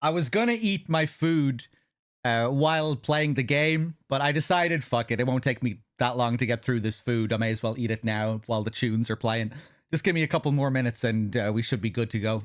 I was gonna eat my food while playing the game, but I decided, fuck it, it won't take me that long to get through this food. I may as well eat it now while the tunes are playing. Just give me a couple more minutes and we should be good to go.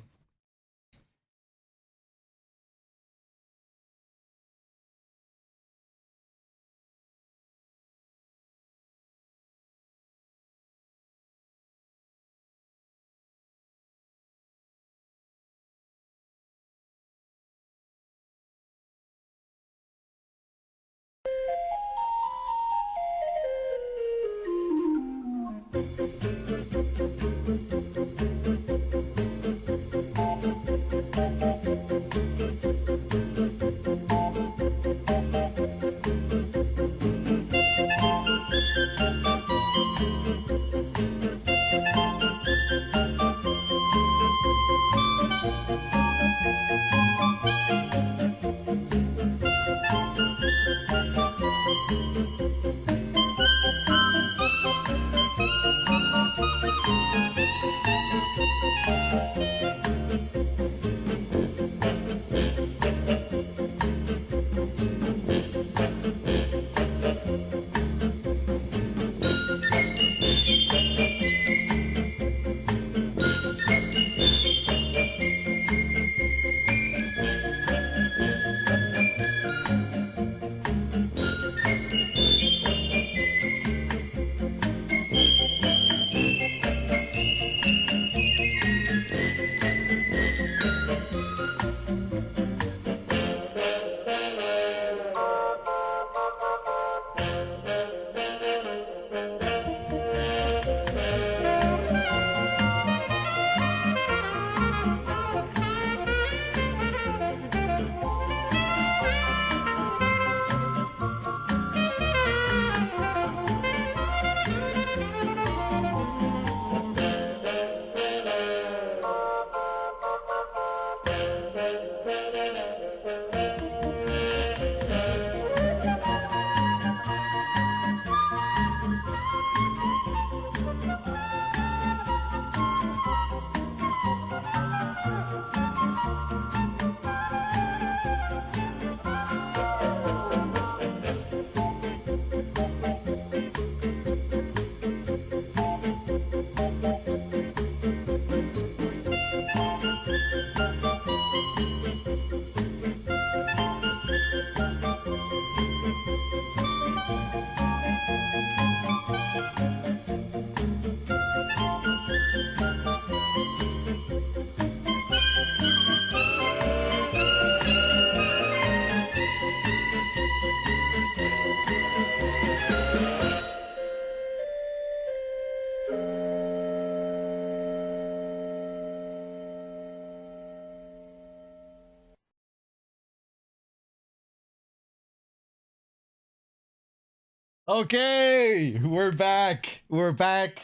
Okay, we're back. We're back.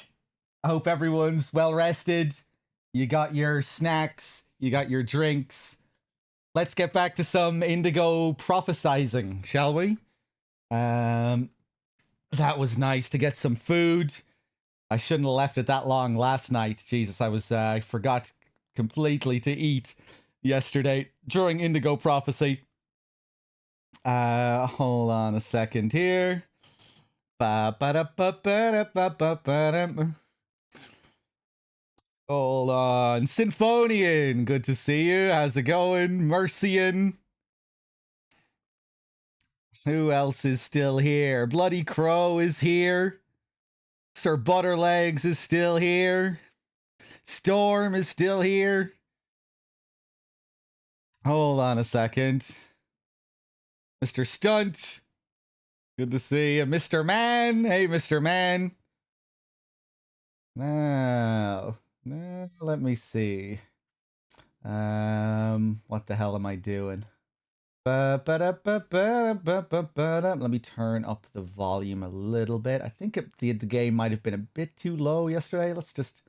I hope everyone's well rested. You got your snacks, you got your drinks. Let's get back to some Indigo prophesizing, shall we? That was nice to get some food. I shouldn't have left it that long last night. Jesus, I forgot completely to eat yesterday during Indigo prophecy. Hold on a second here. Hold on. Symphonian, good to see you. How's it going? Mercian. Who else is still here? Bloody Crow is here. Sir Butterlegs is still here. Storm is still here. Hold on a second. Mr. Stunt. Good to see you. Mr. Man. Hey, Mr. Man. Now, let me see. What the hell am I doing? Let me turn up the volume a little bit. I think the game might have been a bit too low yesterday. Let's just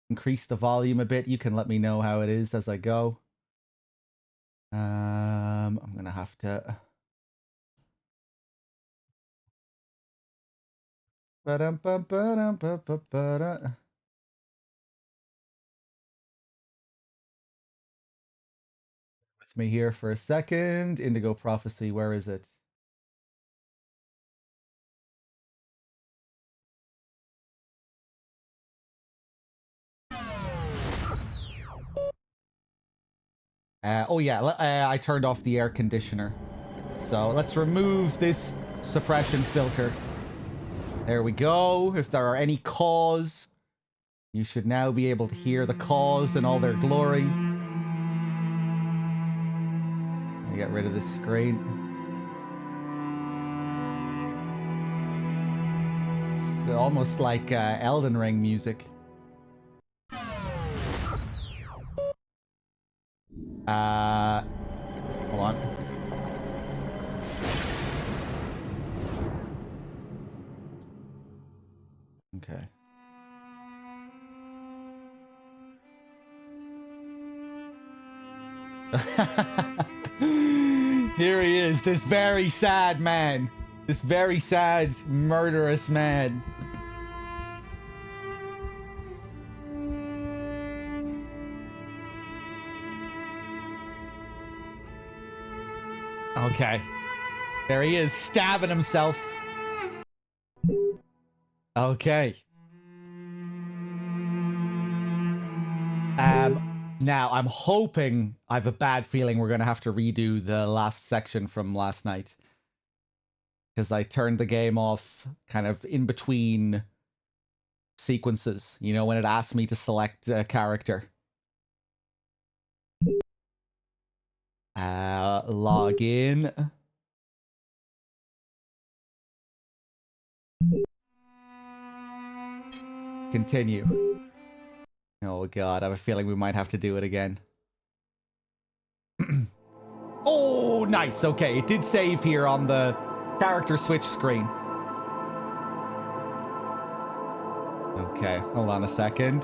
increase the volume a bit. You can let me know how it is as I go. I'm gonna have to. With with me here for a second. Indigo Prophecy, where is it? Oh yeah, I turned off the air conditioner. So let's remove this suppression filter. There we go. If there are any caws, you should now be able to hear the caws in all their glory. Let me get rid of this screen. It's almost like Elden Ring music. Hold on. Okay. Here he is, this very sad man. This very sad, murderous man. Okay. There he is, stabbing himself. Okay. Now, I'm hoping, I have a bad feeling we're going to have to redo the last section from last night. Because I turned the game off kind of in between sequences, you know, when it asked me to select a character. Log in. Continue. Oh god, I have a feeling we might have to do it again. Oh, nice. Okay, it did save here on the character switch screen. Okay, hold on a second.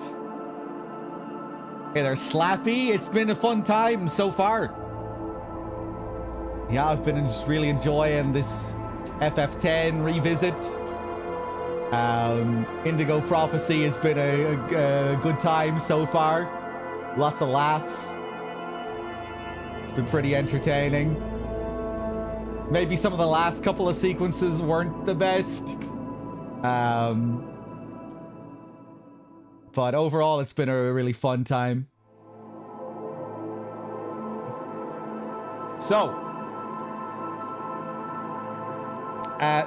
Hey there, Slappy. It's been a fun time so far. Yeah, I've been really enjoying this FF10 revisit. Indigo Prophecy has been a good time so far. Lots of laughs. It's been pretty entertaining. Maybe some of the last couple of sequences weren't the best. But overall, it's been a really fun time. So,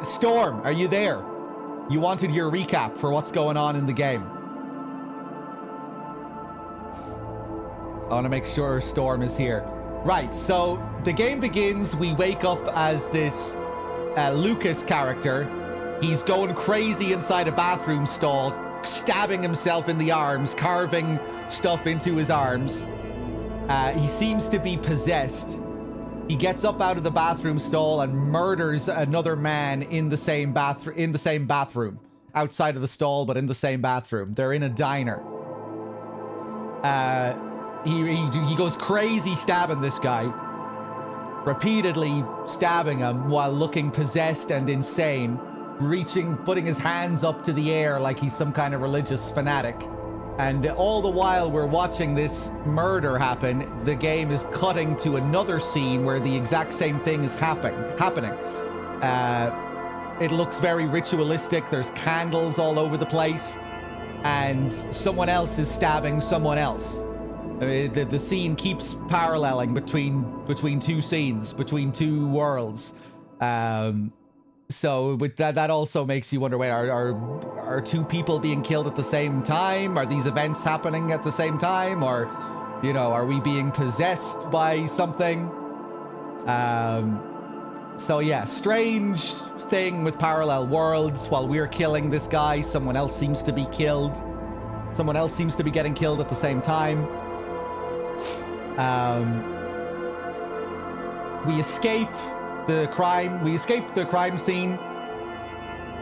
Storm, are you there? You wanted your recap for what's going on in the game. I want to make sure Storm is here. Right, so the game begins. We wake up as this Lucas character. He's going crazy inside a bathroom stall, stabbing himself in the arms, carving stuff into his arms. He seems to be possessed. He gets up out of the bathroom stall and murders another man in the same bathroom. Outside of the stall, but in the same bathroom. They're in a diner. He goes crazy stabbing this guy. Repeatedly stabbing him while looking possessed and insane. Putting his hands up to the air like he's some kind of religious fanatic. And all the while we're watching this murder happen, the game is cutting to another scene where the exact same thing is happening. It looks very ritualistic. There's candles all over the place. And someone else is stabbing someone else. The scene keeps paralleling between two scenes, between two worlds. So with that also makes you wonder, wait, are two people being killed at the same time? Are these events happening at the same time? Or, you know, are we being possessed by something? So yeah, strange thing with parallel worlds. While we're killing this guy, someone else seems to be killed. Someone else seems to be getting killed at the same time. We escape the crime scene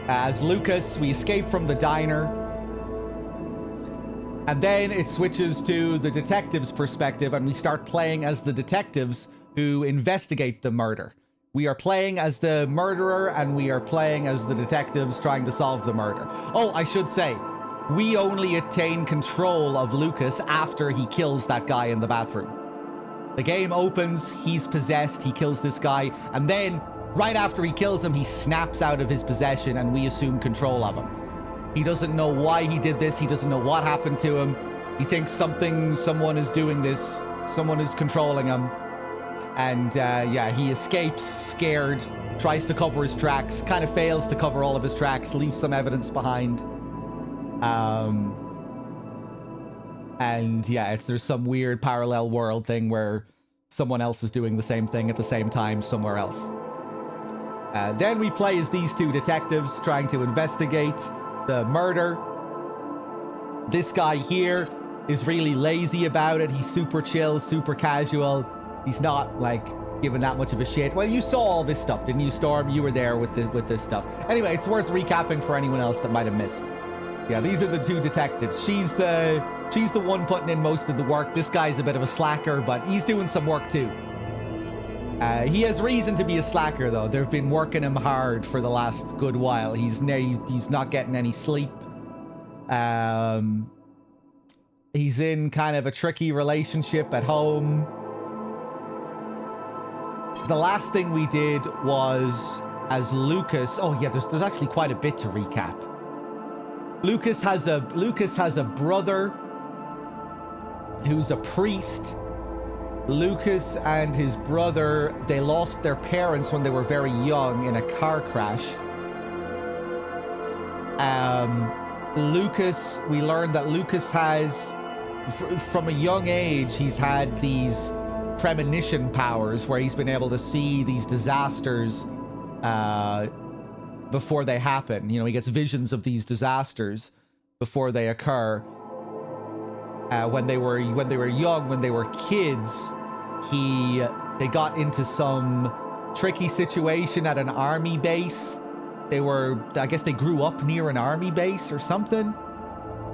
as Lucas. We escape from the diner, and then it switches to the detective's perspective, and we start playing as the detectives who investigate the murder. We are playing as the murderer, and we are playing as the detectives trying to solve the murder. Oh, I should say, we only attain control of Lucas after he kills that guy in the bathroom. The game opens, he's possessed, he kills this guy, and then right after he kills him, he snaps out of his possession and we assume control of him. He doesn't know why he did this, he doesn't know what happened to him. He thinks someone is doing this, someone is controlling him. And yeah, he escapes scared, tries to cover his tracks, kind of fails to cover all of his tracks, leaves some evidence behind. And yeah, there's some weird parallel world thing where someone else is doing the same thing at the same time somewhere else. Then we play as these two detectives trying to investigate the murder. This guy here is really lazy about it. He's super chill, super casual. He's not, like, giving that much of a shit. Well, you saw all this stuff, didn't you, Storm? You were there with this stuff. Anyway, it's worth recapping for anyone else that might have missed. Yeah, these are the two detectives. She's the one putting in most of the work. This guy's a bit of a slacker, but he's doing some work too. He has reason to be a slacker, though. They've been working him hard for the last good while. He's not getting any sleep. He's in kind of a tricky relationship at home. The last thing we did was as Lucas. Oh yeah, there's actually quite a bit to recap. Lucas has a brother who's a priest. Lucas and his brother, they lost their parents when they were very young in a car crash. Lucas, we learned that Lucas has, from a young age, he's had these premonition powers where he's been able to see these disasters before they happen. You know, he gets visions of these disasters before they occur. When they were young, when they were kids, they got into some tricky situation at an army base. I guess they grew up near an army base or something.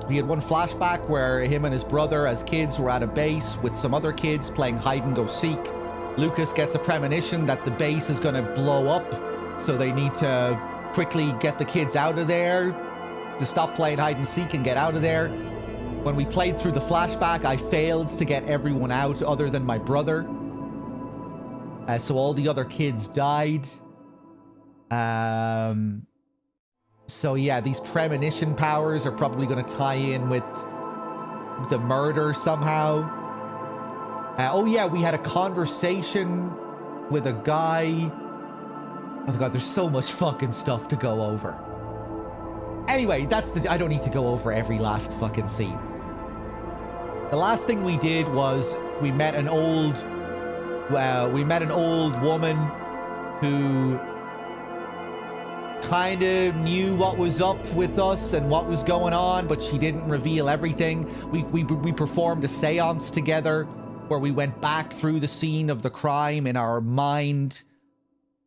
We had one flashback where him and his brother as kids were at a base with some other kids playing hide and go seek. Lucas gets a premonition that the base is going to blow up, so they need to quickly get the kids out of there to stop playing hide and seek and get out of there. When we played through the flashback, I failed to get everyone out other than my brother. So all the other kids died. So yeah, these premonition powers are probably going to tie in with the murder somehow. Oh yeah, we had a conversation with a guy. Oh god, there's so much fucking stuff to go over. Anyway, I don't need to go over every last fucking scene. The last thing we did was we met an old woman who kind of knew what was up with us and what was going on, but she didn't reveal everything. We performed a seance together where we went back through the scene of the crime in our mind.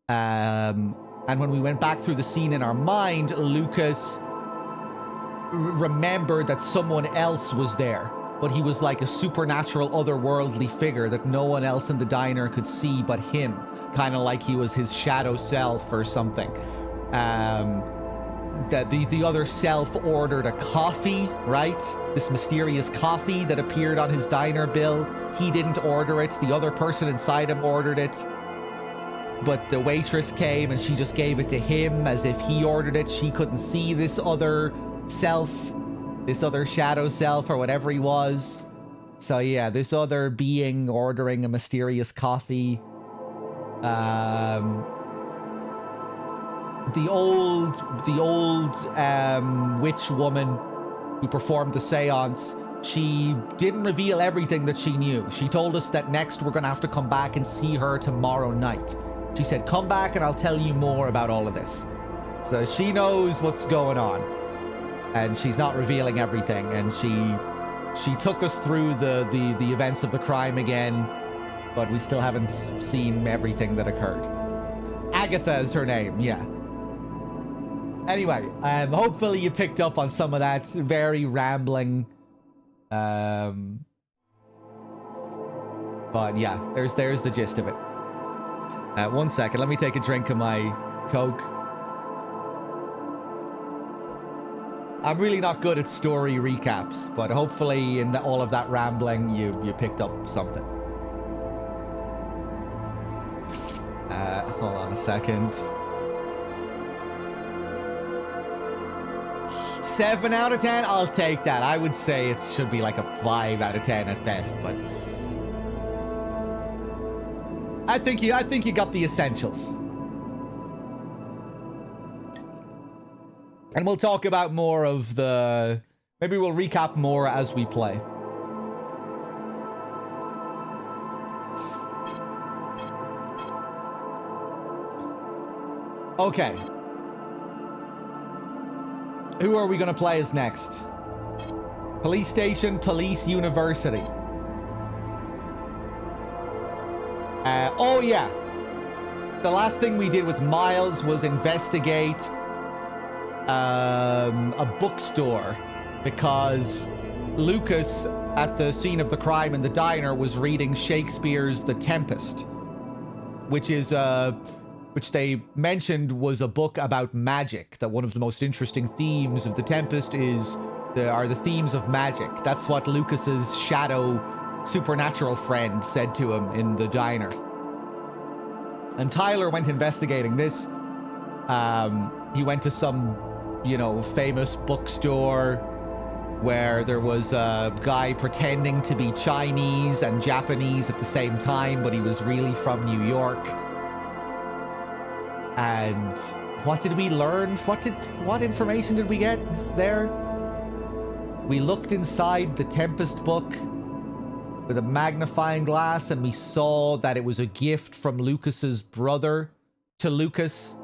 And when we went back through the scene in our mind, Lucas remembered that someone else was there, but he was like a supernatural otherworldly figure that no one else in the diner could see but him, kind of like he was his shadow self or something. That the other self ordered a coffee, right? This mysterious coffee that appeared on his diner bill. He didn't order it. The other person inside him ordered it. But the waitress came and she just gave it to him as if he ordered it. She couldn't see this other self, this other shadow self or whatever he was. So yeah, this other being ordering a mysterious coffee. The old witch woman who performed the seance, she didn't reveal everything that she knew. She told us that next we're going to have to come back and see her tomorrow night. She said, come back and I'll tell you more about all of this. So she knows what's going on. And she's not revealing everything. And she took us through the events of the crime again, but we still haven't seen everything that occurred. Agatha is her name, yeah. Anyway, hopefully you picked up on some of that very rambling. But yeah, there's the gist of it. 1 second, let me take a drink of my Coke. I'm really not good at story recaps, but hopefully in all of that rambling, you picked up something. Hold on a second. 7 out of 10? I'll take that. I would say it should be like a 5 out of 10 at best, but I think you got the essentials. And we'll talk about more of the... Maybe we'll recap more as we play. Okay. Who are we going to play as next? Police Station, Police University. Oh, yeah. The last thing we did with Miles was investigate a bookstore because Lucas, at the scene of the crime in the diner, was reading Shakespeare's The Tempest, which is which they mentioned was a book about magic, that one of the most interesting themes of The Tempest are the themes of magic. That's what Lucas's shadow supernatural friend said to him in the diner. And Tyler went investigating this. He went to some, famous bookstore where there was a guy pretending to be Chinese and Japanese at the same time, but he was really from New York. And what did we learn? What information did we get there? We looked inside the Tempest book with a magnifying glass, and we saw that it was a gift from Lucas's brother to Lucas.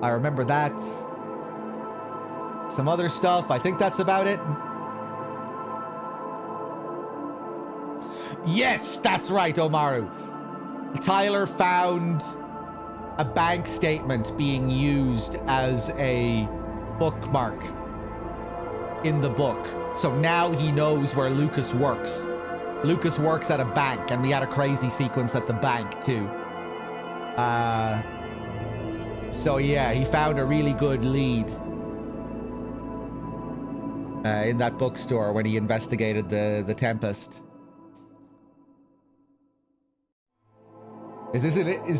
I remember that. Some other stuff. I think that's about it. Yes, that's right, Omaru. Tyler found a bank statement being used as a bookmark in the book. So now he knows where Lucas works. Lucas works at a bank, and we had a crazy sequence at the bank too. So yeah, he found a really good lead in that bookstore when he investigated the Tempest. Is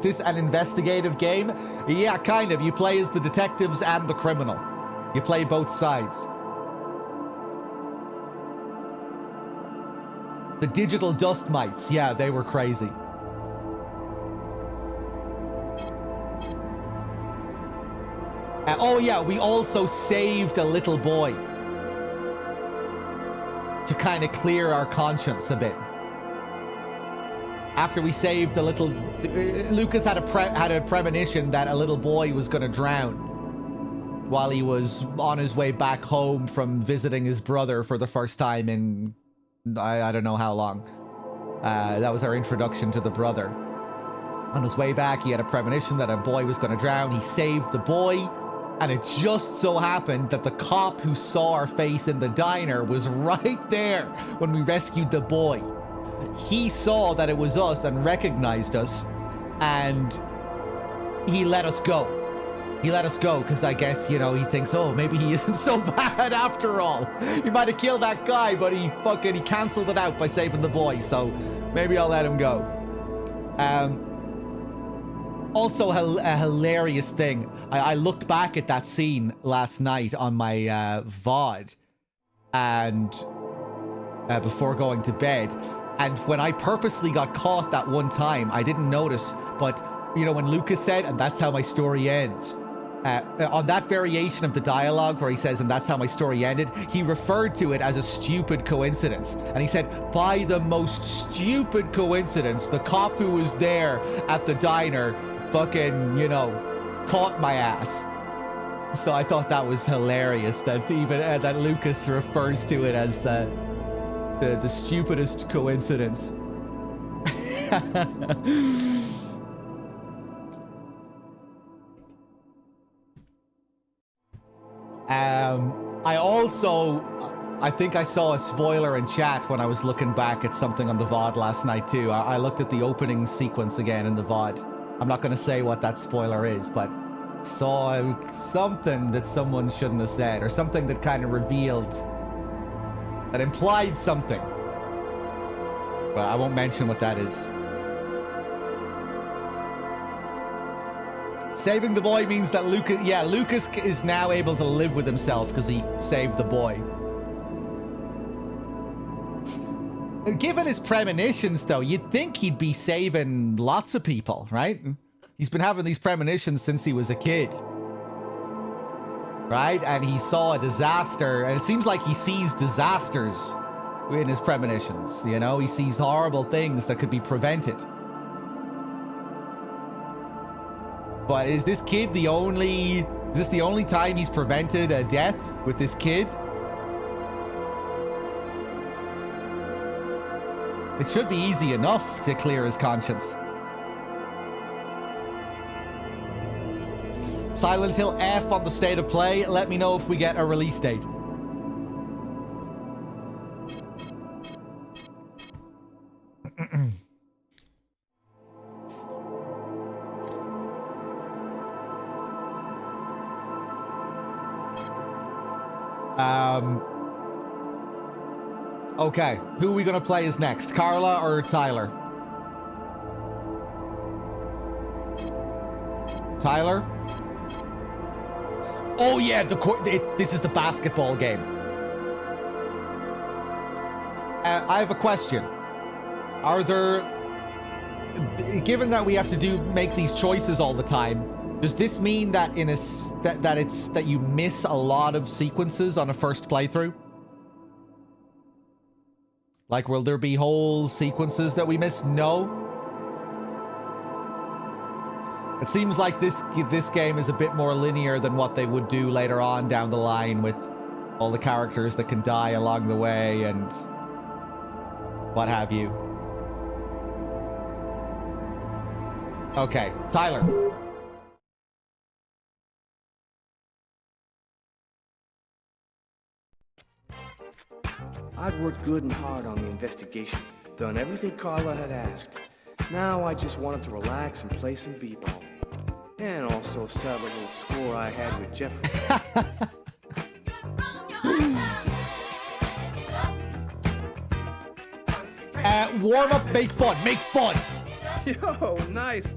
this an investigative game? Yeah, kind of. You play as the detectives and the criminal. You play both sides. The digital dust mites, yeah, they were crazy. Oh yeah, we also saved a little boy to kind of clear our conscience a bit. After we saved the little... Lucas had a premonition that a little boy was going to drown while he was on his way back home from visiting his brother for the first time in... I don't know how long. That was our introduction to the brother. On his way back, he had a premonition that a boy was going to drown. He saved the boy, and it just so happened that the cop who saw our face in the diner was right there when we rescued the boy. He saw that it was us and recognized us, and he let us go. He let us go because I guess, he thinks, oh, maybe he isn't so bad after all. He might have killed that guy, but he canceled it out by saving the boy, so maybe I'll let him go. Also, a hilarious thing. I looked back at that scene last night on my VOD and before going to bed. And when I purposely got caught that one time, I didn't notice. But, when Lucas said, and that's how my story ends, on that variation of the dialogue where he says, and that's how my story ended, he referred to it as a stupid coincidence. And he said, by the most stupid coincidence, the cop who was there at the diner fucking, caught my ass. So I thought that was hilarious that even that Lucas refers to it as the stupidest coincidence. I think I saw a spoiler in chat when I was looking back at something on the VOD last night too. I looked at the opening sequence again in the VOD. I'm not going to say what that spoiler is, but saw something that someone shouldn't have said, or something that kind of revealed, that implied something. Well, I won't mention what that is. Saving the boy means that Lucas... Yeah, Lucas is now able to live with himself because he saved the boy. Given his premonitions, though, you'd think he'd be saving lots of people, right? He's been having these premonitions since he was a kid. Right? And he saw a disaster, and it seems like he sees disasters in his premonitions, you know? He sees horrible things that could be prevented. But is this kid the only... Is this the only time he's prevented a death with this kid? It should be easy enough to clear his conscience. Silent Hill F on the state of play. Let me know if we get a release date. Okay, who are we gonna play as next? Carla or Tyler? Tyler? Oh yeah, this is the basketball game. I have a question. Are there... Given that we have to make these choices all the time, does this mean that that you miss a lot of sequences on a first playthrough? Like, will there be whole sequences that we miss? No. It seems like this game is a bit more linear than what they would do later on down the line with all the characters that can die along the way and what have you. Okay, Tyler. I'd worked good and hard on the investigation, done everything Carla had asked. Now I just wanted to relax and play some b-ball. And also settle a little score I had with Jeffrey. Warm up, make fun, make fun! Yo, nice.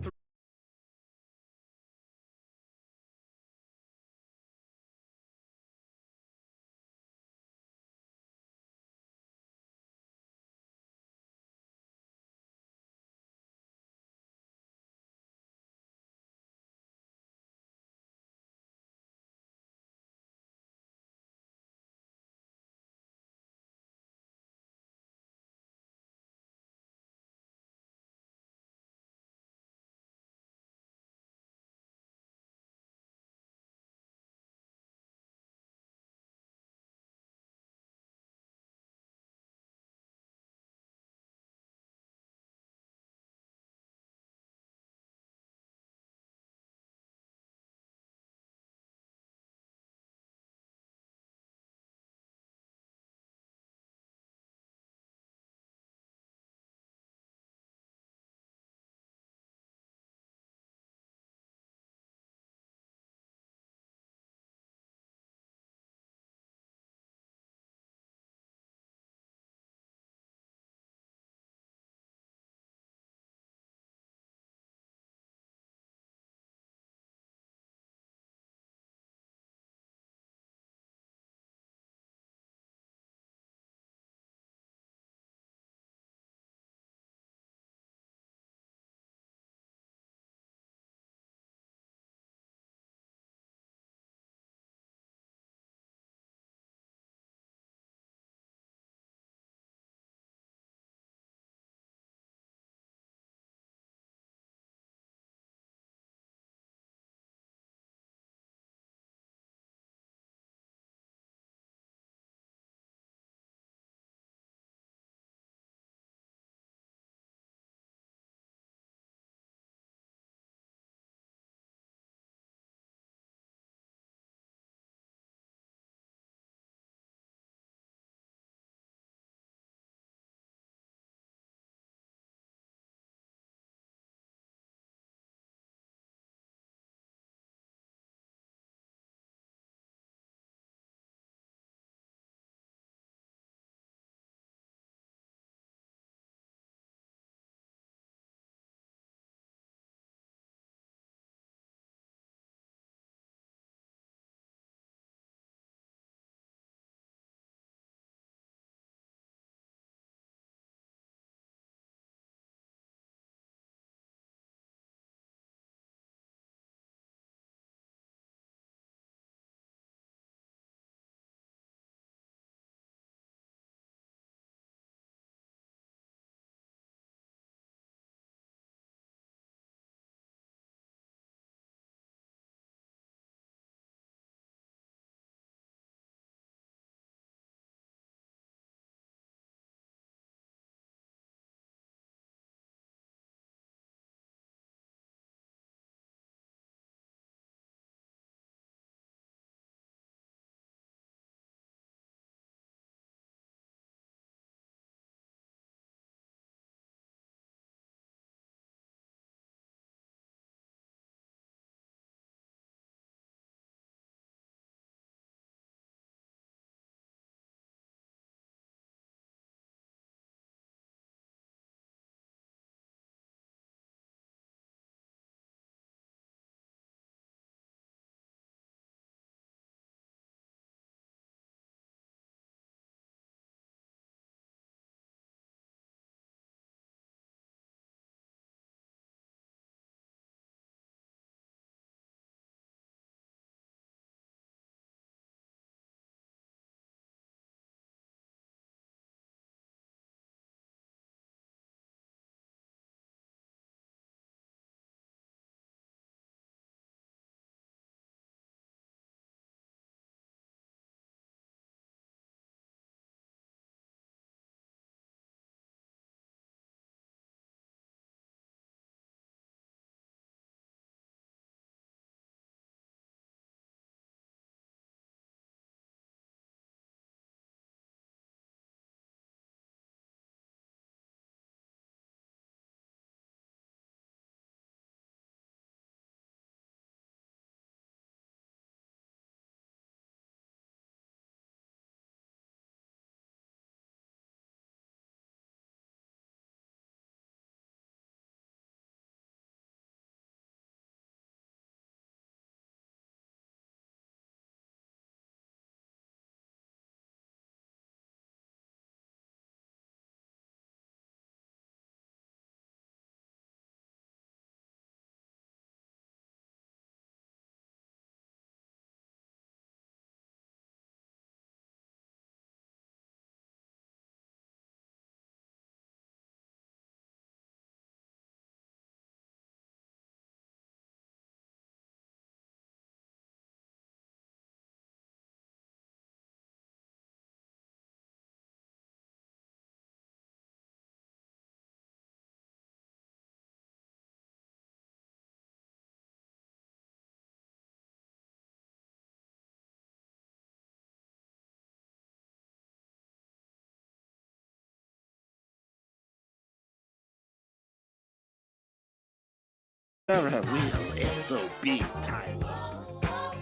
Your wheel is so big, Tyler.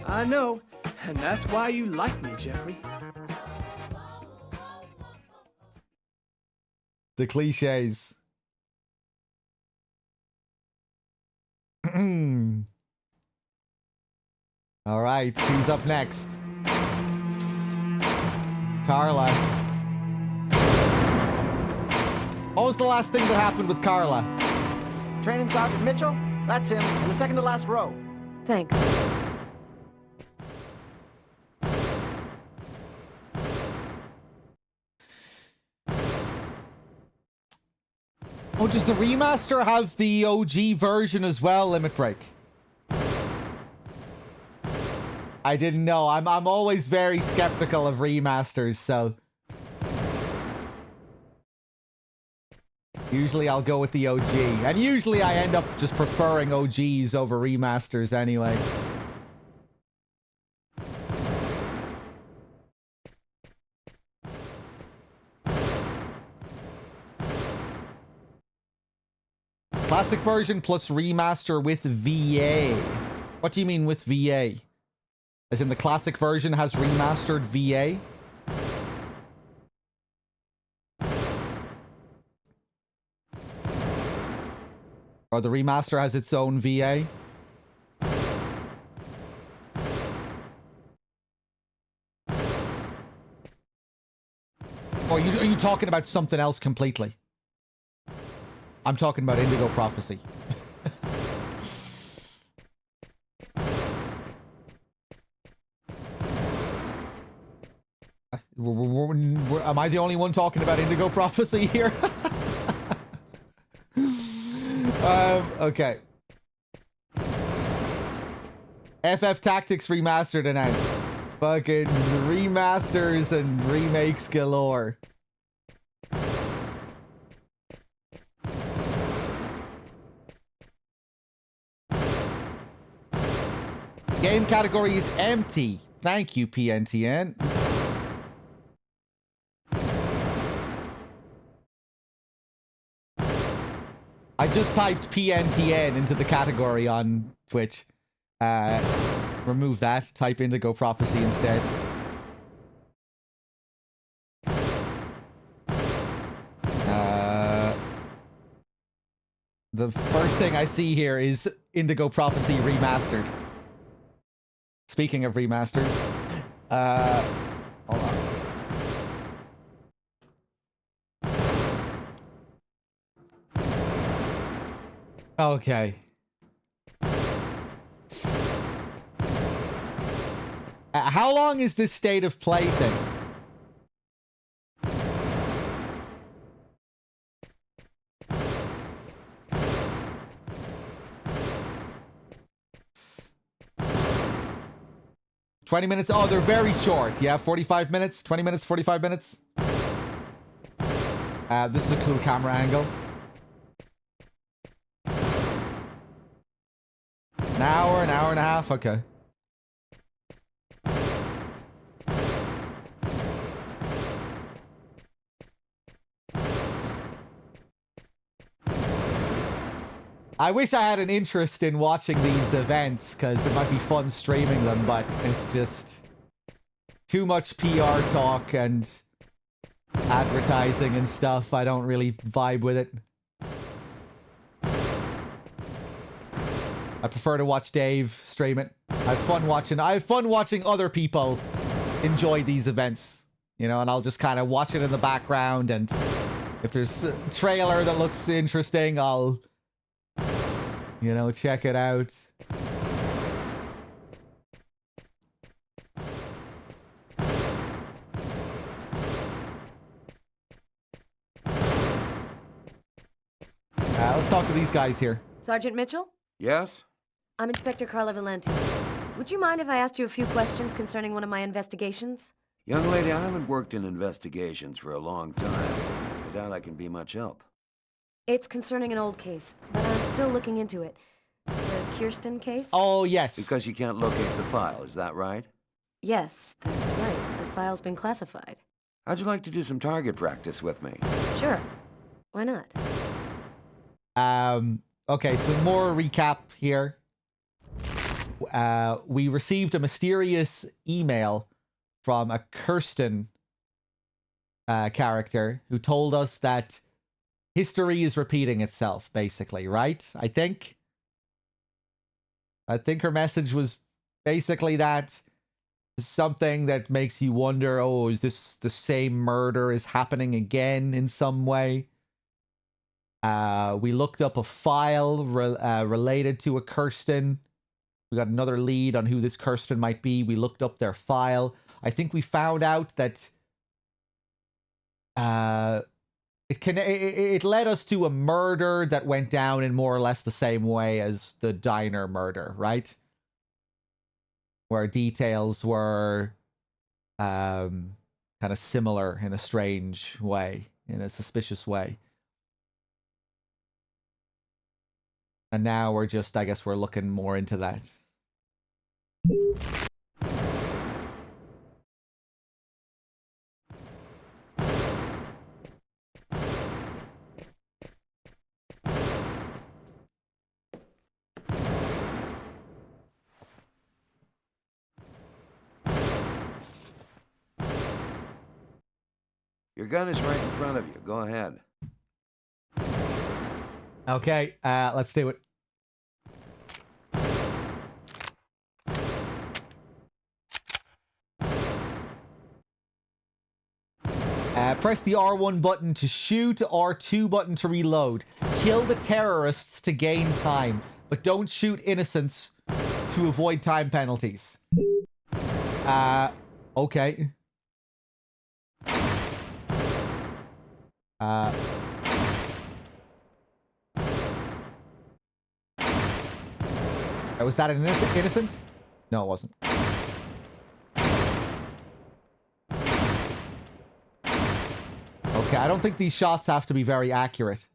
I know, and that's why you like me, Jeffrey. The cliches. All right, who's up next? Carla. What was the last thing that happened with Carla? Training Sergeant Mitchell? That's him, in the second to last row. Thanks. Oh, does the remaster have the OG version as well, Limit Break? I didn't know. I'm always very skeptical of remasters, so usually I'll go with the OG. And usually I end up just preferring OGs over remasters anyway. Classic version plus remaster with VA. What do you mean with VA? As in the classic version has remastered VA? Or the remaster has its own VA? Or are you talking about something else completely? I'm talking about Indigo Prophecy. Am I the only one talking about Indigo Prophecy here? Okay. FF Tactics Remastered announced. Fucking remasters and remakes galore. Game category is empty. Thank you, PNTN. I just typed PNTN into the category on Twitch. Remove that. Type Indigo Prophecy instead. The first thing I see here is Indigo Prophecy Remastered. Speaking of remasters, hold on. Okay. How long is this state of play thing? $20 minutes? Oh, they're very short. Yeah, 45 minutes, 20 minutes, 45 minutes. This is a cool camera angle. An hour and a half. Okay. I wish I had an interest in watching these events because it might be fun streaming them, but it's just too much PR talk and advertising and stuff. I don't really vibe with it. I prefer to watch Dave stream it. I have fun watching other people enjoy these events, you know, and I'll just kind of watch it in the background, and if there's a trailer that looks interesting, I'll, you know, check it out. Let's talk to these guys here. Sergeant Mitchell? Yes? I'm Inspector Carla Valenti. Would you mind if I asked you a few questions concerning one of my investigations? Young lady, I haven't worked in investigations for a long time. I doubt I can be much help. It's concerning an old case, but I'm still looking into it. The Kirsten case? Oh, yes. Because you can't locate the file, is that right? Yes, that's right. The file's been classified. How'd you like to do some target practice with me? Sure. Why not? Okay, so more recap here. We received a mysterious email from a Kirsten character who told us that history is repeating itself, basically, right? I think her message was basically that. Something that makes you wonder, oh, is this the same murder is happening again in some way? We looked up a file related to a Kirsten. We got another lead on who this Kirsten might be. We looked up their file. I think we found out that it led us to a murder that went down in more or less the same way as the diner murder, right? Where details were kind of similar in a strange way, in a suspicious way. And now we're just, I guess we're looking more into that. Your gun is right in front of you. Go ahead. Okay, let's do it. Press the R1 button to shoot, R2 button to reload. Kill the terrorists to gain time, but don't shoot innocents to avoid time penalties. Okay. Was that an innocent? No, it wasn't. Okay, I don't think these shots have to be very accurate.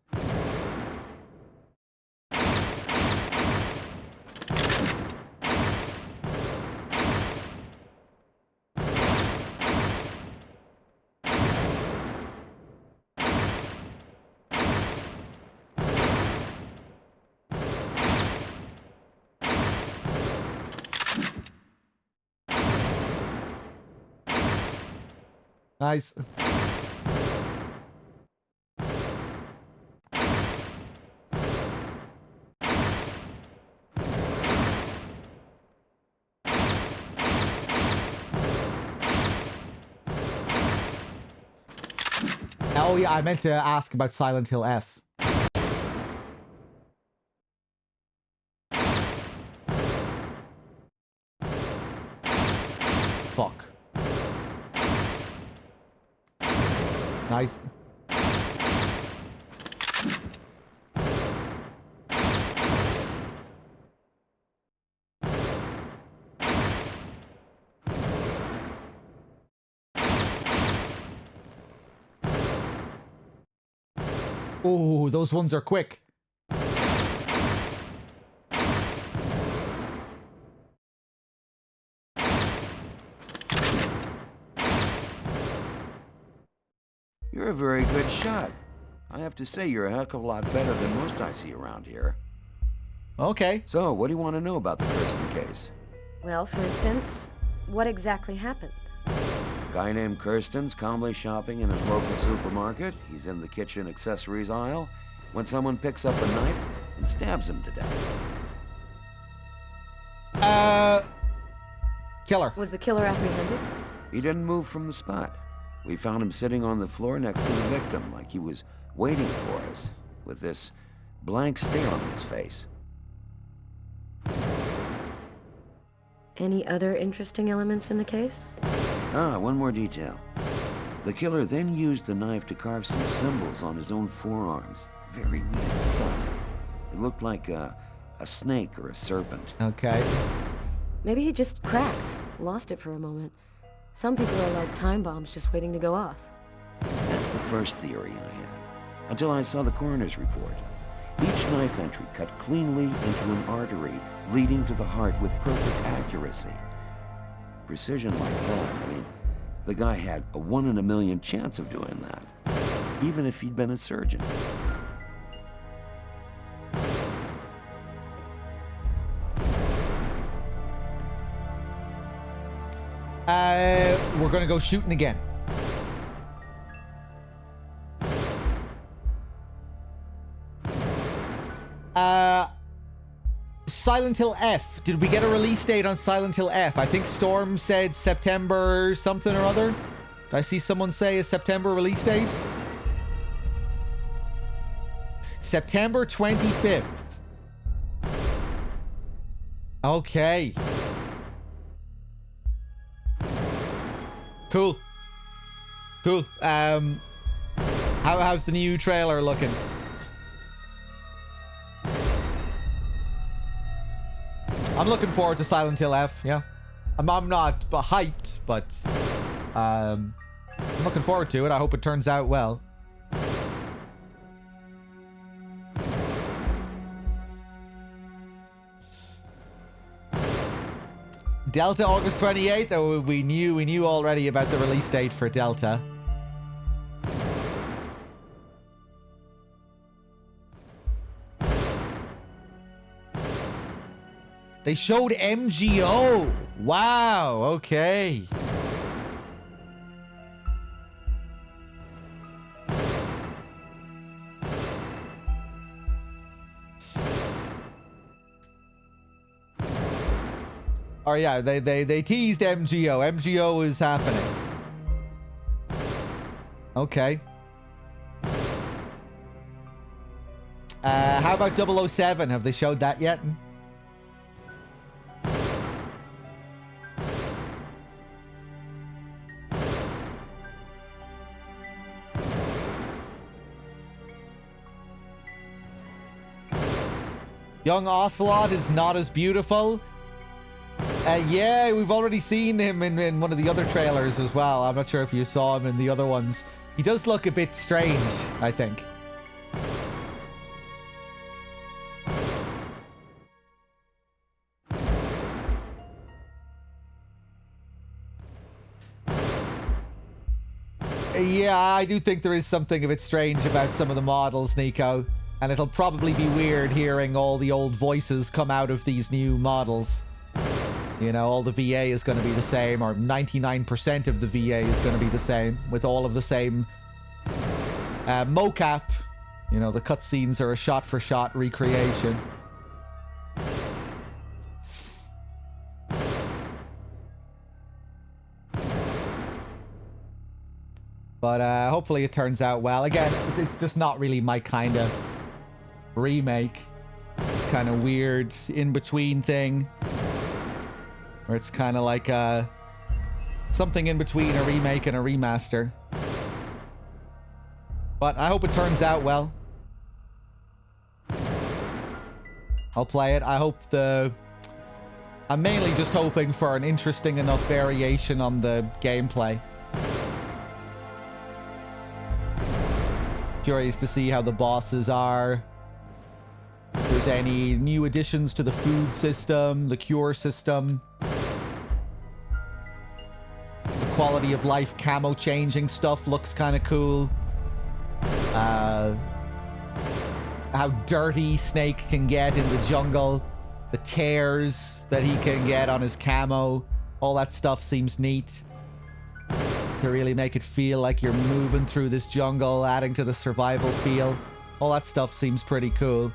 Nice. Oh yeah, I meant to ask about Silent Hill F. Fuck. Nice. Oh, those ones are quick. You're a very good shot. I have to say, you're a heck of a lot better than most I see around here. Okay. So, what do you want to know about the Kirsten case? Well, for instance, what exactly happened? Guy named Kirsten's calmly shopping in his local supermarket. He's in the kitchen accessories aisle when someone picks up a knife and stabs him to death. Killer. Was the killer apprehended? He didn't move from the spot. We found him sitting on the floor next to the victim, like he was waiting for us, with this blank stare on his face. Any other interesting elements in the case? One more detail. The killer then used the knife to carve some symbols on his own forearms. Very weird stuff. It looked like a snake or a serpent. Okay. Maybe he just cracked, lost it for a moment. Some people are like time bombs just waiting to go off. That's the first theory I had, until I saw the coroner's report. Each knife entry cut cleanly into an artery, leading to the heart with perfect accuracy. Precision like that, I mean, the guy had a 1 in a million chance of doing that, even if he'd been a surgeon. We're gonna go shooting again. Silent Hill F. Did we get a release date on Silent Hill F? I think Storm said September something or other. Did I see someone say a September release date? September 25th. Okay. Cool. Cool. How's the new trailer looking? I'm looking forward to Silent Hill F, yeah. I'm not hyped, but I'm looking forward to it. I hope it turns out well. Delta August 28th. Oh, we knew already about the release date for Delta. They showed MGO. Wow, okay. Oh yeah, they teased MGO. MGO is happening. Okay. How about 007? Have they showed that yet? Young Ocelot is not as beautiful. Yeah, we've already seen him in one of the other trailers as well. I'm not sure if you saw him in the other ones. He does look a bit strange, I think. Yeah, I do think there is something a bit strange about some of the models, Nico. And it'll probably be weird hearing all the old voices come out of these new models. You know, all the VA is going to be the same, or 99% of the VA is going to be the same, with all of the same mocap. You know, the cutscenes are a shot-for-shot recreation. But hopefully it turns out well. Again, it's just not really my kind of remake. It's kind of weird in-between thing. Where it's kind of like something in between a remake and a remaster. But I hope it turns out well. I'll play it. I'm mainly just hoping for an interesting enough variation on the gameplay. Curious to see how the bosses are. If there's any new additions to the food system, the cure system. The quality of life camo changing stuff looks kind of cool. How dirty Snake can get in the jungle. The tears that he can get on his camo. All that stuff seems neat. To really make it feel like you're moving through this jungle, adding to the survival feel. All that stuff seems pretty cool.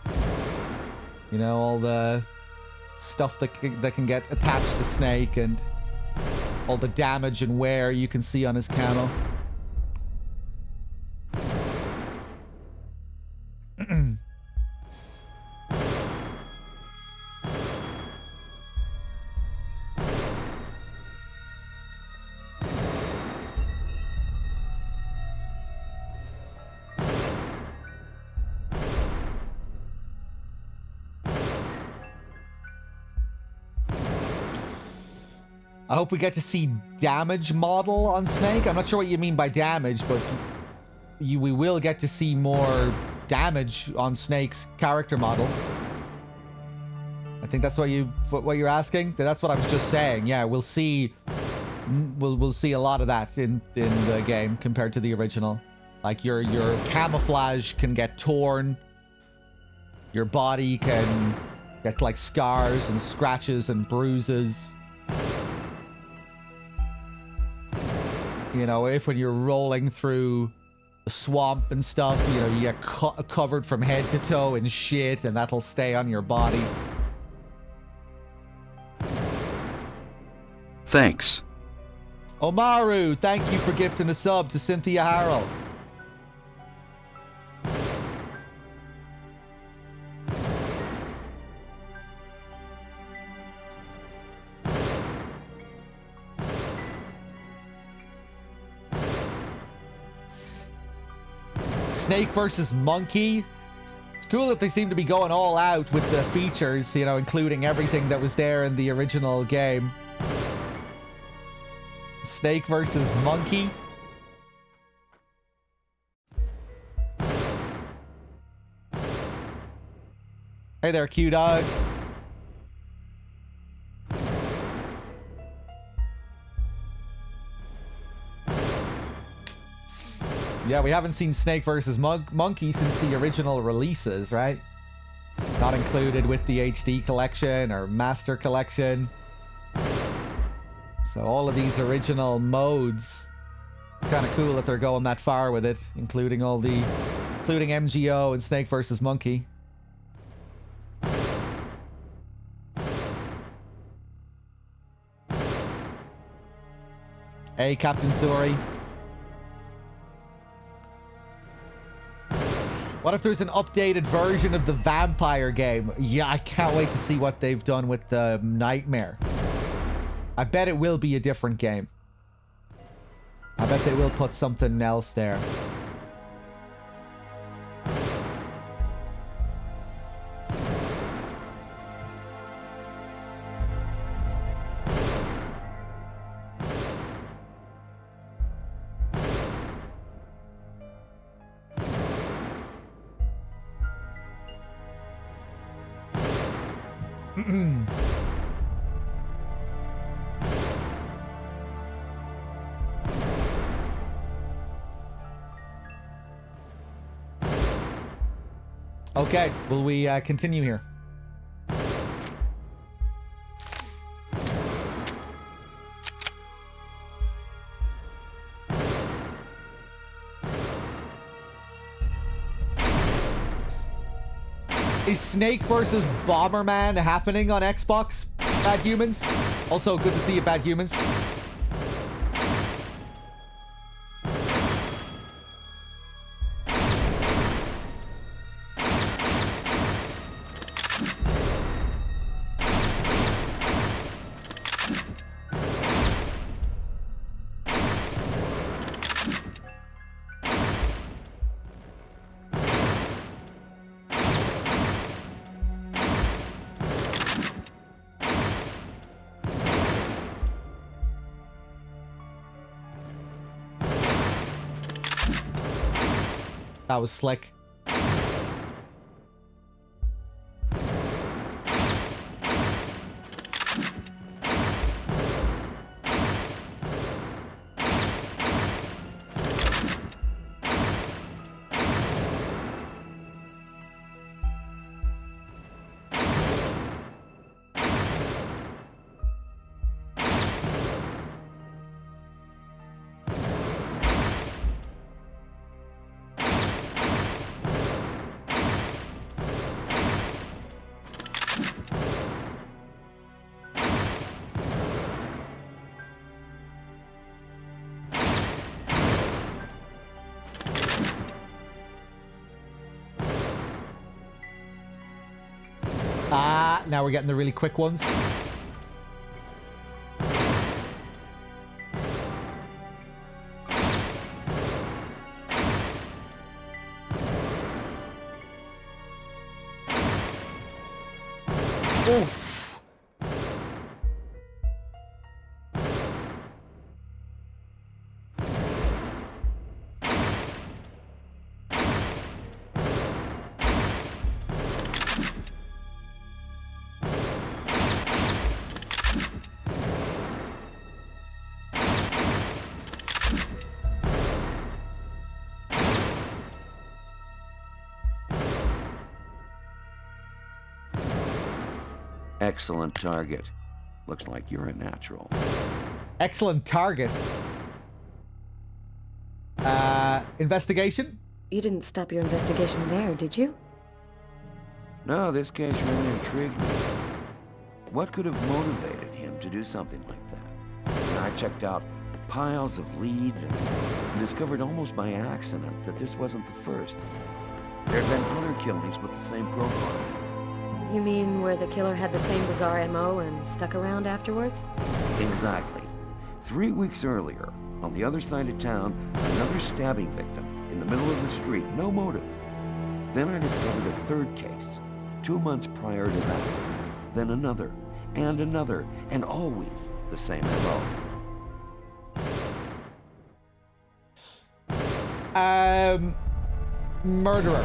You know, all the stuff that can get attached to Snake and all the damage and wear you can see on his camo. I hope we get to see damage model on Snake. I'm not sure what you mean by damage, but we will get to see more damage on Snake's character model. I think that's what you're asking. That's what I was just saying. Yeah, we'll see a lot of that in the game compared to the original. Like your camouflage can get torn. Your body can get like scars and scratches and bruises. You know, if when you're rolling through the swamp and stuff, you know, you get covered from head to toe in shit, and that'll stay on your body. Thanks. Omaru, thank you for gifting a sub to Cynthia Harrell. Snake versus Monkey. It's cool that they seem to be going all out with the features, you know, including everything that was there in the original game. Snake versus Monkey. Hey there, Q-Dog. Yeah, we haven't seen Snake versus Monkey since the original releases, right? Not included with the HD collection or Master collection. So all of these original modes, it's kind of cool that they're going that far with it, including MGO and Snake versus Monkey. Hey, Captain Suri. What if there's an updated version of the vampire game? Yeah, I can't wait to see what they've done with the Nightmare. I bet it will be a different game. I bet they will put something else there. Okay, will we continue here? Is Snake versus Bomberman happening on Xbox, Bad Humans? Also, good to see you, Bad Humans. That was slick. Now we're getting the really quick ones. Oof. Excellent target. Looks like you're a natural. Excellent target. Investigation? You didn't stop your investigation there, did you? No, this case really intrigued me. What could have motivated him to do something like that? And I checked out piles of leads and discovered almost by accident that this wasn't the first. There had been other killings with the same profile. You mean where the killer had the same bizarre MO and stuck around afterwards? Exactly. 3 weeks earlier, on the other side of town, another stabbing victim in the middle of the street, no motive. Then I discovered a third case, 2 months prior to that. Then another, and always the same MO. Murderer.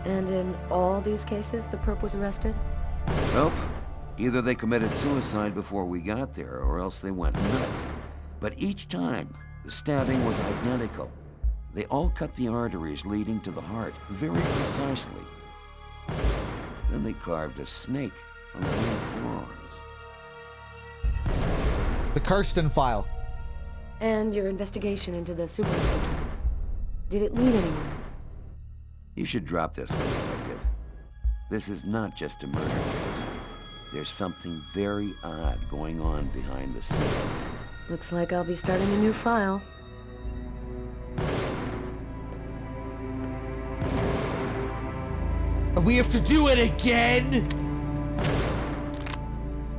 And in all these cases, the perp was arrested? Nope. Either they committed suicide before we got there, or else they went nuts. But each time, the stabbing was identical. They all cut the arteries leading to the heart very precisely. Then they carved a snake on their own forearms. The Kirsten file. And your investigation into the supermarket killer. Did it lead anywhere? You should drop this one, Detective. This is not just a murder case. There's something very odd going on behind the scenes. Looks like I'll be starting a new file. We have to do it again?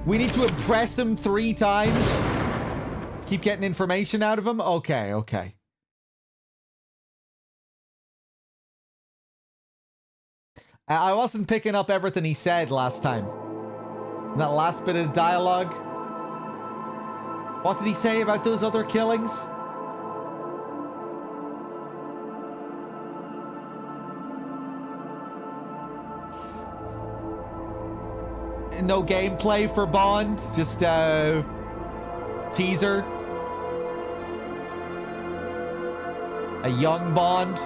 We need to impress him 3 times? Keep getting information out of him? Okay, okay. I wasn't picking up everything he said last time. That last bit of dialogue. What did he say about those other killings? No gameplay for Bond, just teaser. A young Bond.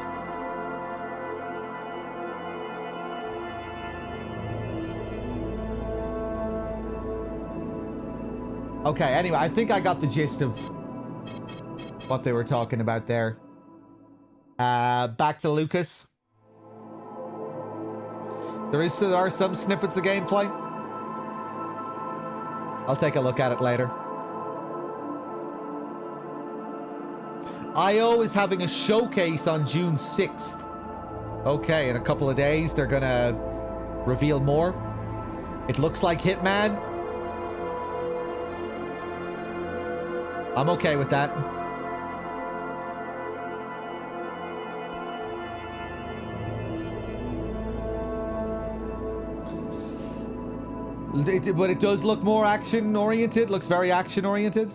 Okay, anyway, I think I got the gist of what they were talking about there. Back to Lucas. There are some snippets of gameplay. I'll take a look at it later. IO is having a showcase on June 6th. Okay, in a couple of days, they're gonna reveal more. It looks like Hitman. I'm okay with that. But it does look more action-oriented. Looks very action-oriented.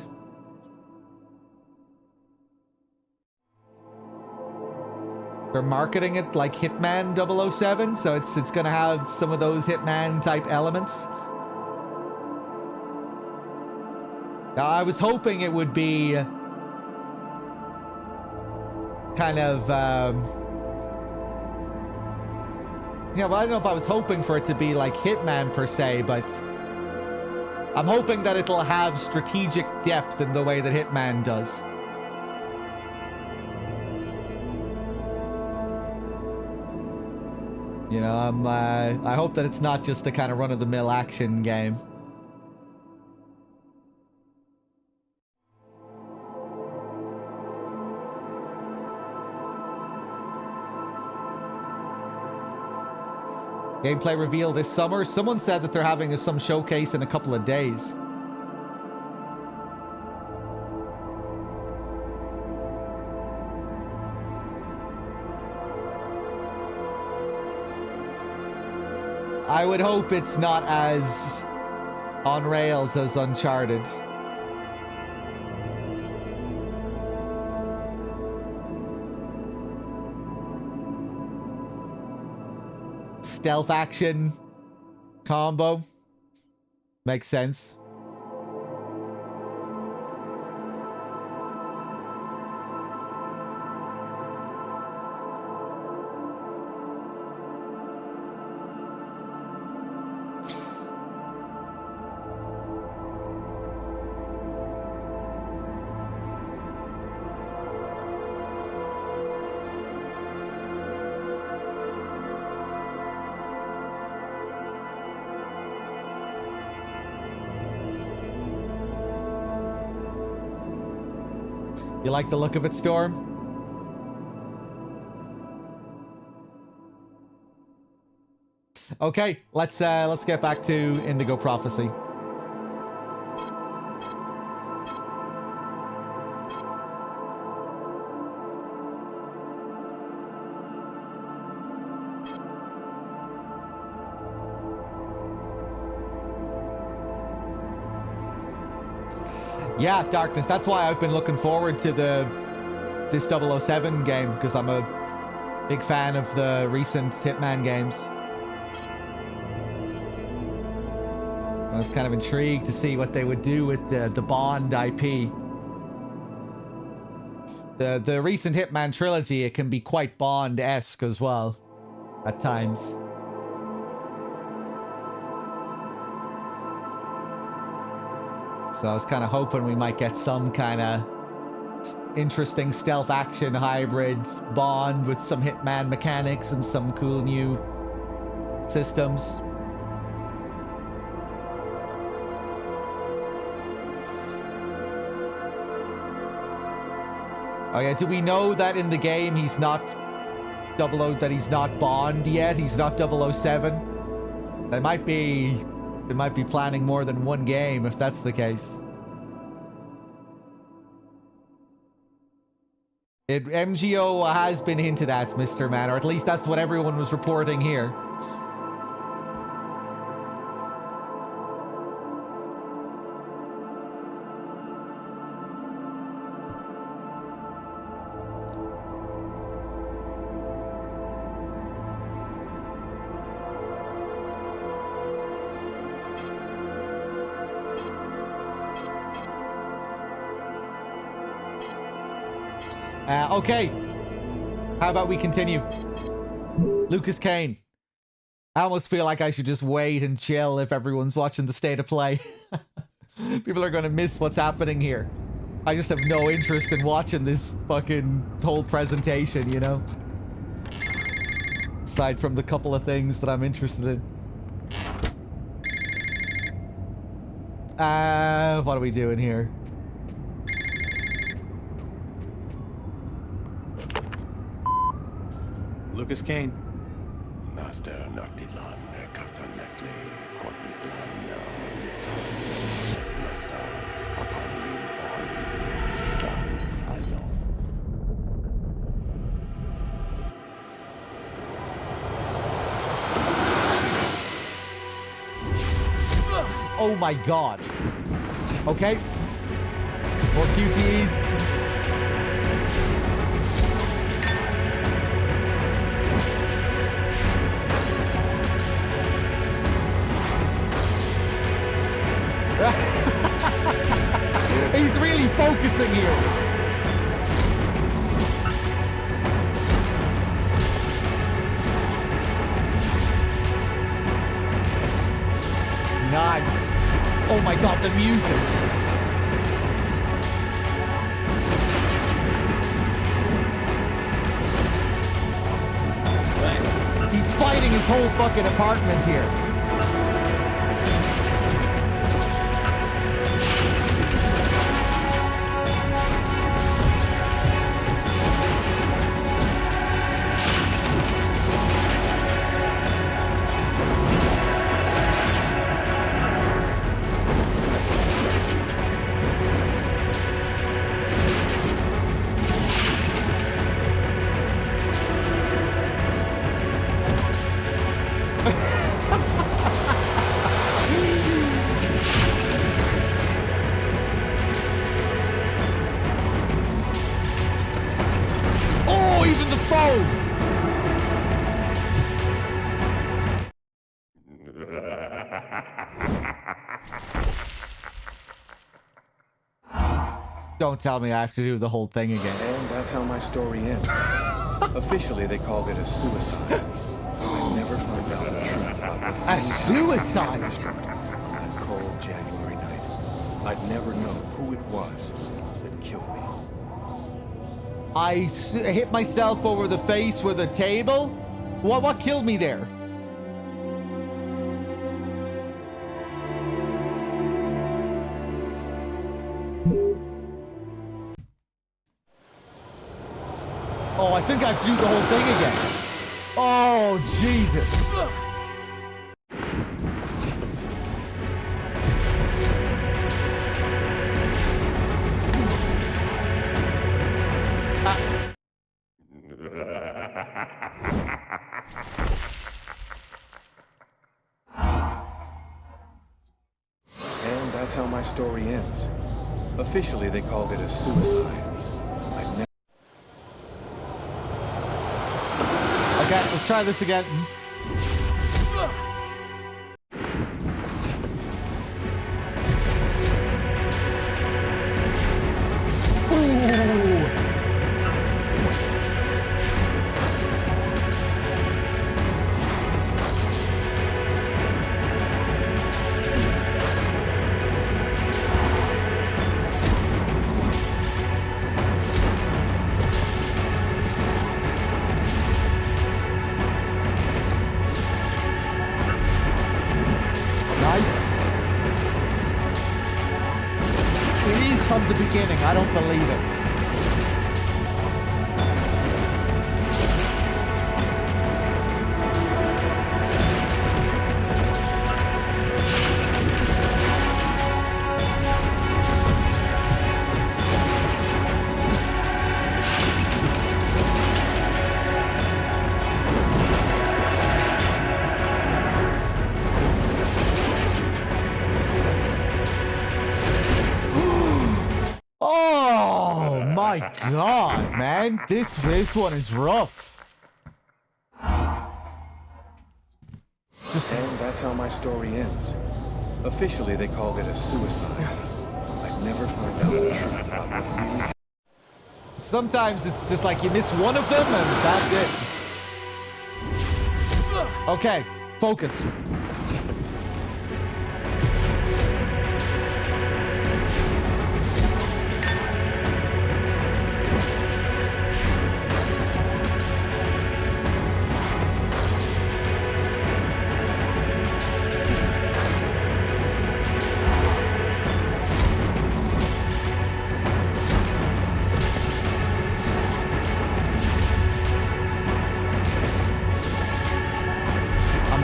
They're marketing it like Hitman 007, so it's gonna have some of those Hitman-type elements. Now, I was hoping it would be kind of, yeah, well, I don't know if I was hoping for it to be like Hitman per se, but I'm hoping that it'll have strategic depth in the way that Hitman does. You know, I hope that it's not just a kind of run-of-the-mill action game. Gameplay reveal this summer. Someone said that they're having some showcase in a couple of days. I would hope it's not as on rails as Uncharted. Stealth action combo. Makes sense. You like the look of it, Storm? Okay, let's get back to Indigo Prophecy. Yeah, Darkness. That's why I've been looking forward to this 007 game, because I'm a big fan of the recent Hitman games. I was kind of intrigued to see what they would do with the Bond IP. The recent Hitman trilogy, it can be quite Bond-esque as well, at times. So I was kind of hoping we might get some kind of interesting stealth action hybrid Bond with some Hitman mechanics and some cool new systems. Oh yeah, do we know that in the game he's not that he's not Bond yet? He's not 007? They might be planning more than one game if that's the case. MGO has been hinted at, Mr. Man, or at least that's what everyone was reporting here. Okay, how about we continue? Lucas Kane. I almost feel like I should just wait and chill if everyone's watching the state of play. People are going to miss what's happening here. I just have no interest in watching this fucking whole presentation, you know? Aside from the couple of things that I'm interested in. What are we doing here? Lucas Kane. Master Noctilan, Katanekle, Kortitlan, Master, Apani, Oli, Stan, I know. Oh my god. Okay. More QTEs. He's really focusing here. Nice. Oh my god, the music. Thanks. He's fighting his whole fucking apartment here. Don't tell me I have to do the whole thing again. And that's how my story ends. Officially, they called it a suicide. I'd never find out the truth about what A suicide? restaurant on that cold January night. I'd never know who it was that killed me. I hit myself over the face with a table? What killed me there? Oh, I think I have to do the whole thing again. Oh, Jesus. And that's how my story ends. Officially, they called it a suicide. I'd never... Okay, let's try this again. Ooh. Nice. It is from the beginning. I don't believe it. Oh my God, man. This one is rough. And that's how my story ends. Officially, they called it a suicide. I'd never find out the truth about what really happened. Sometimes it's just like you miss one of them and that's it. Okay, focus.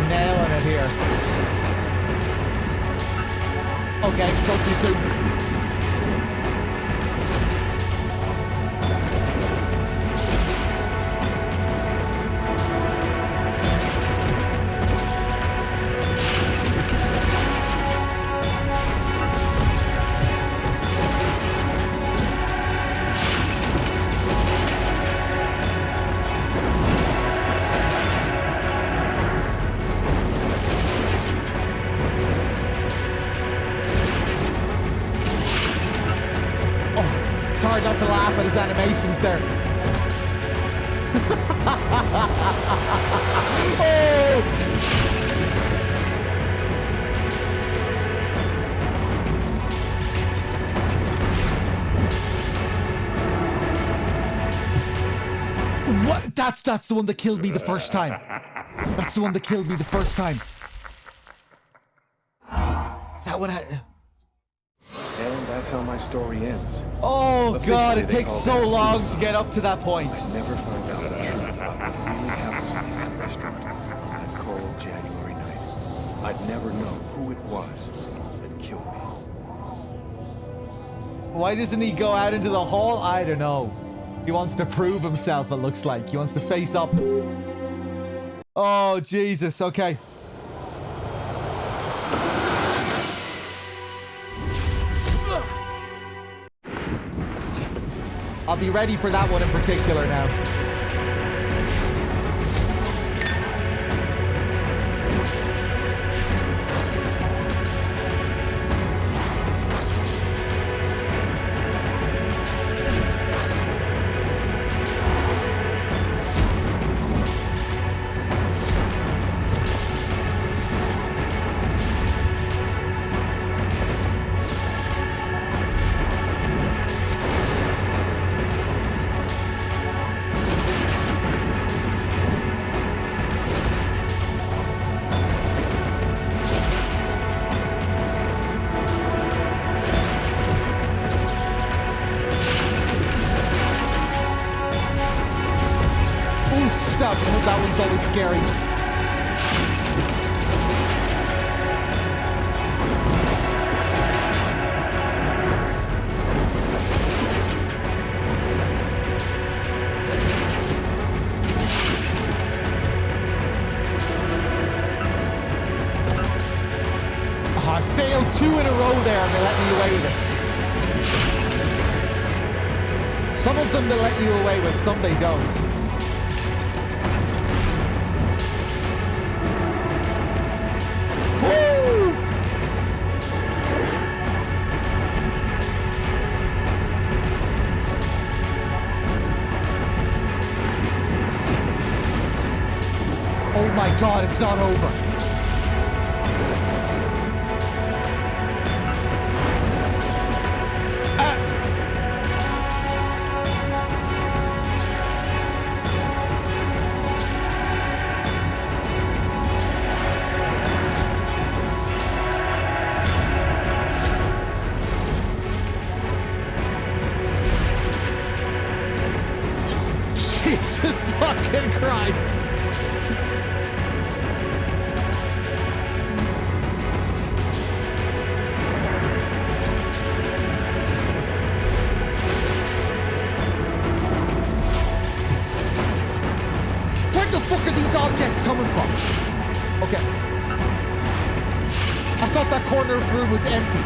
Nailing it here. Okay, spoke too soon. It's hard not to laugh at his animations there. Oh! What? That's the one that killed me the first time. That's the one that killed me the first time. That one had... And that's how my story ends. Oh God, it Officially, they takes called so it a long suicide. to get up to that point. I'd never find out the truth about what really happened to me in that restaurant on that cold January night. I'd never know who it was that killed me. Why doesn't he go out into the hall? I don't know. He wants to prove himself, it looks like. He wants to face up. Oh, Jesus. Okay. I'll be ready for that one in particular now. It's always scary. Oh, I failed 2 in a row there and they let me away with it. Some of them they let you away with, some they don't. Woo! Oh my god, it's not over. Jesus fucking Christ. Where the fuck are these objects coming from? Okay. I thought that corner of the room was empty.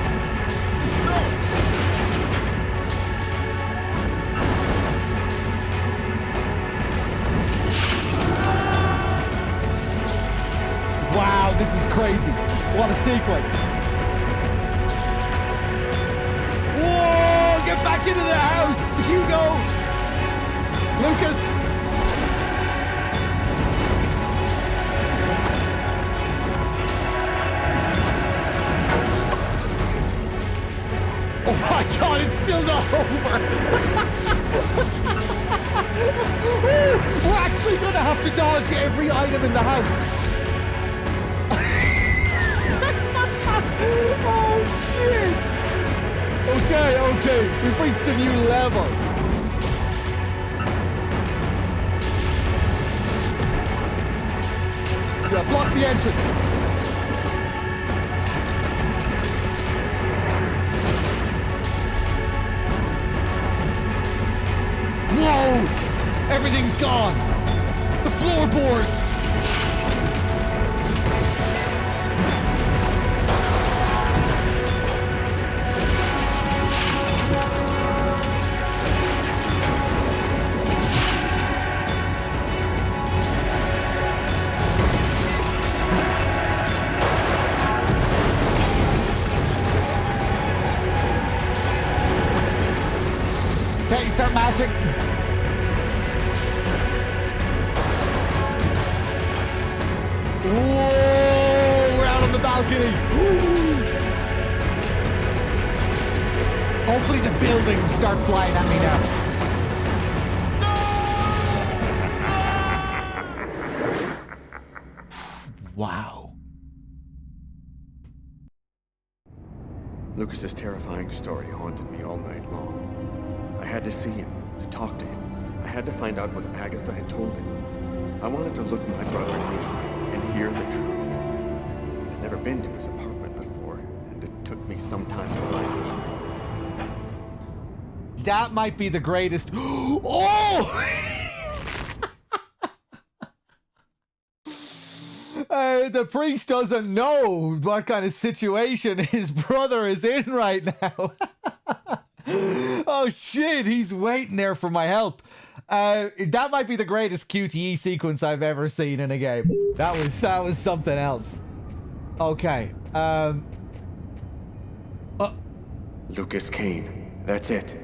Wow, this is crazy. What a sequence. Whoa, get back into the house, Hugo. Lucas. Oh my god, it's still not over. We're actually gonna have to dodge every item in the house. Oh shit! Okay, we've reached a new level. Yeah, block the entrance. Whoa! Everything's gone. The floorboards. Okay, start mashing. Whoa, we're out on the balcony. Ooh. Hopefully the buildings start flying at me now. Wow. Lucas's terrifying story haunted me all night long. I had to see him, to talk to him. I had to find out what Agatha had told him. I wanted to look my brother in the eye and hear the truth. I'd never been to his apartment before, and it took me some time to find it. That might be the greatest. Oh! The priest doesn't know what kind of situation his brother is in right now. Oh shit, he's waiting there for my help. That might be the greatest QTE sequence I've ever seen in a game. That was something else. Okay. Lucas Kane. That's it.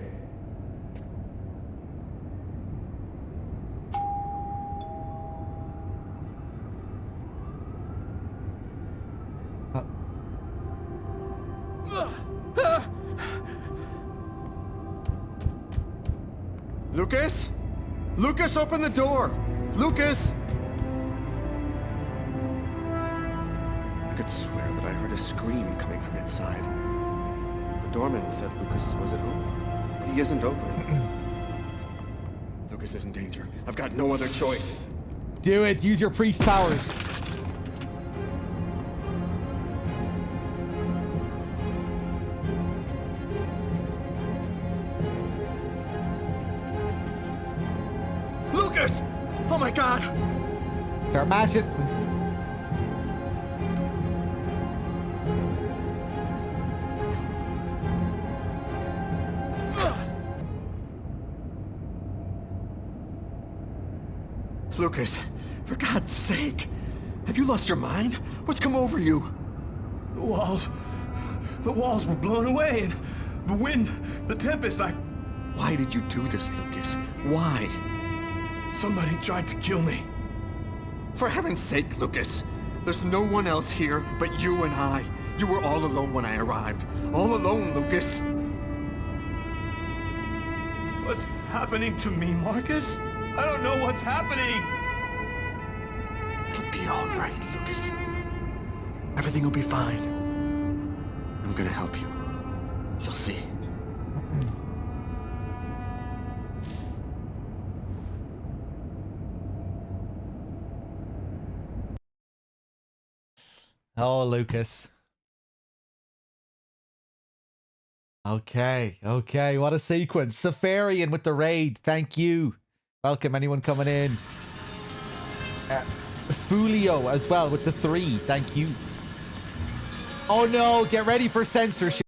Lucas? Lucas, open the door! Lucas! I could swear that I heard a scream coming from inside. The doorman said Lucas was at home, but he isn't opening. Lucas is in danger. I've got no other choice. Do it. Use your priest powers. Lucas! Oh my god! Start mashing. Lucas, for God's sake! Have you lost your mind? What's come over you? The walls were blown away, and the wind, the tempest, Why did you do this, Lucas? Why? somebody tried to kill me. For heaven's sake, Lucas! There's no one else here but you and I. You were all alone when I arrived. All alone, Lucas! What's happening to me, Marcus? I don't know what's happening! It'll be all right, Lucas. Everything will be fine. I'm gonna help you. You'll see. Oh, Lucas. Okay, okay, what a sequence. Safarian with the raid, thank you. Welcome anyone coming in. Fulio as well with the 3, thank you. Oh no, get ready for censorship.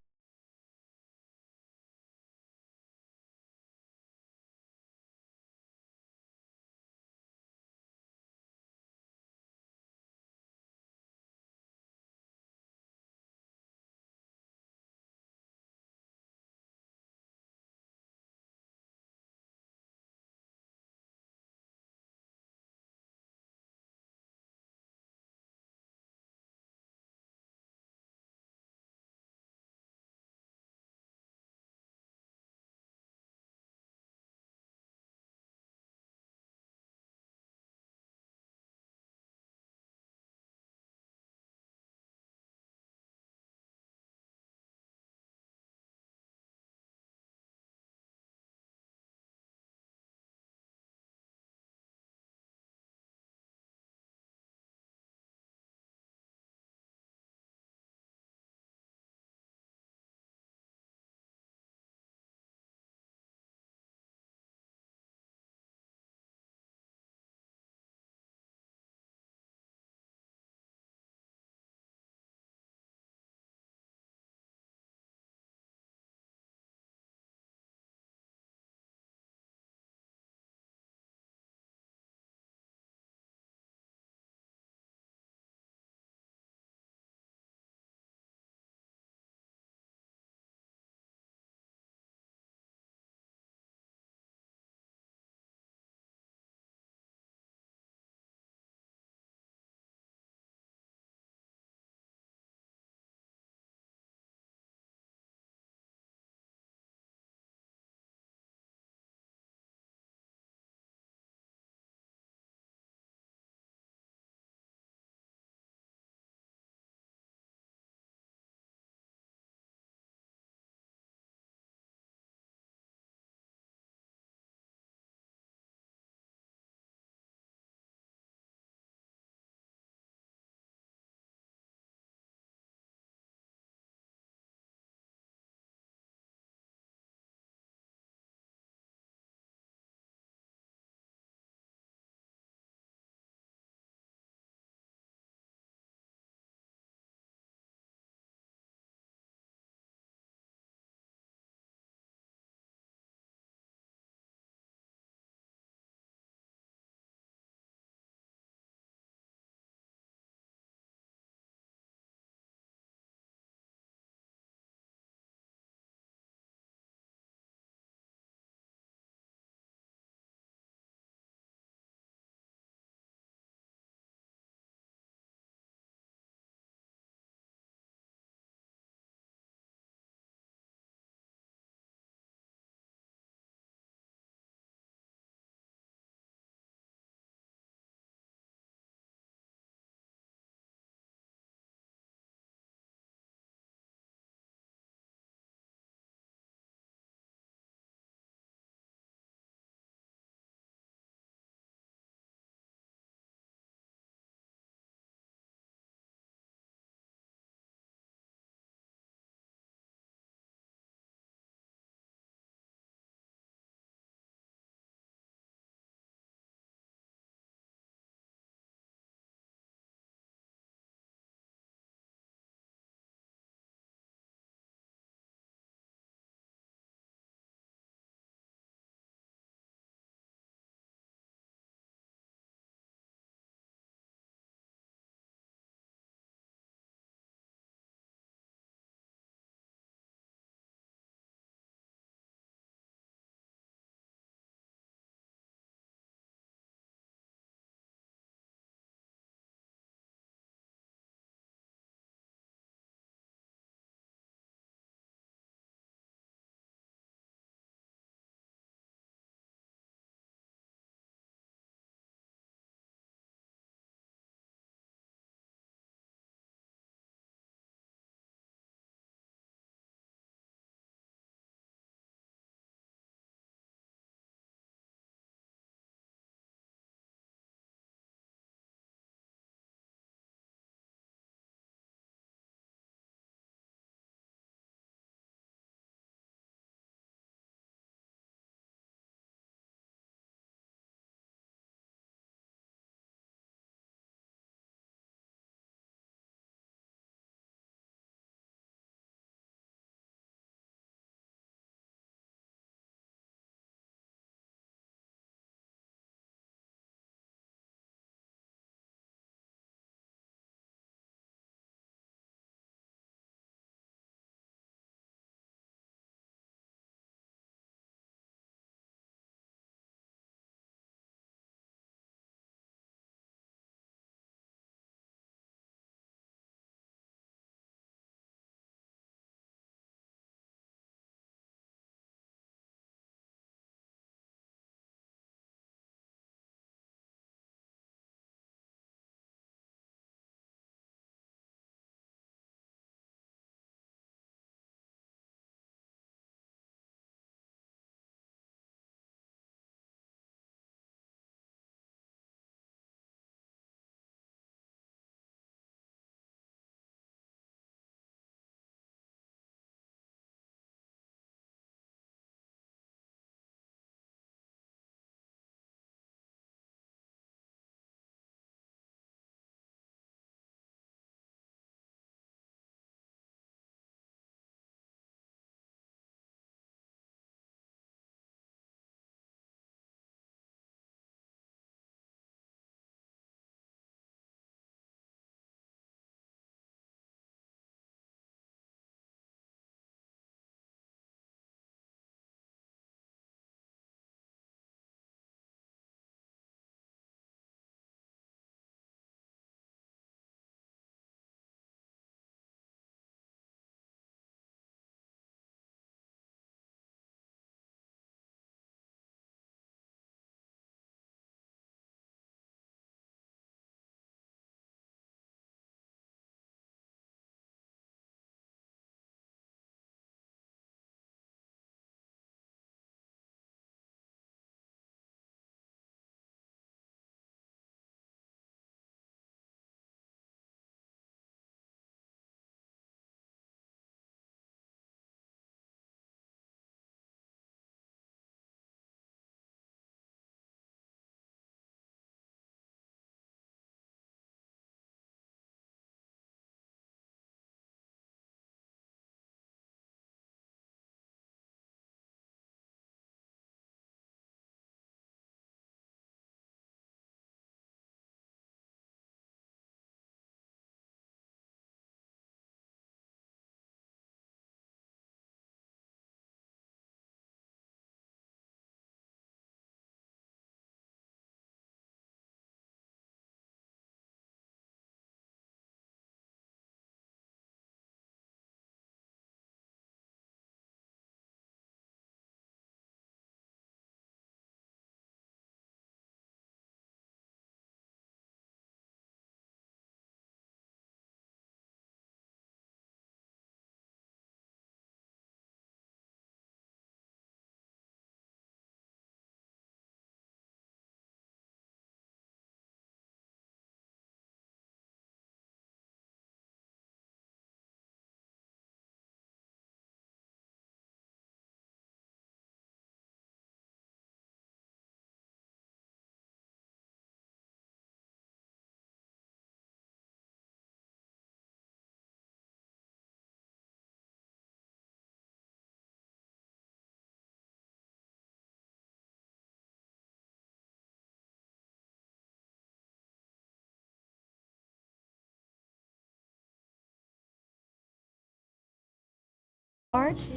Cards?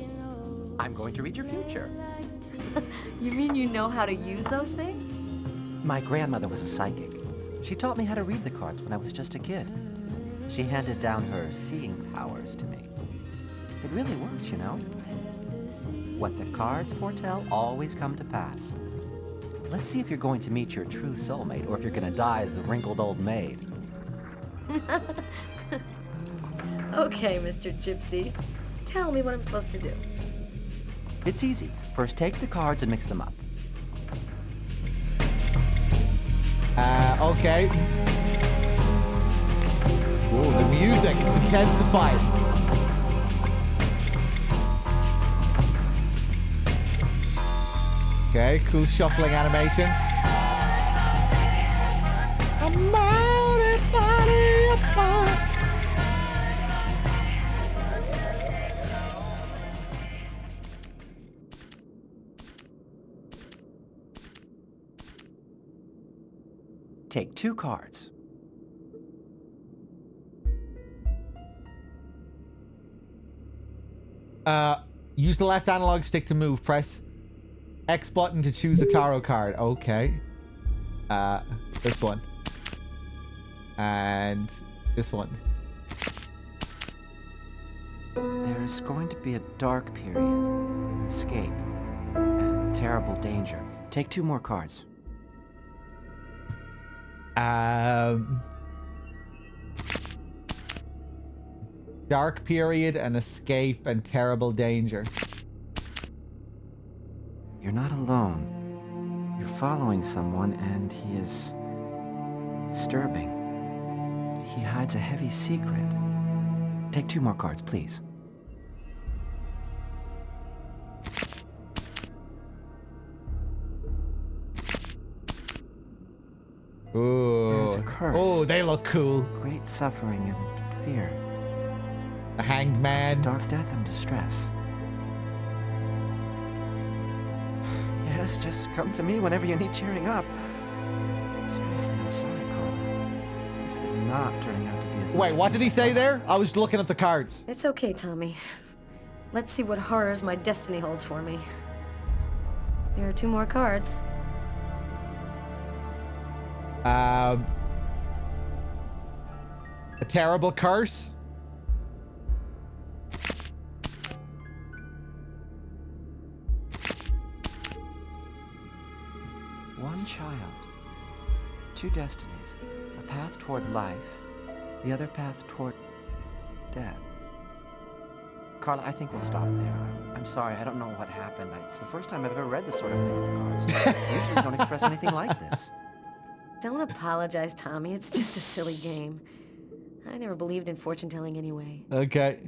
I'm going to read your future. You mean you know how to use those things? My grandmother was a psychic. She taught me how to read the cards when I was just a kid. She handed down her seeing powers to me. It really works, you know. What the cards foretell always come to pass. Let's see if you're going to meet your true soulmate or if you're going to die as a wrinkled old maid. Okay, Mr. Gypsy. Tell me what I'm supposed to do. It's easy. First, take the cards and mix them up. Okay. Ooh, the music, it's intensified. Okay, cool shuffling animation. I'm out and body apart. Take 2 cards. Use the left analog stick to move. Press X button to choose a tarot card. Okay. This one. And this one. There's going to be a dark period, escape, and terrible danger. Take 2 more cards. Dark period and escape and terrible danger. You're not alone. You're following someone, and he is disturbing. He hides a heavy secret. Take 2 more cards, please. Ooh. There's a curse. Oh, they look cool. Great suffering and fear. The Hanged It's a Man. dark death and distress. Yes, just come to me whenever you need cheering up. Seriously, I'm sorry, Carla. This is not turning out to be as much Wait, what fun did as he I say thought. there? I was looking at the cards. It's okay, Tommy. Let's see what horrors my destiny holds for me. Here are 2 more cards. A terrible curse. One child, 2 destinies, a path toward life, the other path toward death. Carla, I think we'll stop there. I'm sorry, I don't know what happened. It's the first time I've ever read this sort of thing with the cards. Usually don't express anything like this. Don't apologize, Tommy. It's just a silly game. I never believed in fortune telling anyway. Okay.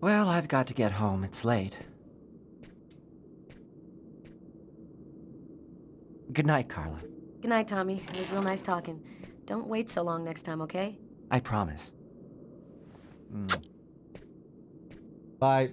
Well, I've got to get home. It's late. Good night, Carla. Good night, Tommy. It was real nice talking. Don't wait so long next time, okay? I promise. Bye.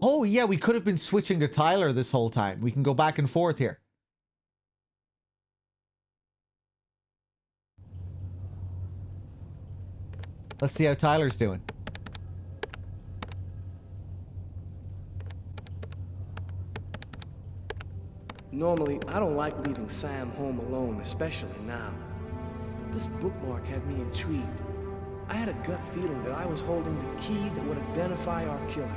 Oh yeah, we could have been switching to Tyler this whole time. We can go back and forth here. Let's see how Tyler's doing. Normally, I don't like leaving Sam home alone, especially now. But this bookmark had me intrigued. I had a gut feeling that I was holding the key that would identify our killer.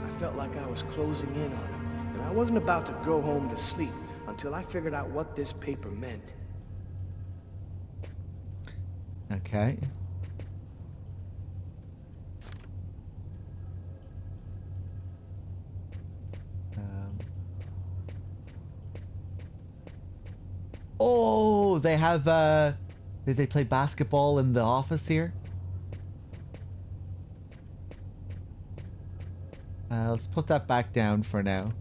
I felt like I was closing in on him, and I wasn't about to go home to sleep until I figured out what this paper meant. Okay. Oh, they have, did they play basketball in the office here? Let's put that back down for now.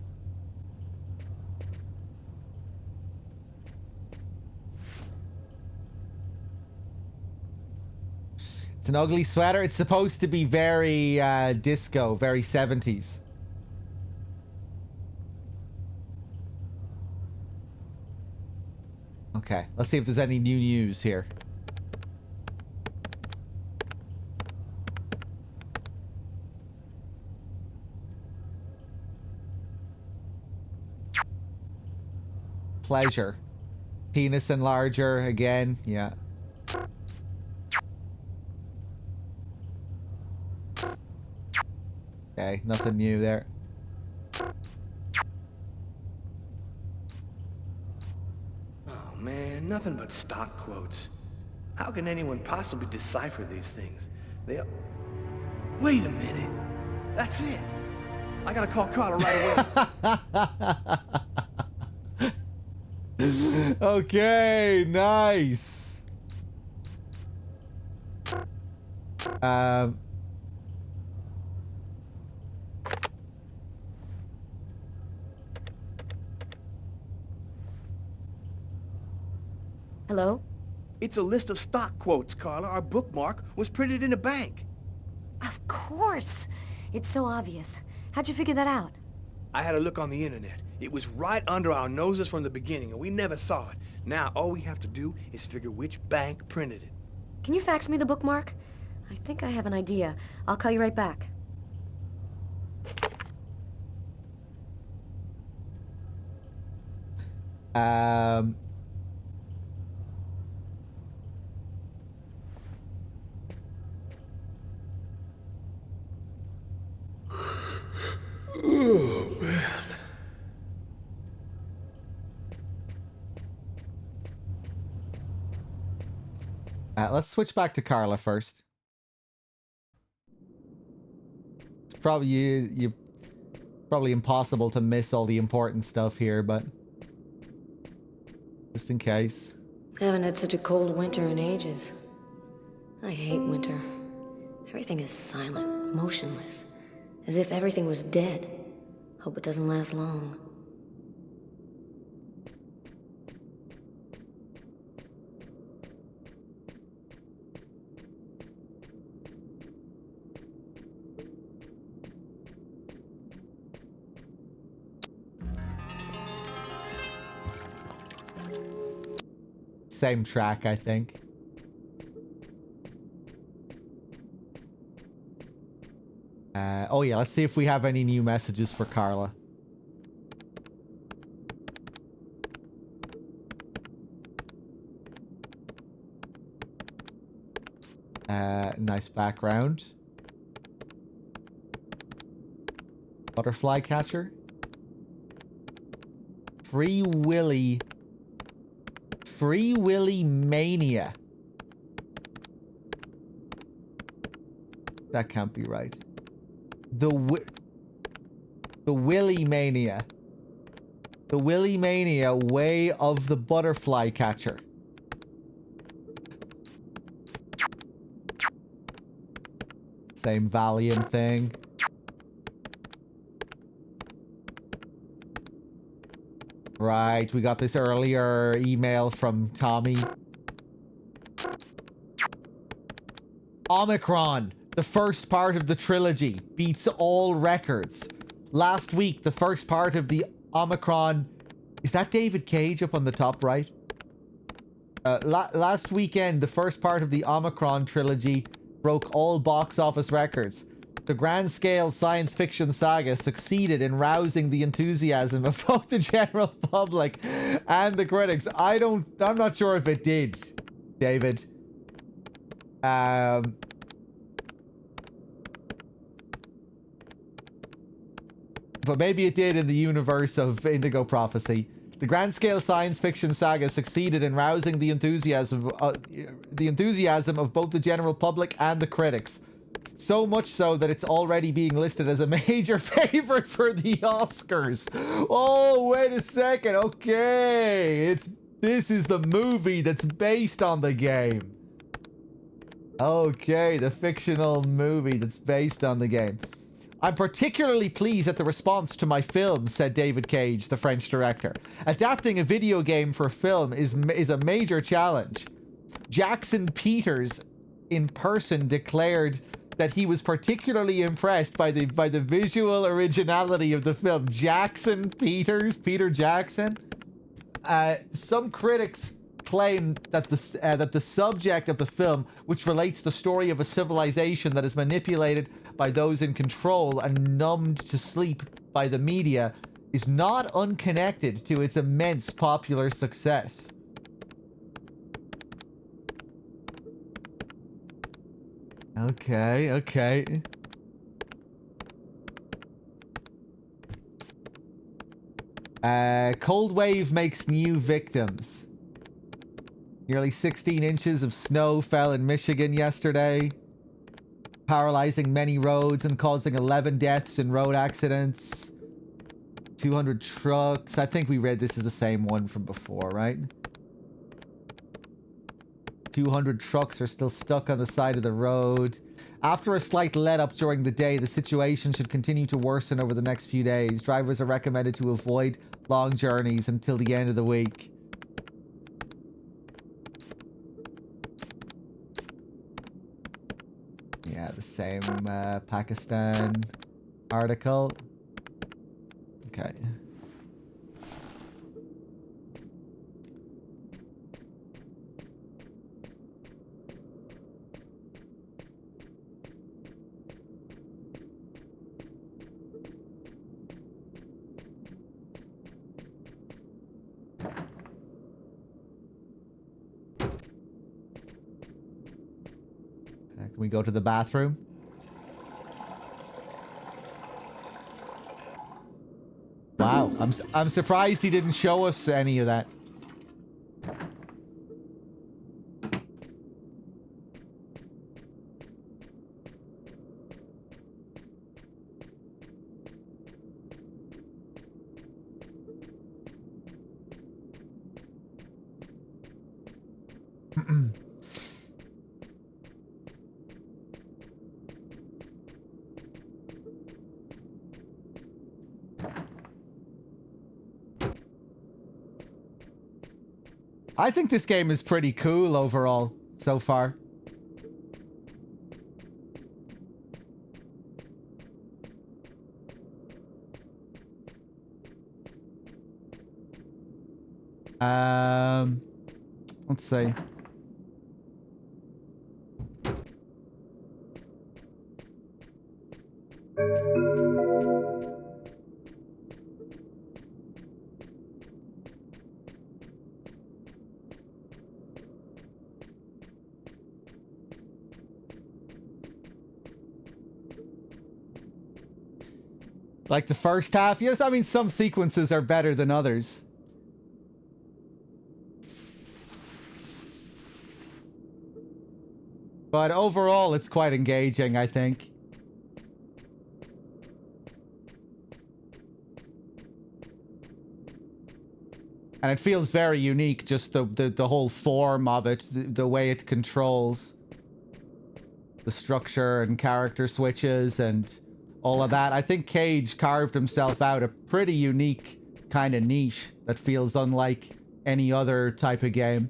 It's an ugly sweater. It's supposed to be very disco, very 70s. Okay, let's see if there's any new news here. Pleasure. Penis enlarger again, yeah. Okay, nothing new there. Oh man, nothing but stock quotes. How can anyone possibly decipher these things? Wait a minute. That's it. I gotta call Carla right away. Okay, nice. Hello? It's a list of stock quotes, Carla. Our bookmark was printed in a bank. Of course. It's so obvious. How'd you figure that out? I had a look on the internet. It was right under our noses from the beginning, and we never saw it. Now, all we have to do is figure which bank printed it. Can you fax me the bookmark? I think I have an idea. I'll call you right back. Oh, man. Let's switch back to Carla first. It's probably you probably impossible to miss all the important stuff here, but just in case. I haven't had such a cold winter in ages. I hate winter. Everything is silent, motionless, as if everything was dead. Hope it doesn't last long. Same track, I think. Oh yeah, let's see if we have any new messages for Carla. Nice background. Butterfly catcher. Free Willy Mania. That can't be right. The Willy Mania. The Willy Mania Way of the Butterfly Catcher. Same Valium thing. Right, we got this earlier email from Tommy. Omicron, the first part of the trilogy, beats all records. Last week, the first part of the Omicron... Is that David Cage up on the top right? Last weekend, the first part of the Omicron trilogy broke all box office records. The grand-scale science fiction saga succeeded in rousing the enthusiasm of both the general public and the critics. I'm not sure if it did, David. But maybe it did in the universe of Indigo Prophecy. The grand-scale science fiction saga succeeded in rousing the enthusiasm of both the general public and the critics. So much so that it's already being listed as a major favorite for the Oscars. Oh, wait a second. Okay. This is the movie that's based on the game. Okay, the fictional movie that's based on the game. I'm particularly pleased at the response to my film, said David Cage, the French director. Adapting a video game for film is a major challenge. Jackson Peters, in person, declared that he was particularly impressed by the visual originality of the film. Jackson Peters? Peter Jackson? Some critics claim that the subject of the film, which relates the story of a civilization that is manipulated by those in control and numbed to sleep by the media, is not unconnected to its immense popular success. Okay, okay. Cold wave makes new victims. Nearly 16 inches of snow fell in Michigan yesterday, paralyzing many roads and causing 11 deaths in road accidents. 200 trucks. I think we read this is the same one from before, right? 200 trucks are still stuck on the side of the road. After a slight let-up during the day, the situation should continue to worsen over the next few days. Drivers are recommended to avoid long journeys until the end of the week. Yeah, the same Pakistan article. Okay. Can we go to the bathroom? Wow, I'm surprised he didn't show us any of that. I think this game is pretty cool overall so far. Let's see. Like the first half? Yes, I mean, some sequences are better than others. But overall, it's quite engaging, I think. And it feels very unique, just the whole form of it, the way it controls the structure and character switches and all of that. I think Cage carved himself out a pretty unique kind of niche that feels unlike any other type of game.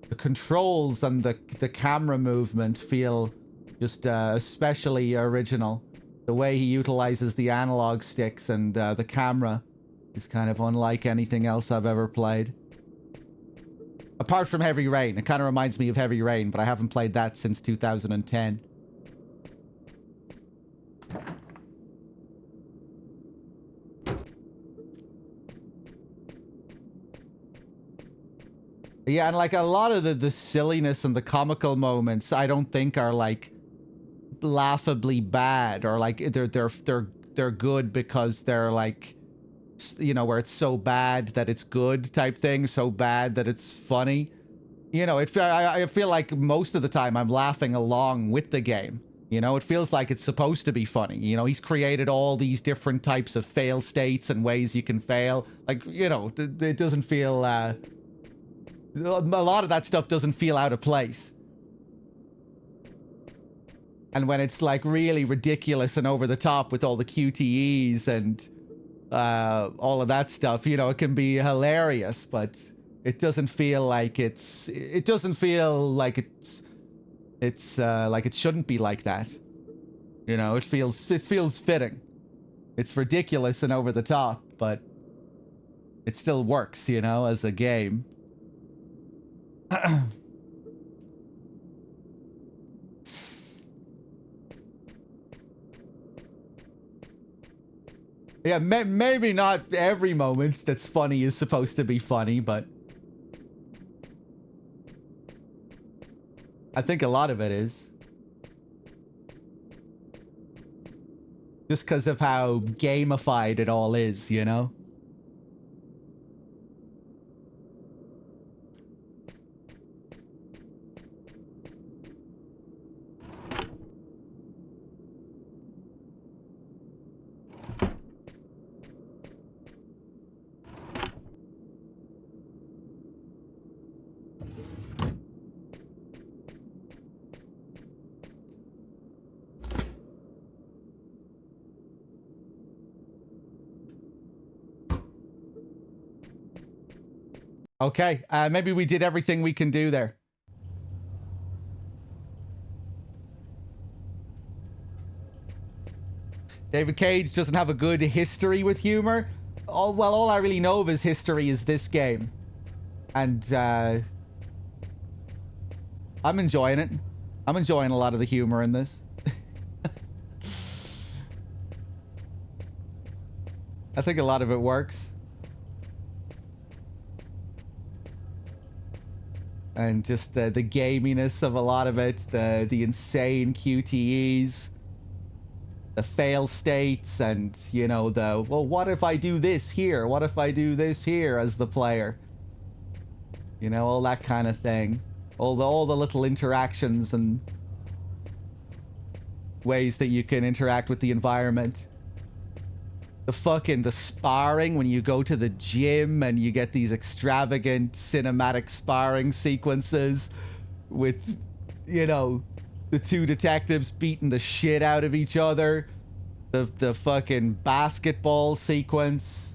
The controls and the camera movement feel just especially original. The way he utilizes the analog sticks and the camera is kind of unlike anything else I've ever played. Apart from Heavy Rain. It kind of reminds me of Heavy Rain, but I haven't played that since 2010. Yeah, and like a lot of the silliness and the comical moments, I don't think are like laughably bad, or like they're good because they're like, you know, where it's so bad that it's good type thing, so bad that it's funny. You know, I feel like most of the time I'm laughing along with the game. You know, it feels like it's supposed to be funny. You know, he's created all these different types of fail states and ways you can fail. Like, you know, it doesn't feel a lot of that stuff doesn't feel out of place. And when it's like really ridiculous and over the top with all the QTEs and all of that stuff, you know, it can be hilarious, but it doesn't feel like it doesn't feel like it's like it shouldn't be like that. You know, it feels fitting. It's ridiculous and over the top, but it still works, you know, as a game. Yeah, maybe not every moment that's funny is supposed to be funny, but I think a lot of it is. Just because of how gamified it all is, you know? Okay, maybe we did everything we can do there. David Cage doesn't have a good history with humor. All I really know of his history is this game. And, I'm enjoying it. I'm enjoying a lot of the humor in this. I think a lot of it works. And just the gaminess of a lot of it, the insane QTEs, the fail states, and, you know, the, well, what if I do this here? What if I do this here as the player? You know, all that kind of thing. All the little interactions and ways that you can interact with the environment. The sparring when you go to the gym and you get these extravagant cinematic sparring sequences with, you know, the two detectives beating the shit out of each other. The fucking basketball sequence.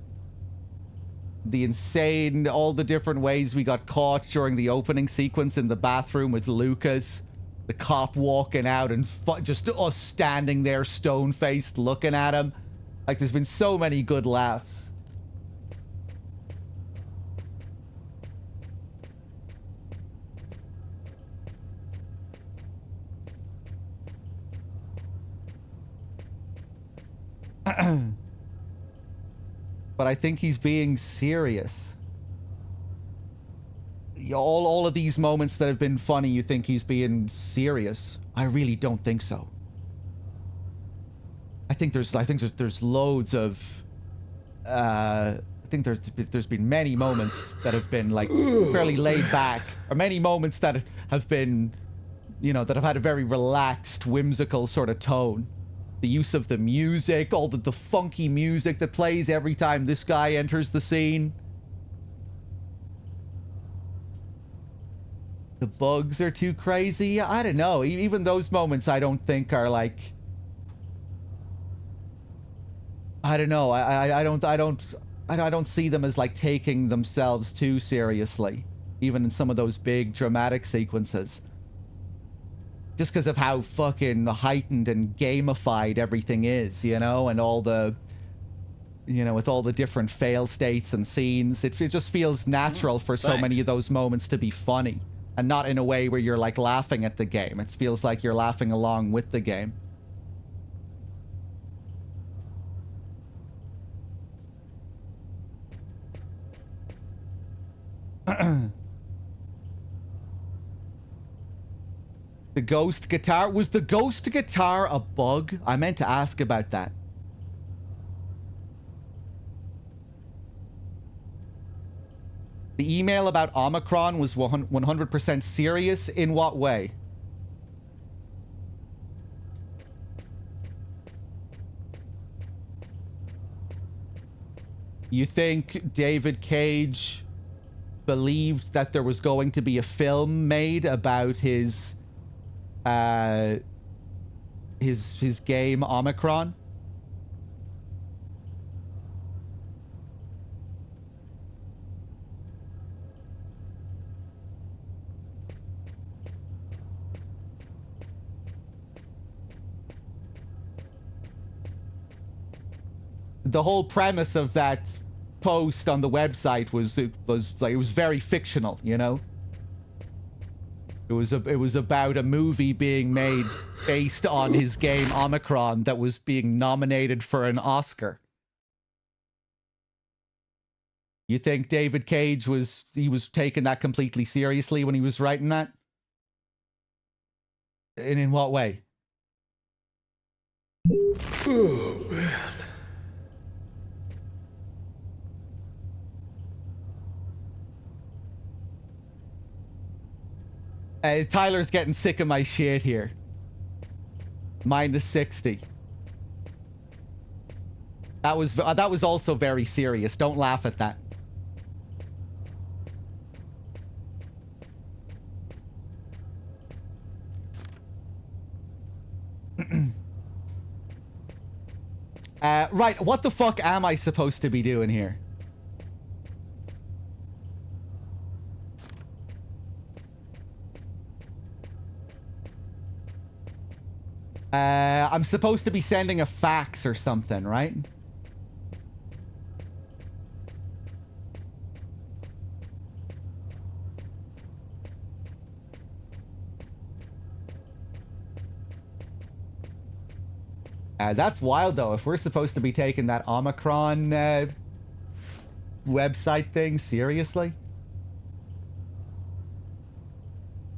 The insane, all the different ways we got caught during the opening sequence in the bathroom with Lucas. The cop walking out and just us standing there stone-faced looking at him. Like, there's been so many good laughs. But I think he's being serious. All of these moments that have been funny, you think he's being serious? I really don't think so. I think there's loads of I think there's been many moments that have been like fairly laid back, or many moments that have been, you know, that have had a very relaxed, whimsical sort of tone. The use of the music, all the funky music that plays every time this guy enters the scene. The bugs are too crazy. I don't know. Even those moments I don't think are like, I don't know. I don't see them as like taking themselves too seriously, even in some of those big dramatic sequences. Just because of how fucking heightened and gamified everything is, you know, and all the, you know, with all the different fail states and scenes, it just feels natural for so many of those moments to be funny, and not in a way where you're like laughing at the game. It feels like you're laughing along with the game. The ghost guitar. Was the ghost guitar a bug? I meant to ask about that. The email about Omicron was 100% serious. In what way? You think David Cage believed that there was going to be a film made about his game Omicron? The whole premise of that post on the website was very fictional, you know. It was about a movie being made based on his game Omicron that was being nominated for an Oscar. You think David Cage was taking that completely seriously when he was writing that? And in what way? Oh, man. Tyler's getting sick of my shit here. -60. That was also very serious. Don't laugh at that. Right, what the fuck am I supposed to be doing here? I'm supposed to be sending a fax or something, right? That's wild, though. If we're supposed to be taking that Omicron website thing seriously.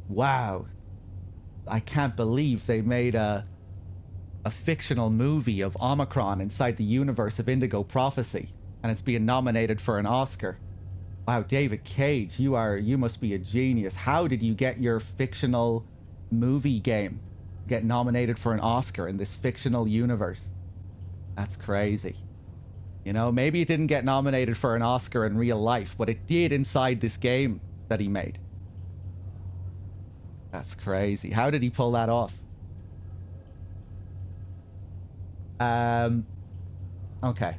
Wow. I can't believe they made a fictional movie of Omicron inside the universe of Indigo Prophecy, and it's being nominated for an Oscar. Wow, David Cage, you must be a genius. How did you get your fictional movie game get nominated for an Oscar in this fictional universe? That's crazy. You know, maybe it didn't get nominated for an Oscar in real life, but it did inside this game that he made. That's crazy. How did he pull that off? Okay.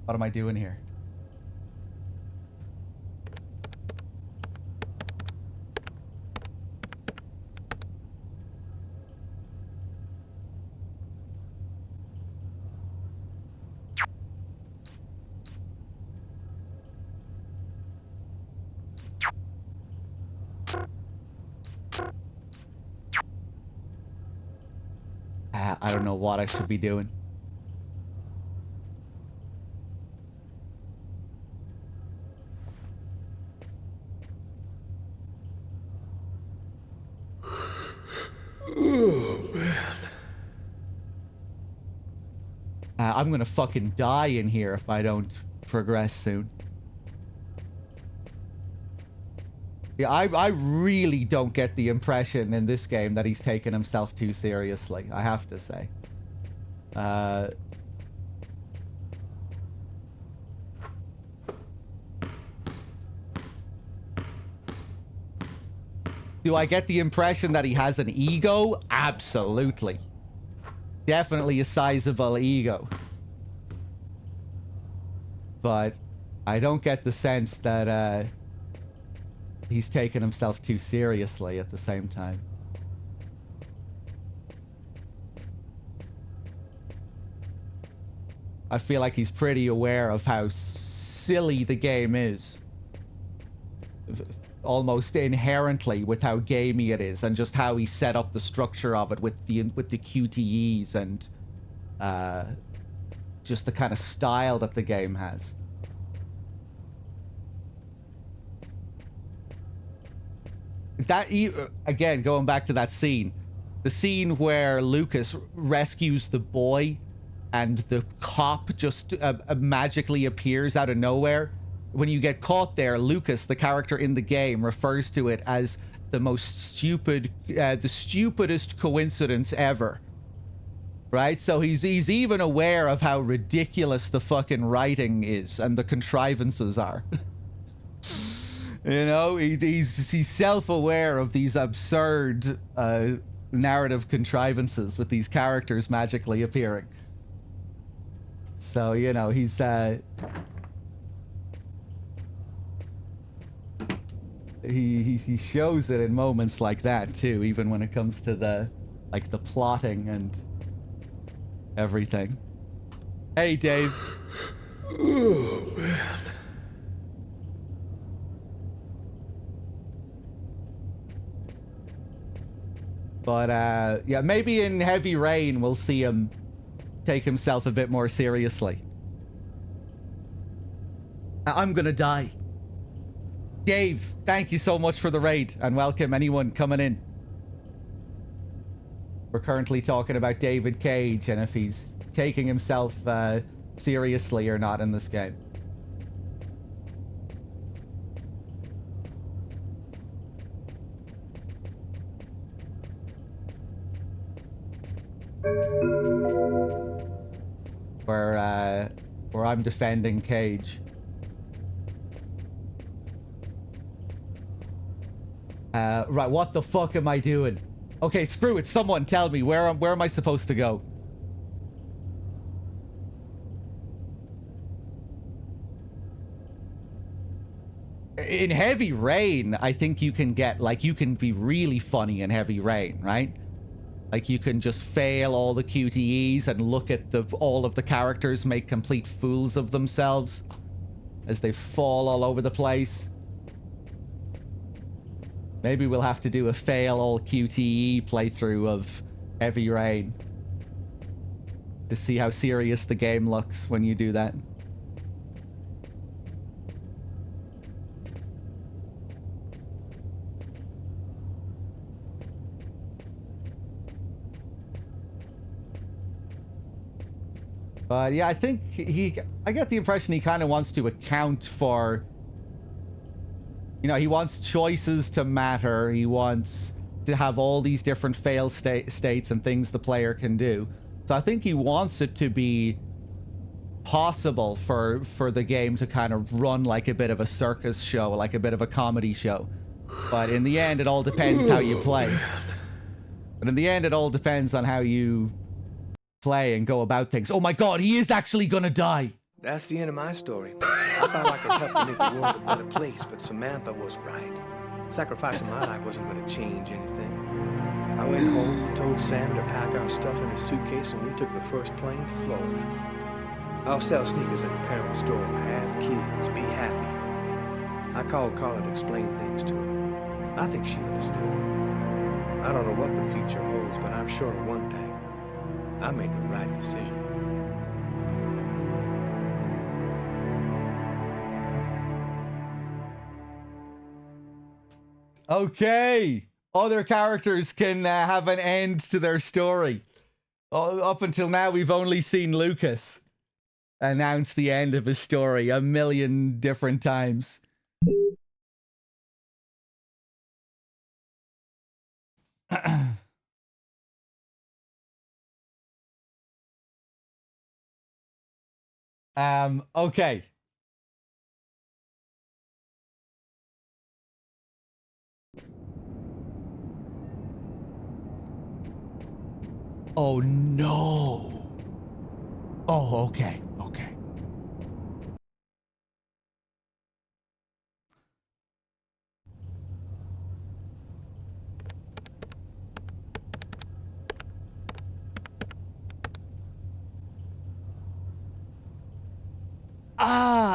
What am I doing here? I don't know what I should be doing. Oh, man. I'm gonna fucking die in here if I don't progress soon. Yeah, I really don't get the impression in this game that he's taking himself too seriously, I have to say. Do I get the impression that he has an ego? Absolutely. Definitely a sizable ego. But I don't get the sense that he's taking himself too seriously at the same time. I feel like he's pretty aware of how silly the game is. Almost inherently with how gamey it is, and just how he set up the structure of it with the QTEs and just the kind of style that the game has. That, again, going back to that scene, the scene where Lucas rescues the boy and the cop just magically appears out of nowhere. When you get caught there, Lucas, the character in the game, refers to it as the most stupid, the stupidest coincidence ever. Right? So he's even aware of how ridiculous the fucking writing is and the contrivances are. You know, he's self-aware of these absurd narrative contrivances with these characters magically appearing. So, you know, he's he shows it in moments like that too, even when it comes to the plotting and everything. Hey, Dave. Oh, man. But, yeah, maybe in Heavy Rain we'll see him take himself a bit more seriously. I'm gonna die. Dave, thank you so much for the raid, and welcome anyone coming in. We're currently talking about David Cage and if he's taking himself seriously or not in this game. Where I'm defending Cage. Right, what the fuck am I doing? Okay, screw it. Someone tell me where am I supposed to go? In Heavy Rain, I think you can get, like, you can be really funny in Heavy Rain, right? Like, you can just fail all the QTEs and look at all of the characters make complete fools of themselves as they fall all over the place. Maybe we'll have to do a fail all QTE playthrough of Heavy Rain to see how serious the game looks when you do that. But yeah, I think I get the impression he kind of wants to account for, you know, he wants choices to matter. He wants to have all these different fail states and things the player can do. So I think he wants it to be possible for the game to kind of run like a bit of a circus show, like a bit of a comedy show. But in the end, it all depends how you play. But in the end, it all depends on how you play and go about things. Oh my god, he is actually gonna die. That's the end of my story. I thought I could help to make the world a better place, but Samantha was right. Sacrificing my life wasn't going to change anything. I went home, told Sam to pack our stuff in his suitcase, and we took the first plane to Florida. I'll sell sneakers in the parent store, have kids, be happy. I called Carla to explain things to her. I think she understood. I don't know what the future holds, but I'm sure of one thing. I made the right decision. Okay. Other characters can have an end to their story. Up until now, we've only seen Lucas announce the end of his story a million different times. Okay. Oh no. Oh, okay. Okay.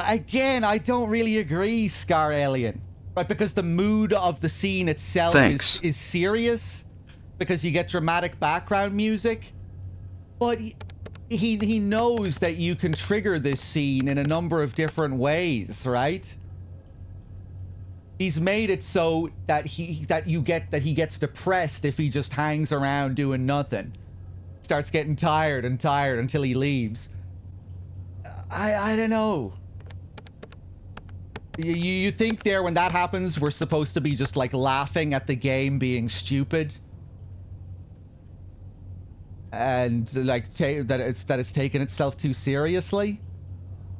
Again, I don't really agree, Scar Alien. Right, because the mood of the scene itself is serious. Because you get dramatic background music. But he knows that you can trigger this scene in a number of different ways, right? He's made it so that he gets depressed if he just hangs around doing nothing. Starts getting tired and tired until he leaves. I don't know. You think there when that happens we're supposed to be just like laughing at the game being stupid? And like that it's taken itself too seriously?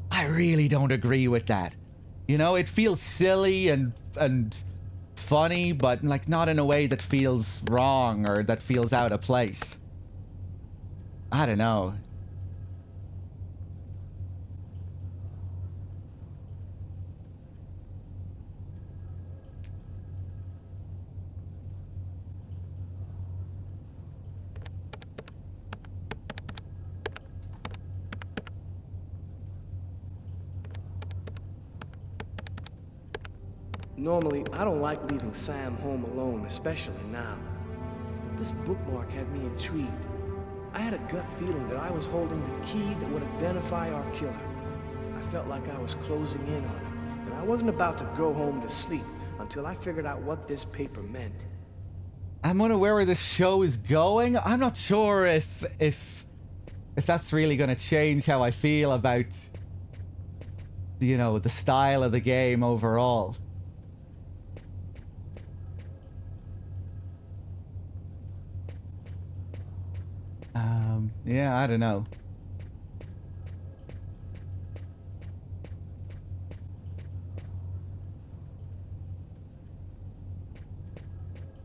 I really don't agree with that. You know, it feels silly and funny, but like not in a way that feels wrong or that feels out of place. I don't know. Normally, I don't like leaving Sam home alone, especially now. But this bookmark had me intrigued. I had a gut feeling that I was holding the key that would identify our killer. I felt like I was closing in on him, and I wasn't about to go home to sleep until I figured out what this paper meant. I'm unaware where this show is going. I'm not sure if that's really going to change how I feel about, you know, the style of the game overall. Yeah, I don't know.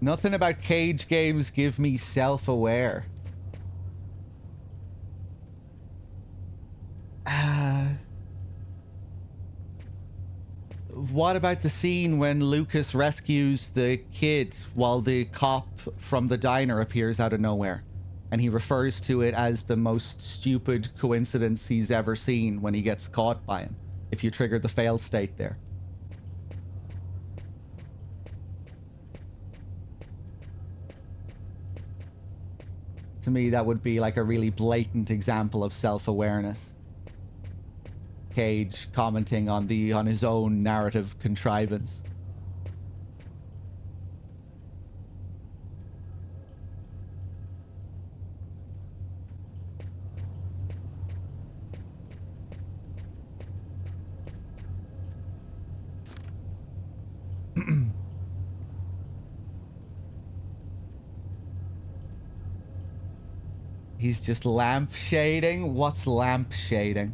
Nothing about Cage games give me self-aware. What about the scene when Lucas rescues the kid while the cop from the diner appears out of nowhere? And he refers to it as the most stupid coincidence he's ever seen when he gets caught by him. If you trigger the fail state there. To me, that would be like a really blatant example of self-awareness. Cage commenting on his own narrative contrivance. He's just lamp shading? What's lamp shading?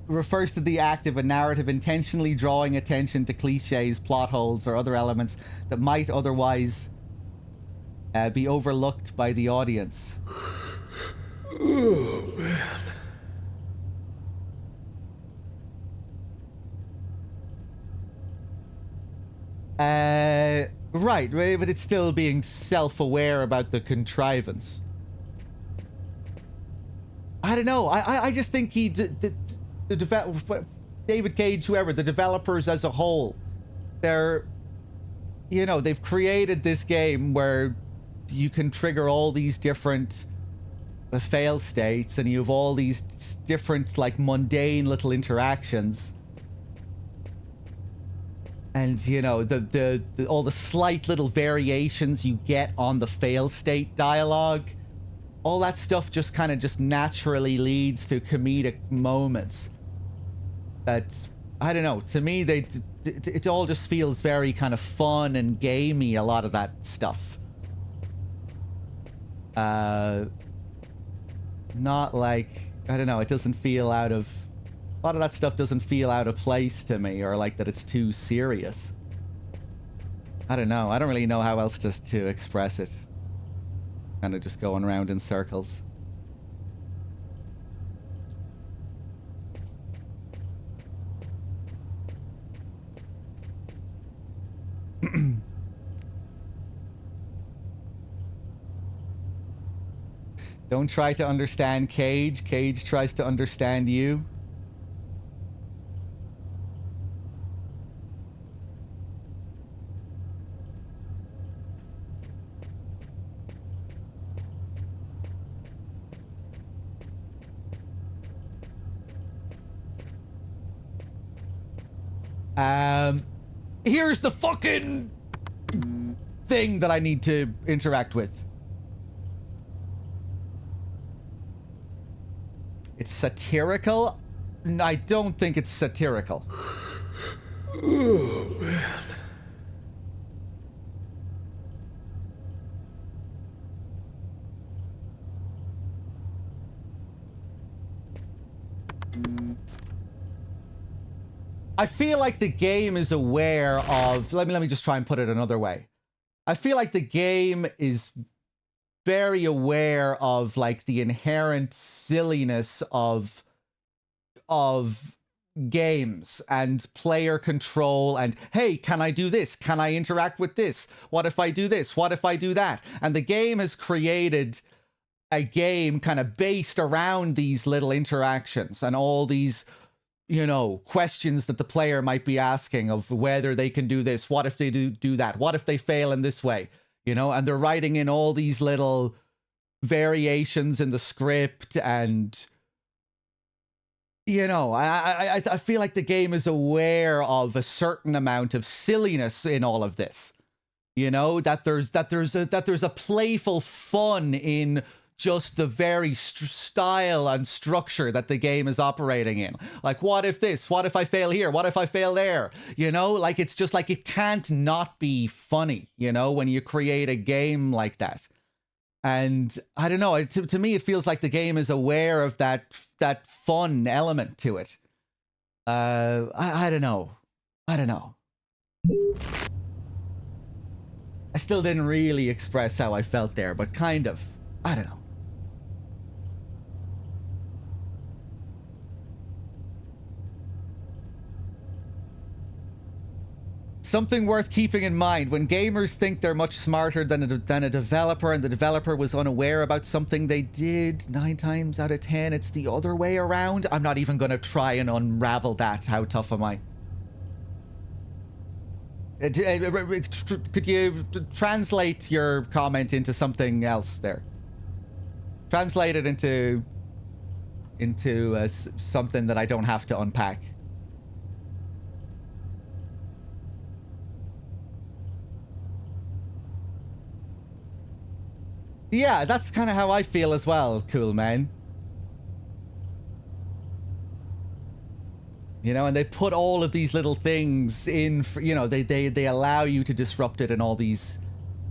Refers to the act of a narrative intentionally drawing attention to cliches, plot holes, or other elements that might otherwise be overlooked by the audience. Oh, man. Right, but it's still being self-aware about the contrivance. I don't know. I just think David Cage, whoever, the developers as a whole, they're, you know, they've created this game where you can trigger all these different fail states, and you have all these different, like, mundane little interactions. And, you know, all the slight little variations you get on the fail state dialogue, all that stuff just kind of just naturally leads to comedic moments that, I don't know, to me, it all just feels very kind of fun and gamey, a lot of that stuff. Not like, I don't know, it doesn't feel out of, a lot of that stuff doesn't feel out of place to me, or like that it's too serious. I don't know, I don't really know how else to express it. Kind of just going around in circles. Don't try to understand Cage. Cage tries to understand you. Here's the fucking thing that I need to interact with. It's satirical? I don't think it's satirical. Oh, man. I feel like the game is aware of... Let me just try and put it another way. I feel like the game is very aware of, like, the inherent silliness of games and player control and, hey, can I do this? Can I interact with this? What if I do this? What if I do that? And the game has created a game kind of based around these little interactions and all these, you know, questions that the player might be asking of whether they can do this. What if they do that? What if they fail in this way? You know, and they're writing in all these little variations in the script, and you know, I feel like the game is aware of a certain amount of silliness in all of this. You know, that there's a playful fun in just the very style and structure that the game is operating in. Like, what if this? What if I fail here? What if I fail there? You know, like, it's just like, it can't not be funny, you know, when you create a game like that. And I don't know, to me, it feels like the game is aware of that fun element to it. I don't know. I don't know. I still didn't really express how I felt there, but kind of. I don't know. Something worth keeping in mind: when gamers think they're much smarter than a developer, and the developer was unaware about something they did, 9 times out of 10, it's the other way around. I'm not even going to try and unravel that. How tough am I? Could you translate your comment into something else there? Translate it into something that I don't have to unpack. Yeah, that's kind of how I feel as well, cool man. You know, and they put all of these little things in, for, you know, they allow you to disrupt it in all these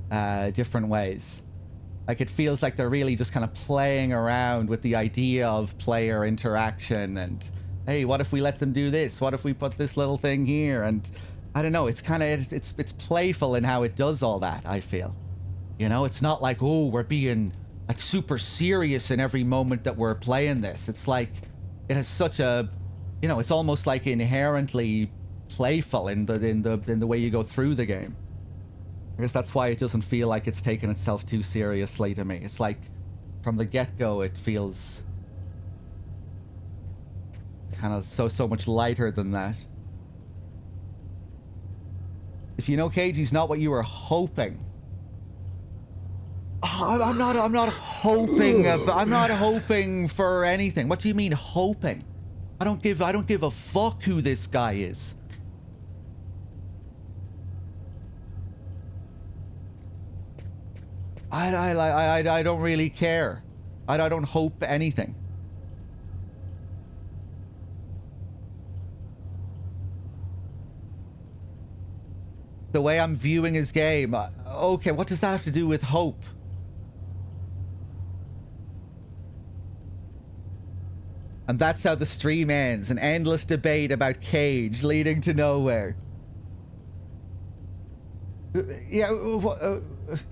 different ways. Like, it feels like they're really just kind of playing around with the idea of player interaction and, hey, what if we let them do this? What if we put this little thing here? And I don't know, it's kind of, it's playful in how it does all that, I feel. You know, it's not like, oh, we're being like super serious in every moment that we're playing this. It's like, it has such a, you know, it's almost like inherently playful in the way you go through the game. I guess that's why it doesn't feel like it's taking itself too seriously to me. It's like, from the get-go, it feels kind of so much lighter than that. If you know Keiji's not what you were hoping. Oh, I'm not hoping. I'm not hoping for anything. What do you mean hoping? I don't give a fuck who this guy is. I don't really care. I don't hope anything. The way I'm viewing his game. Okay, what does that have to do with hope? And that's how the stream ends. An endless debate about Cage leading to nowhere. Yeah,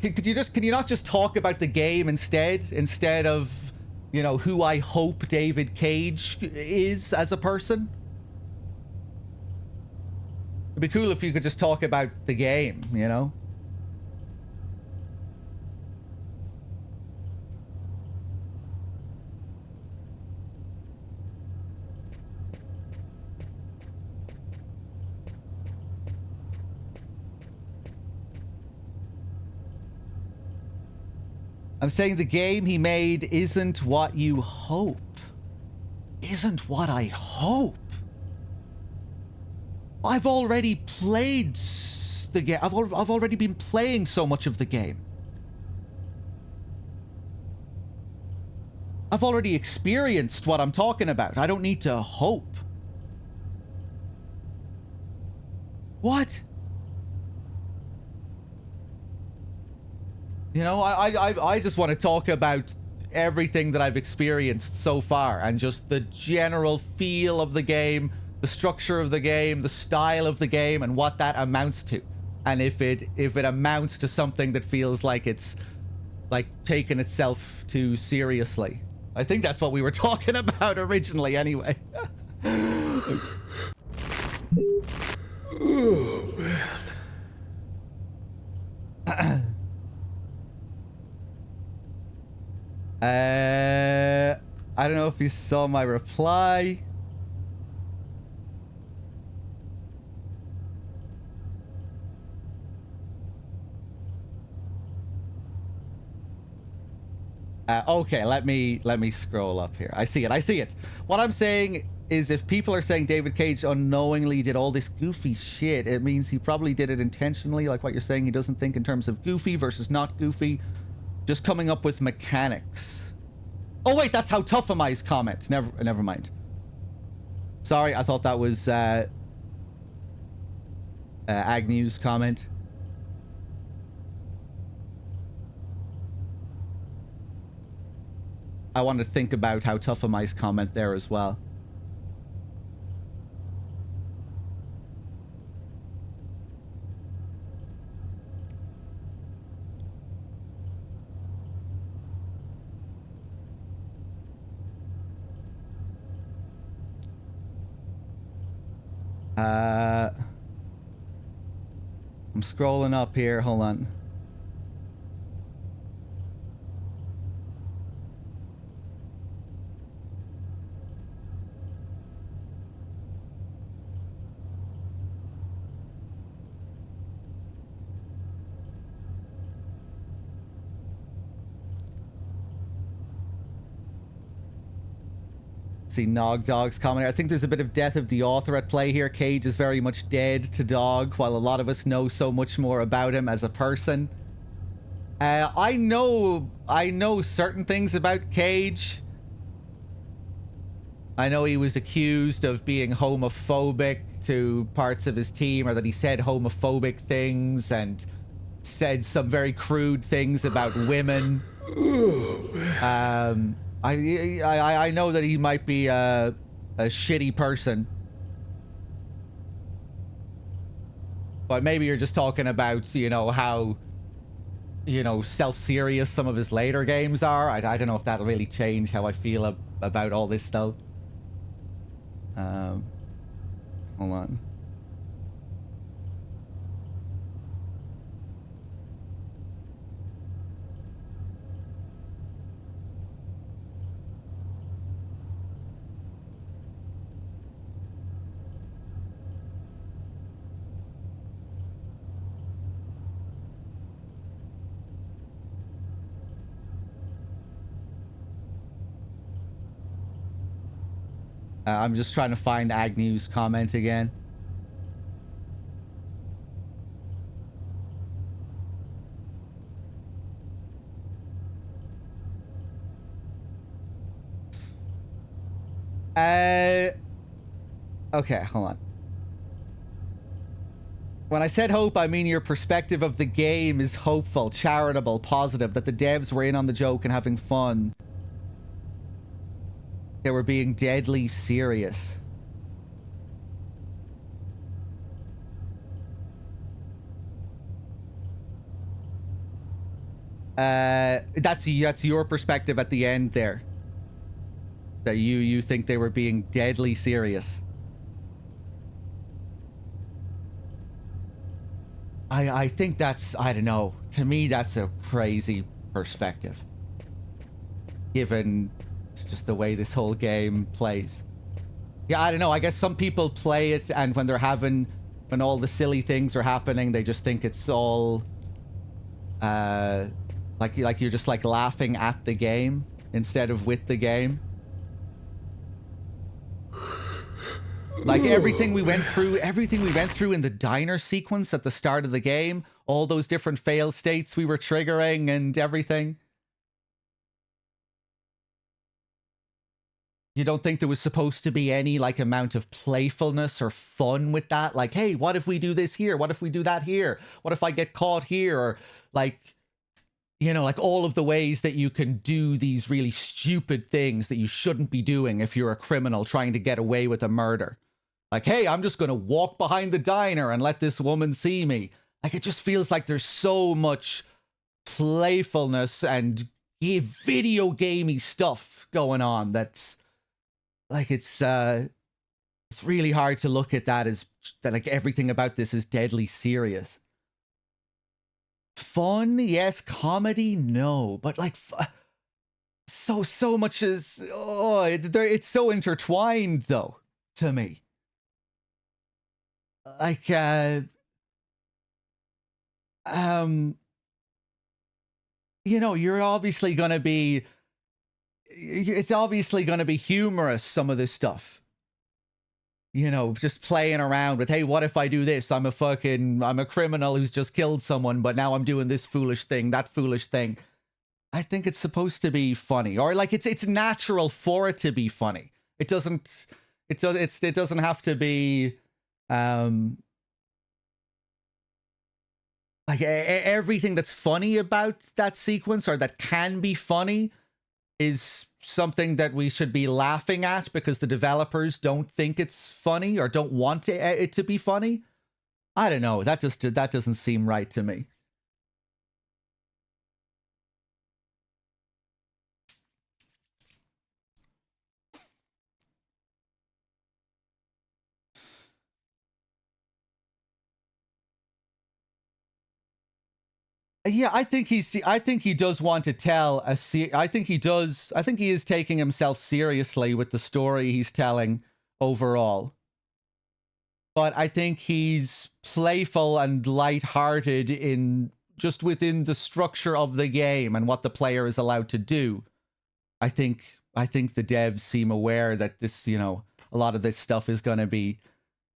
can you not just talk about the game instead of, you know, who I hope David Cage is as a person? It'd be cool if you could just talk about the game, you know? I'm saying the game he made isn't what you hope. Isn't what I hope. I've already played the game. I've already been playing so much of the game. I've already experienced what I'm talking about. I don't need to hope. What? You know, I just want to talk about everything that I've experienced so far and just the general feel of the game, the structure of the game, the style of the game, and what that amounts to. And if it amounts to something that feels like it's like taking itself too seriously. I think that's what we were talking about originally anyway. I don't know if you saw my reply. Okay, let me scroll up here. I see it. What I'm saying is, if people are saying David Cage unknowingly did all this goofy shit, it means he probably did it intentionally. Like what you're saying, he doesn't think in terms of goofy versus not goofy, just coming up with mechanics. Oh wait, that's how tough am I's comment. Never mind. Sorry, I thought that was Agnew's comment. I want to think about how tough am I's comment there as well. I'm scrolling up here. Hold on. See Nog Dog's comment. I think there's a bit of death of the author at play here. Cage is very much dead to Dog, while a lot of us know so much more about him as a person. I know certain things about Cage. I know he was accused of being homophobic to parts of his team, or that he said homophobic things and said some very crude things about women. I know that he might be a shitty person. But maybe you're just talking about, you know, how, you know, self-serious some of his later games are. I don't know if that'll really change how I feel about all this, though. Hold on. I'm just trying to find Agnew's comment again. Okay, hold on. When I said hope, I mean your perspective of the game is hopeful, charitable, positive, that the devs were in on the joke and having fun. They were being deadly serious. That's your perspective at the end there. That you think they were being deadly serious. I think that's, I don't know. To me, that's a crazy perspective. Given just the way this whole game plays. Yeah, I don't know. I guess some people play it, and when all the silly things are happening, they just think it's all like you're just like laughing at the game instead of with the game. Like everything we went through in the diner sequence at the start of the game, all those different fail states we were triggering and everything. You don't think there was supposed to be any like amount of playfulness or fun with that? Like, hey, what if we do this here? What if we do that here? What if I get caught here? Or like, you know, like all of the ways that you can do these really stupid things that you shouldn't be doing if you're a criminal trying to get away with a murder. Like, hey, I'm just going to walk behind the diner and let this woman see me. Like, it just feels like there's so much playfulness and video gamey stuff going on that's like, it's really hard to look at that as that, like, everything about this is deadly serious. Fun, yes. Comedy, no. But like, so much is, oh, it's so intertwined though to me. Like you know, you're obviously going to be, it's obviously going to be humorous, some of this stuff. You know, just playing around with, hey, what if I do this? I'm a criminal who's just killed someone, but now I'm doing this foolish thing, that foolish thing. I think it's supposed to be funny, or like it's natural for it to be funny. It doesn't have to be like everything that's funny about that sequence, or that can be funny, is something that we should be laughing at because the developers don't think it's funny or don't want it to be funny. I don't know. That doesn't seem right to me. Yeah, I think he does want to tell I think he is taking himself seriously with the story he's telling overall. But I think he's playful and lighthearted in just within the structure of the game and what the player is allowed to do. I think the devs seem aware that this, you know, a lot of this stuff is going to be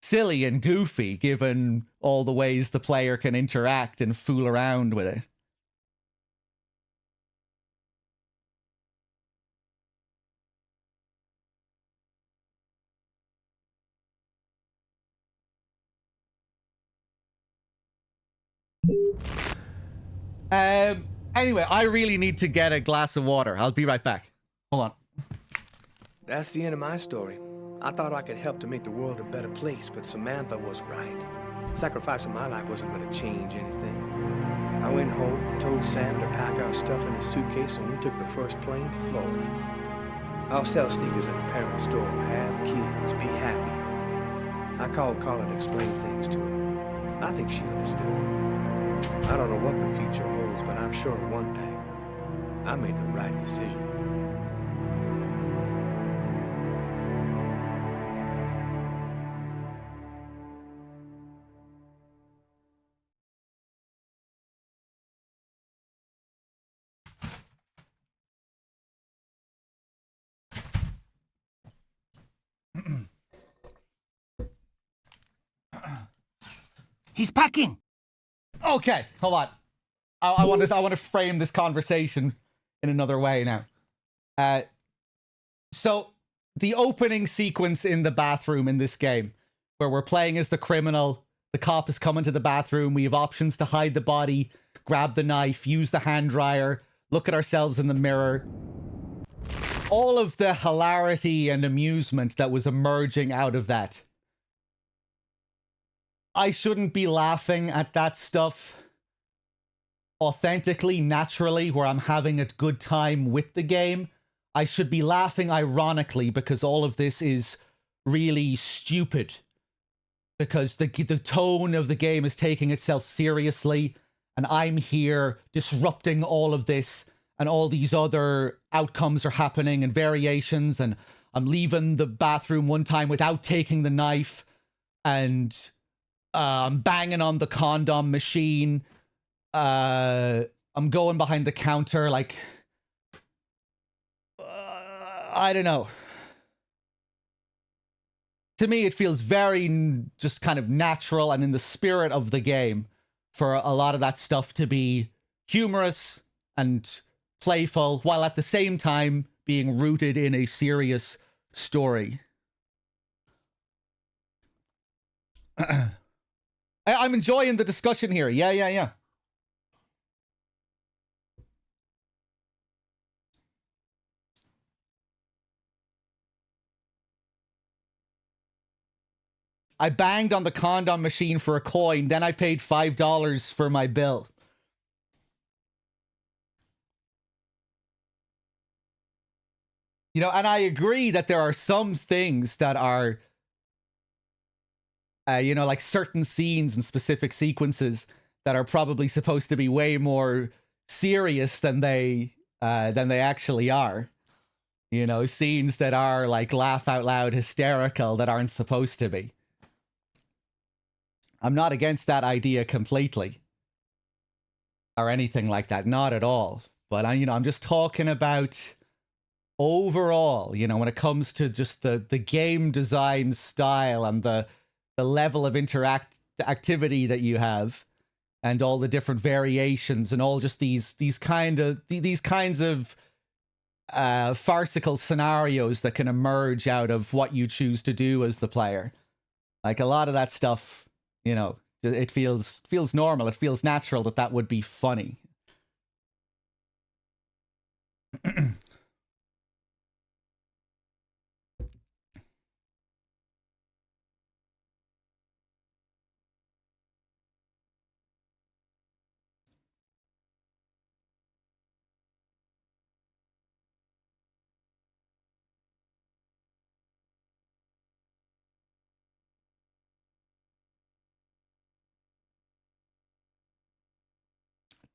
silly and goofy given all the ways the player can interact and fool around with it. Anyway, I really need to get a glass of water. I'll be right back. Hold on. That's the end of my story. I thought I could help to make the world a better place, but Samantha was right. Sacrificing my life wasn't going to change anything. I went home, told Sam to pack our stuff in his suitcase, and we took the first plane to Florida. I'll sell sneakers in a parent store, have kids, be happy. I called Carla to explain things to her. I think she understood. I don't know what the future holds, but I'm sure of one thing. I made the right decision. He's packing. Okay, hold on. I want to frame this conversation in another way now. So the opening sequence in the bathroom in this game, where we're playing as the criminal, the cop is coming to the bathroom. We have options to hide the body, grab the knife, use the hand dryer, look at ourselves in the mirror. All of the hilarity and amusement that was emerging out of that. I shouldn't be laughing at that stuff authentically, naturally, where I'm having a good time with the game. I should be laughing ironically because all of this is really stupid. Because the tone of the game is taking itself seriously, and I'm here disrupting all of this, and all these other outcomes are happening and variations, and I'm leaving the bathroom one time without taking the knife, and I'm banging on the condom machine. I'm going behind the counter, like, I don't know. To me, it feels very just kind of natural and in the spirit of the game for a lot of that stuff to be humorous and playful, while at the same time being rooted in a serious story. I'm enjoying the discussion here. Yeah. I banged on the condom machine for a coin, then I paid $5 for my bill. You know, and I agree that there are some things that are, you know, like certain scenes and specific sequences that are probably supposed to be way more serious than they than they actually are. You know, scenes that are like laugh out loud hysterical that aren't supposed to be. I'm not against that idea completely. Or anything like that, not at all. But I'm just talking about overall, when it comes to just the game design style and the level of activity that you have, and all the different variations and all just these kinds of farcical scenarios that can emerge out of what you choose to do as the player. Like a lot of that stuff, it feels normal. It feels natural that would be funny.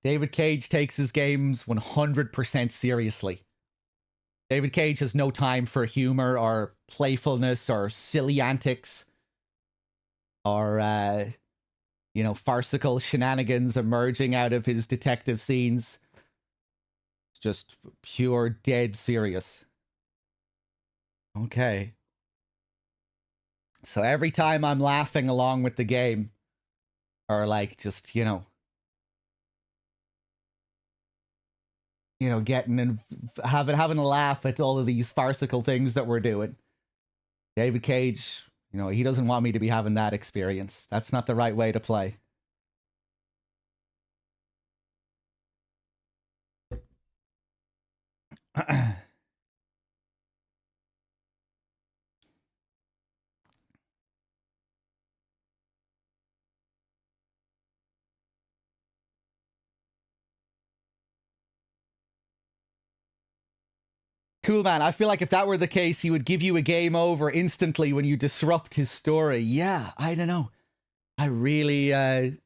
David Cage takes his games 100% seriously. David Cage has no time for humor or playfulness or silly antics or, farcical shenanigans emerging out of his detective scenes. It's just pure dead serious. Okay. So every time I'm laughing along with the game, or like just, getting and having a laugh at all of these farcical things that we're doing. David Cage, he doesn't want me to be having that experience. That's not the right way to play. Cool, man. I feel like if that were the case, he would give you a game over instantly when you disrupt his story. Yeah, I don't know. I really, to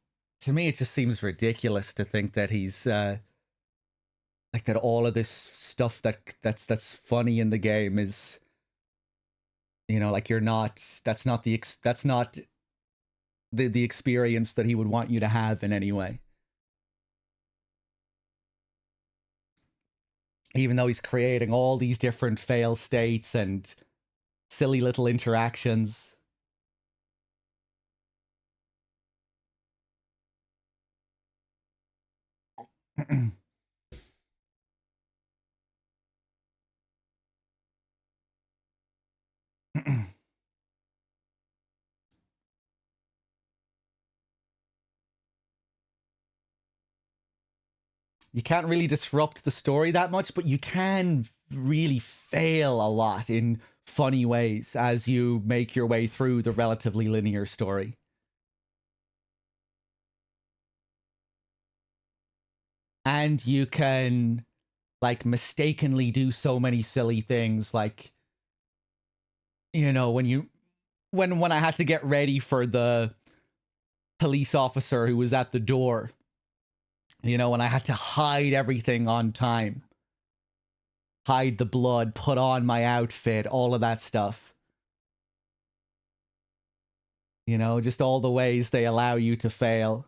me, it just seems ridiculous to think that he's, like that all of this stuff that's funny in the game is, like that's not the experience that he would want you to have in any way. Even though he's creating all these different fail states and silly little interactions. You can't really disrupt the story that much, but you can really fail a lot in funny ways as you make your way through the relatively linear story. And you can, like, mistakenly do so many silly things, like, when I had to get ready for the police officer who was at the door, when I had to hide everything on time. Hide the blood, put on my outfit, all of that stuff. Just all the ways they allow you to fail.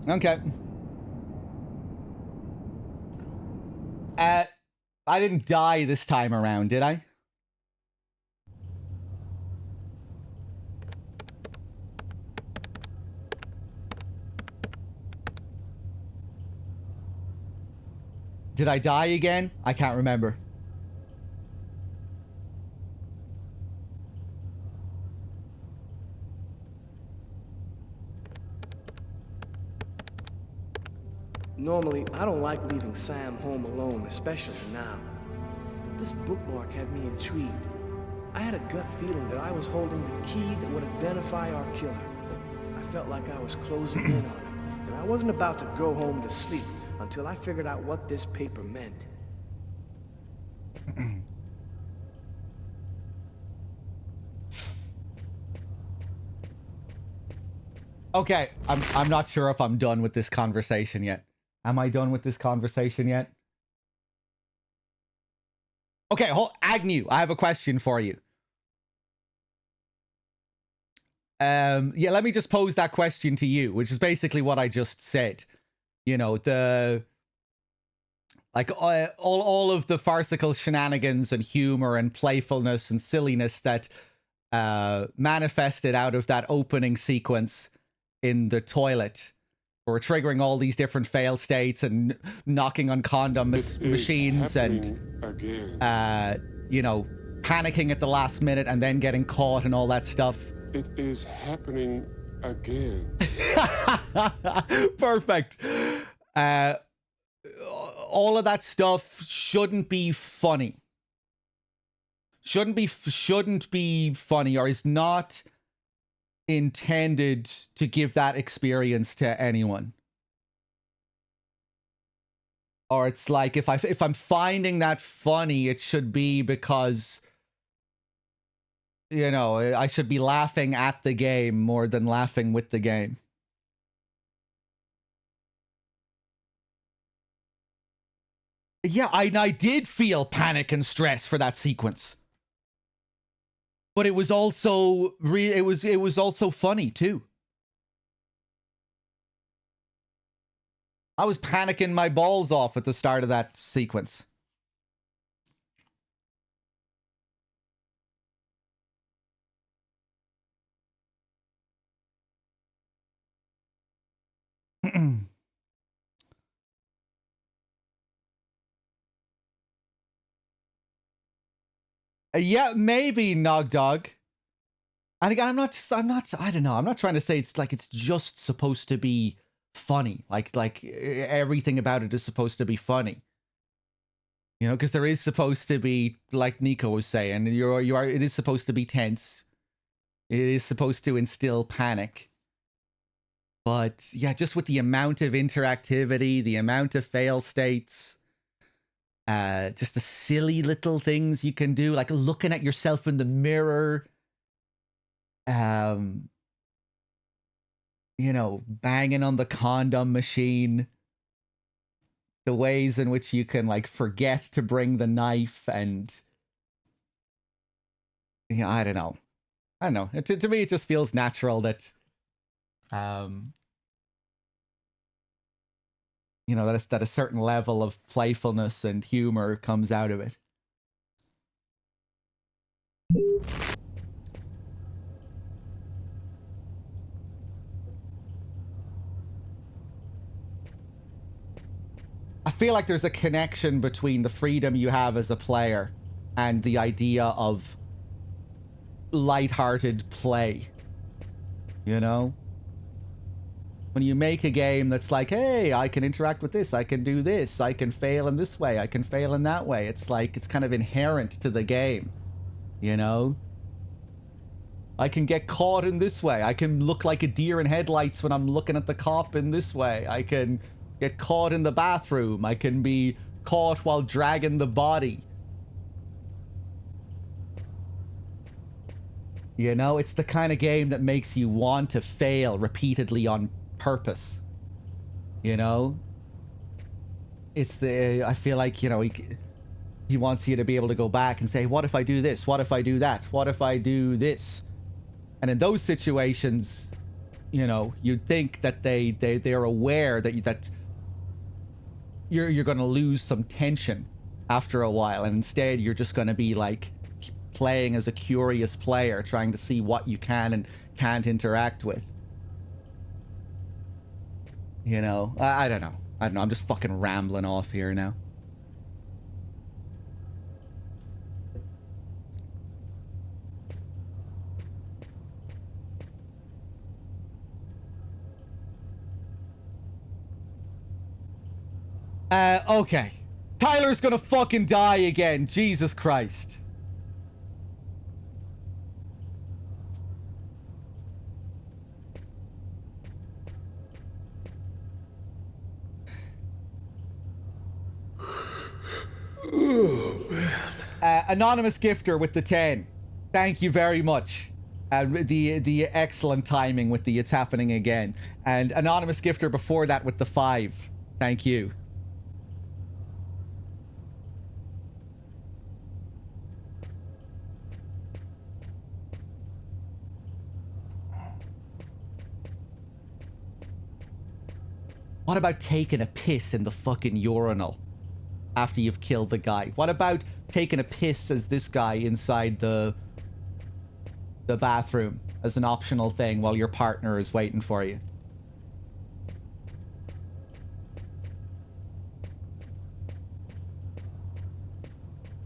Okay. I didn't die this time around, did I? Did I die again? I can't remember. Normally, I don't like leaving Sam home alone, especially now. But this bookmark had me intrigued. I had a gut feeling that I was holding the key that would identify our killer. I felt like I was closing in on him, and I wasn't about to go home to sleep until I figured out what this paper meant. Okay, I'm not sure if I'm done with this conversation yet. Am I done with this conversation yet? Okay, Agnew, I have a question for you. Yeah, let me just pose that question to you, which is basically what I just said. You know, all of the farcical shenanigans and humor and playfulness and silliness that manifested out of that opening sequence in the toilet, or triggering all these different fail states and knocking on condom machines and you know, panicking at the last minute and then getting caught and all that stuff. It is happening again. Perfect. All of that stuff shouldn't be funny. Shouldn't be funny, or is not intended to give that experience to anyone. Or it's like, if I'm finding that funny, it should be because, you know, I should be laughing at the game more than laughing with the game. Yeah, I did feel panic and stress for that sequence. But it was also it was also funny too. I was panicking my balls off at the start of that sequence. Yeah, maybe Nog Dog. And again, I don't know. I'm not trying to say it's like it's just supposed to be funny. Like everything about it is supposed to be funny. You know, because there is supposed to be, like Nico was saying, it is supposed to be tense. It is supposed to instill panic. But yeah, just with the amount of interactivity, the amount of fail states, just the silly little things you can do, like looking at yourself in the mirror, you know, banging on the condom machine, the ways in which you can like forget to bring the knife, and yeah, I don't know. To me, it just feels natural that, you know, that a certain level of playfulness and humor comes out of it. I feel like there's a connection between the freedom you have as a player and the idea of lighthearted play. You know? When you make a game that's like, hey, I can interact with this, I can do this, I can fail in this way, I can fail in that way. It's like, it's kind of inherent to the game. You know? I can get caught in this way. I can look like a deer in headlights when I'm looking at the cop in this way. I can get caught in the bathroom. I can be caught while dragging the body. You know, it's the kind of game that makes you want to fail repeatedly on purpose. You know? It's the, I feel like, you know, he wants you to be able to go back and say, what if I do this? What if I do that? What if I do this? And in those situations, you know, you'd think that they're aware that you're going to lose some tension after a while, and instead you're just going to be like playing as a curious player, trying to see what you can and can't interact with. You know, I don't know. I'm just fucking rambling off here now. Okay. Tyler's gonna fucking die again. Jesus Christ. Oh, man. Anonymous gifter with the 10. Thank you very much. The excellent timing with the it's happening again. And anonymous gifter before that with the 5. Thank you. What about taking a piss in the fucking urinal after you've killed the guy? What about taking a piss as this guy inside the bathroom as an optional thing while your partner is waiting for you?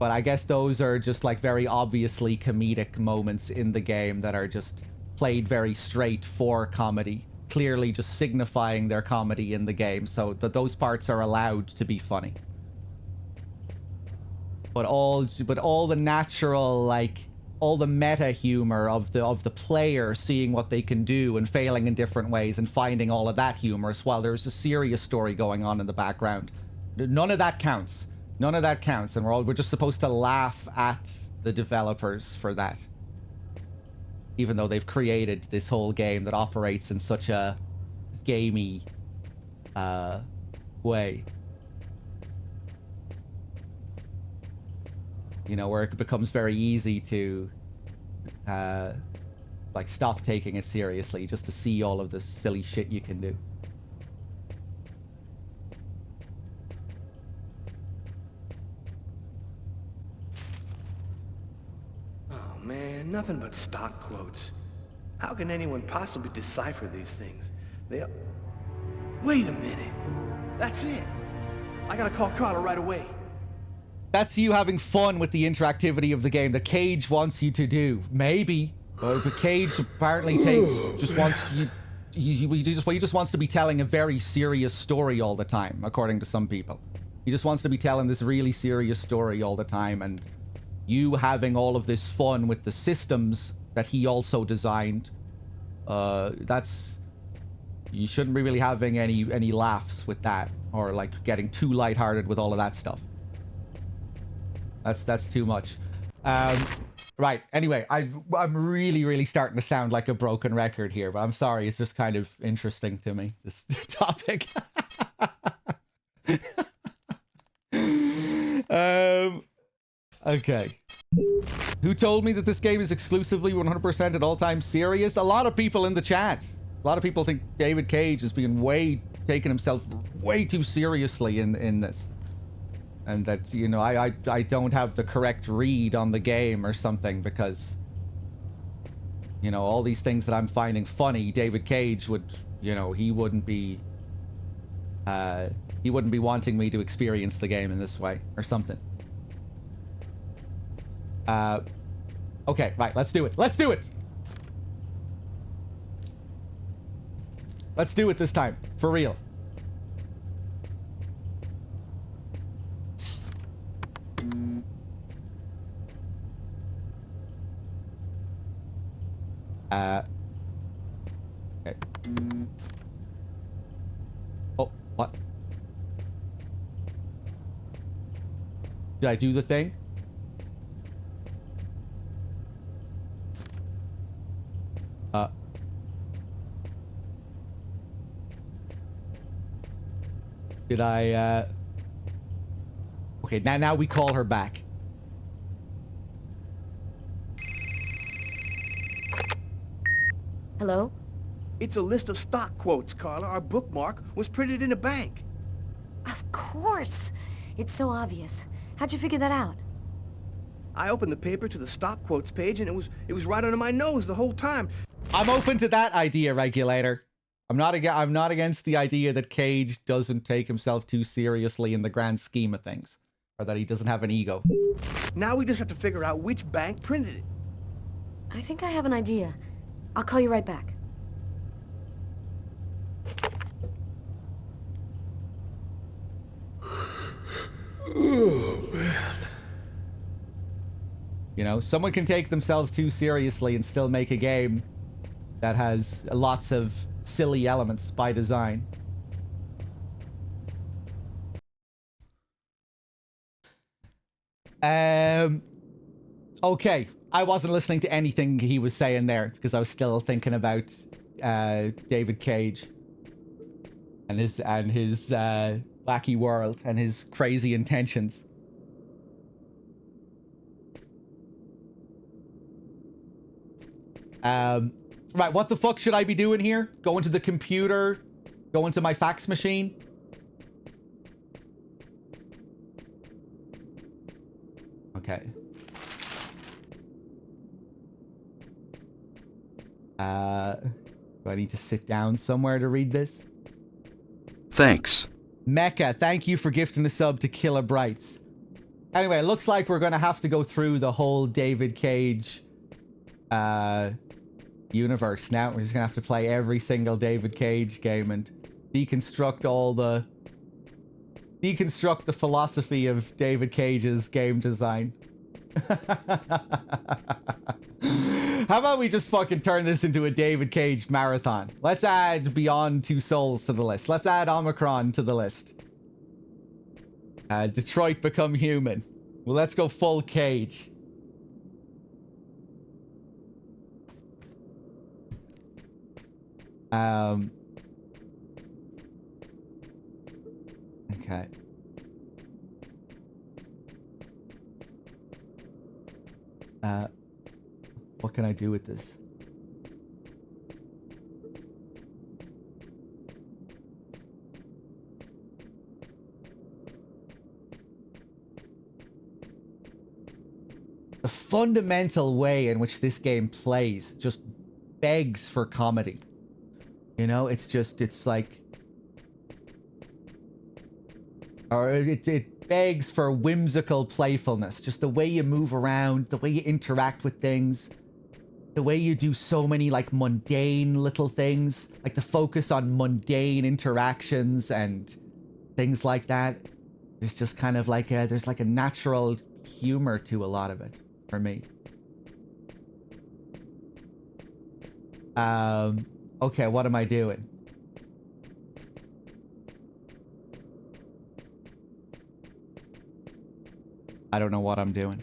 But I guess those are just like very obviously comedic moments in the game that are just played very straight for comedy. Clearly just signifying their comedy in the game, so that those parts are allowed to be funny. But all the natural, like, all the meta humor of the player seeing what they can do and failing in different ways and finding all of that humorous while there's a serious story going on in the background. None of that counts. None of that counts, and we're just supposed to laugh at the developers for that. Even though they've created this whole game that operates in such a gamey way. You know, where it becomes very easy to like stop taking it seriously just to see all of the silly shit you can do. Oh man, nothing but stock quotes. How can anyone possibly decipher these things? Wait a minute. That's it. I gotta call Carla right away. That's you having fun with the interactivity of the game that Cage wants you to do. Maybe. But Cage apparently just wants to... He just wants to be telling a very serious story all the time, according to some people. He just wants to be telling this really serious story all the time, and you having all of this fun with the systems that he also designed, that's... You shouldn't be really having any laughs with that, or like getting too lighthearted with all of that stuff. That's too much. Right, anyway, I'm really starting to sound like a broken record here, but I'm sorry, it's just kind of interesting to me, this topic. Okay. Who told me that this game is exclusively 100% at all times serious? A lot of people in the chat. A lot of people think David Cage is being taking himself way too seriously in this. And that, you know, I don't have the correct read on the game or something, because, you know, all these things that I'm finding funny, David Cage would, you know, he wouldn't be wanting me to experience the game in this way or something. Okay, right, let's do it. Let's do it! Let's do it this time, for real. Okay. Oh, what? Did I do the thing? Did I, Okay, now we call her back. Hello? It's a list of stock quotes, Carla. Our bookmark was printed in a bank. Of course. It's so obvious. How'd you figure that out? I opened the paper to the stock quotes page, and it was right under my nose the whole time. I'm open to that idea, Regulator. I'm not against the idea that Cage doesn't take himself too seriously in the grand scheme of things, or that he doesn't have an ego. Now we just have to figure out which bank printed it. I think I have an idea. I'll call you right back. Oh, man. You know, someone can take themselves too seriously and still make a game that has lots of silly elements by design. Okay. I wasn't listening to anything he was saying there because I was still thinking about David Cage and his wacky world and his crazy intentions. Right, what the fuck should I be doing here? Go into the computer? Go into my fax machine? Okay. Do I need to sit down somewhere to read this? Thanks. Mecca, thank you for gifting a sub to Killer Brights. Anyway, it looks like we're gonna have to go through the whole David Cage universe now. We're just gonna have to play every single David Cage game and deconstruct the philosophy of David Cage's game design. How about we just fucking turn this into a David Cage marathon? Let's add Beyond Two Souls to the list. Let's add Omicron to the list. Detroit Become Human. Well, let's go full Cage. Okay. What can I do with this? The fundamental way in which this game plays just begs for comedy. You know, it's like... Or it begs for whimsical playfulness. Just the way you move around, the way you interact with things, the way you do so many, like, mundane little things. Like, the focus on mundane interactions and things like that. There's just kind of like there's like a natural humor to a lot of it, for me. Okay, what am I doing? I don't know what I'm doing.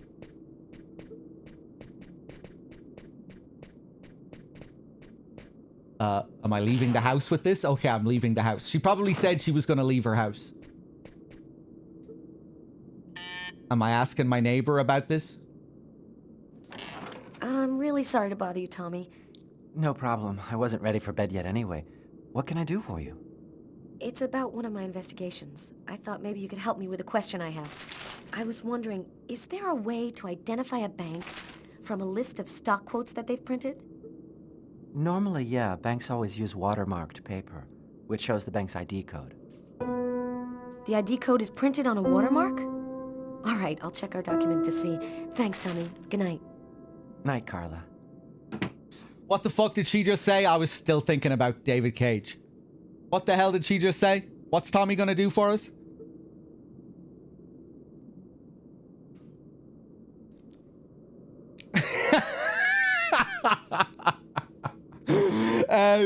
Am I leaving the house with this? Okay, I'm leaving the house. She probably said she was going to leave her house. Am I asking my neighbor about this? I'm really sorry to bother you, Tommy. No problem. I wasn't ready for bed yet anyway. What can I do for you? It's about one of my investigations. I thought maybe you could help me with a question I have. I was wondering, is there a way to identify a bank from a list of stock quotes that they've printed? Normally, yeah. Banks always use watermarked paper, which shows the bank's ID code. The ID code is printed on a watermark? All right, I'll check our document to see. Thanks, Tommy. Good night. Night, Carla. What the fuck did she just say? I was still thinking about David Cage. What the hell did she just say? What's Tommy gonna do for us?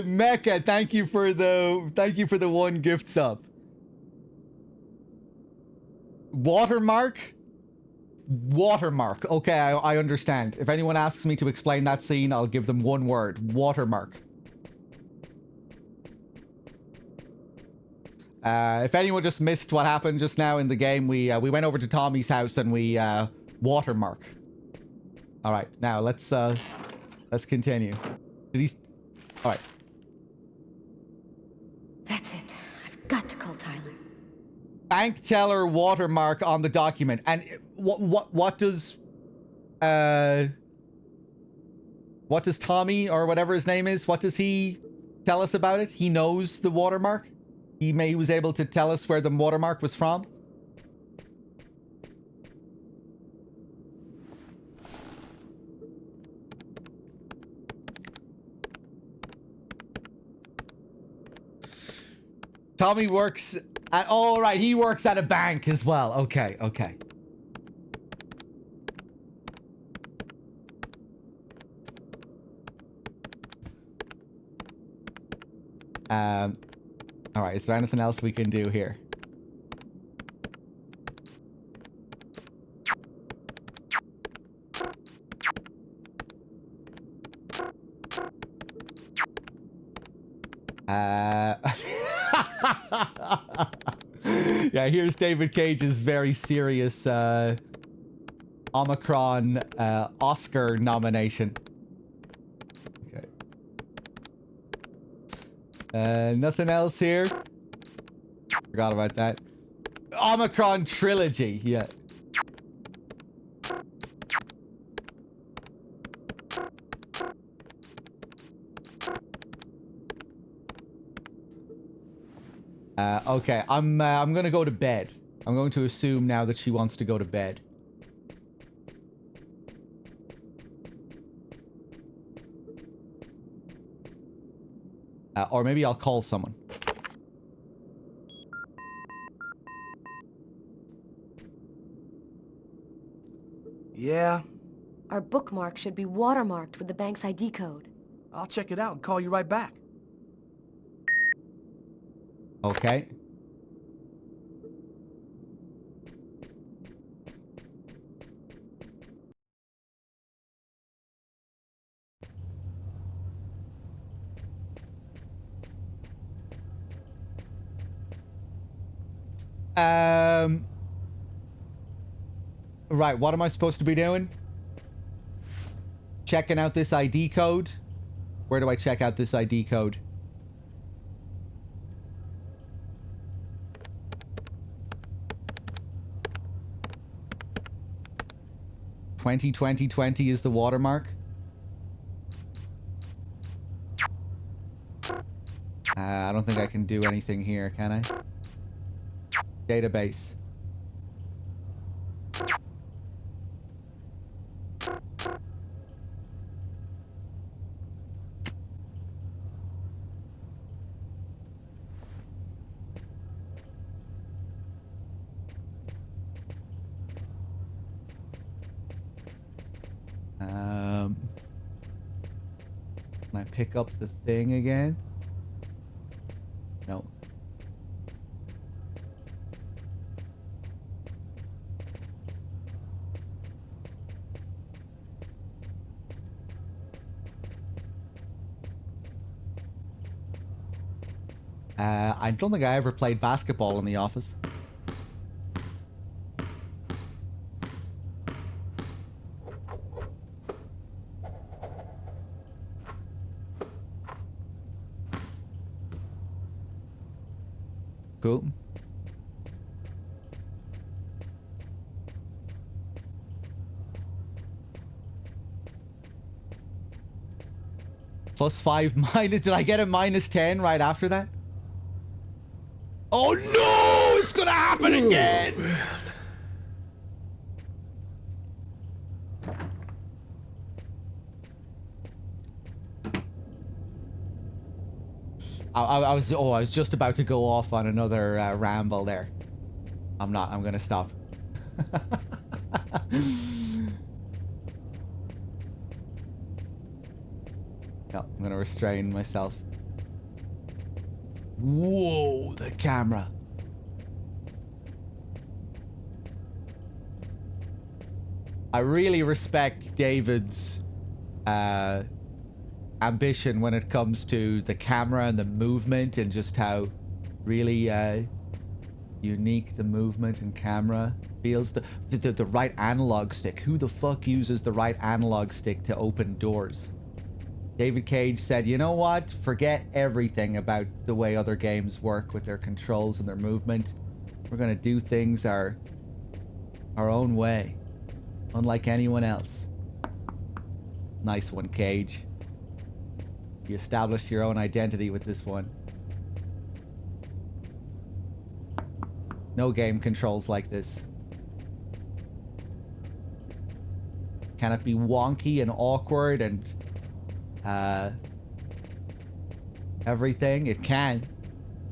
Mecca, thank you for the one gift sub. Watermark? Watermark. Okay, I understand. If anyone asks me to explain that scene, I'll give them one word. Watermark. If anyone just missed what happened just now in the game, we went over to Tommy's house and we watermark. All right, now let's continue. All right. That's it. I've got to call Tyler. Bank teller watermark on the document. And what does Tommy or whatever his name is, what does he tell us about it? He knows the watermark? He was able to tell us where the watermark was from? Tommy works Oh, right. He works at a bank as well. Okay, okay. All right. Is there anything else we can do here? Yeah, here's David Cage's very serious Omicron Oscar nomination. Okay. Nothing else here? Forgot about that. Omicron trilogy, yeah. Okay, I'm gonna go to bed. I'm going to assume now that she wants to go to bed. Or maybe I'll call someone. Yeah? Our bookmark should be watermarked with the bank's ID code. I'll check it out and call you right back. Okay. Right, what am I supposed to be doing? Checking out this ID code? Where do I check out this ID code? $20 is the watermark. I don't think I can do anything here, can I? Database. Can I pick up the thing again? No. I don't think I ever played basketball in the office. Cool. +5 minus. Did I get a -10 right after that? Oh no! It's gonna happen again! I was just about to go off on another ramble there. I'm not. I'm gonna stop. No, I'm gonna restrain myself. Whoa, the camera. I really respect David's ambition when it comes to the camera and the movement and just how really unique the movement and camera feels. The right analog stick. Who the fuck uses the right analog stick to open doors? David Cage said, you know what? Forget everything about the way other games work with their controls and their movement. We're gonna do things our own way. Unlike anyone else. Nice one, Cage. You established your own identity with this one. No game controls like this. Can it be wonky and awkward and everything? It can.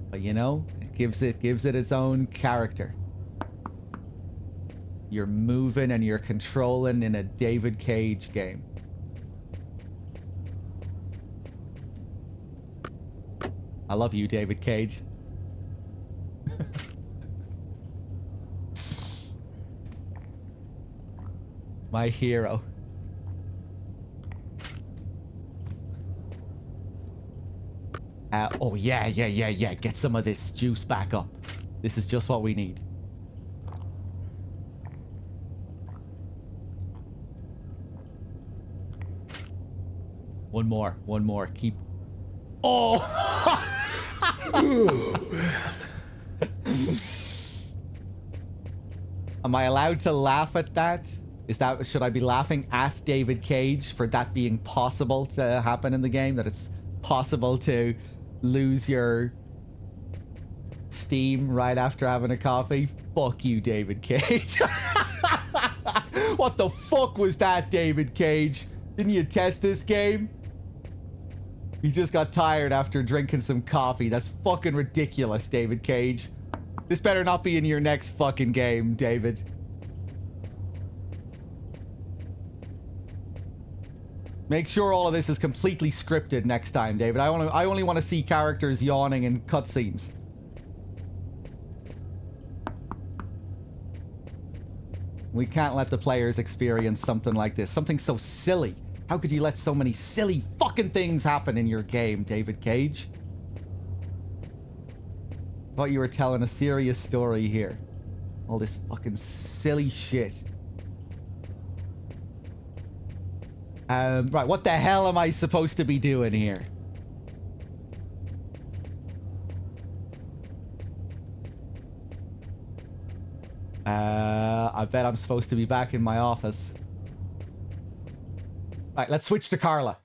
But you know, it Gives it its own character. You're moving and you're controlling in a David Cage game. I love you, David Cage. My hero. Oh, yeah. Get some of this juice back up. This is just what we need. One more. Keep... Oh! Oh, man. Am I allowed to laugh at that? Should I be laughing at David Cage for that being possible to happen in the game? That it's possible to lose your steam right after having a coffee? Fuck you, David Cage. What the fuck was that, David Cage? Didn't you test this game? He just got tired after drinking some coffee. That's fucking ridiculous, David Cage. This better not be in your next fucking game, David. Make sure all of this is completely scripted next time, David. I only want to see characters yawning in cutscenes. We can't let the players experience something like this. Something so silly. How could you let so many silly fucking things happen in your game, David Cage? Thought you were telling a serious story here. All this fucking silly shit. Right, what the hell am I supposed to be doing here? I bet I'm supposed to be back in my office. Right, let's switch to Carla.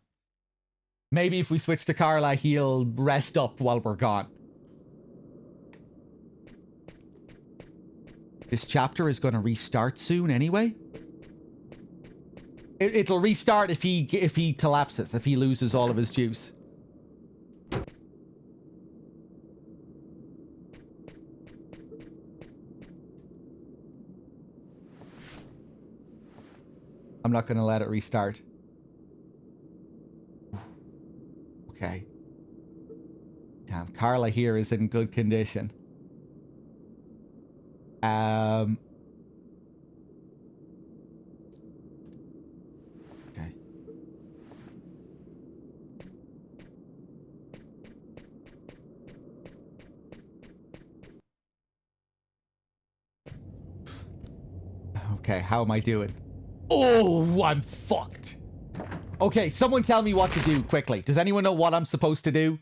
Maybe if we switch to Carla, he'll rest up while we're gone. This chapter is going to restart soon anyway. It'll restart if he collapses, if he loses all of his juice. I'm not going to let it restart. Okay. Damn, Carla here is in good condition. Okay. Okay, how am I doing? Oh, I'm fucked. Okay, someone tell me what to do quickly. Does anyone know what I'm supposed to do?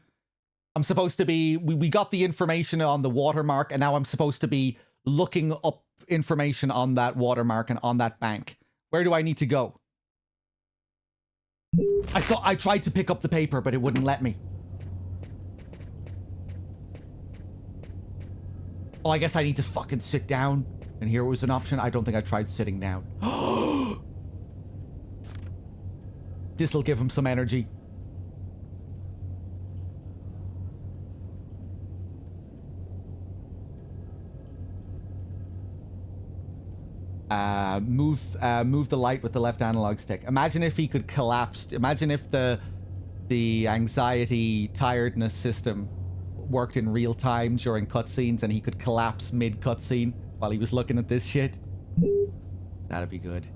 I'm supposed to be... We got the information on the watermark, and now I'm supposed to be looking up information on that watermark and on that bank. Where do I need to go? I tried to pick up the paper, but it wouldn't let me. Oh, I guess I need to fucking sit down. And here was an option. I don't think I tried sitting down. This'll give him some energy. Move the light with the left analog stick. Imagine if he could collapse. Imagine if the anxiety tiredness system worked in real time during cutscenes and he could collapse mid cutscene while he was looking at this shit. That'd be good.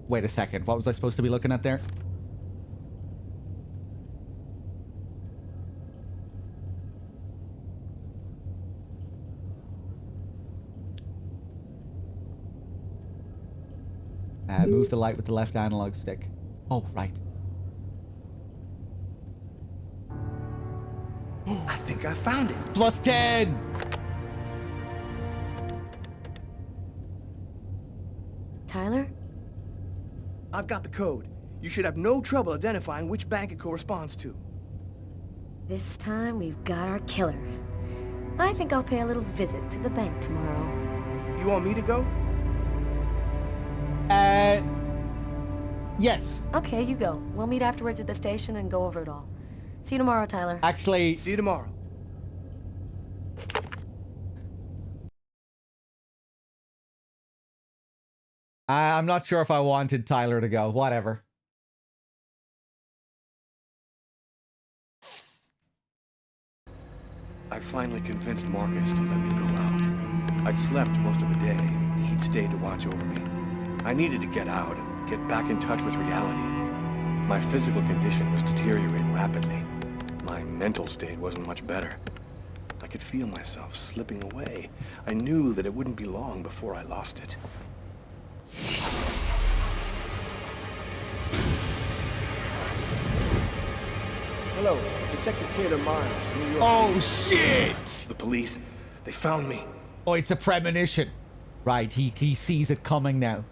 Wait a second. What was I supposed to be looking at there? Move the light with the left analog stick. Oh, right. I think I found it. Plus 10! Tyler? I've got the code. You should have no trouble identifying which bank it corresponds to. This time we've got our killer. I think I'll pay a little visit to the bank tomorrow. You want me to go? Yes. Okay, you go. We'll meet afterwards at the station and go over it all. See you tomorrow, Tyler. Actually... See you tomorrow. I'm not sure if I wanted Tyler to go. Whatever. I finally convinced Marcus to let me go out. I'd slept most of the day, and he'd stayed to watch over me. I needed to get out and get back in touch with reality. My physical condition was deteriorating rapidly. My mental state wasn't much better. I could feel myself slipping away. I knew that it wouldn't be long before I lost it. Hello, Detective Taylor Miles, New York. Oh, shit! The police, they found me. Oh, it's a premonition. Right, he sees it coming now.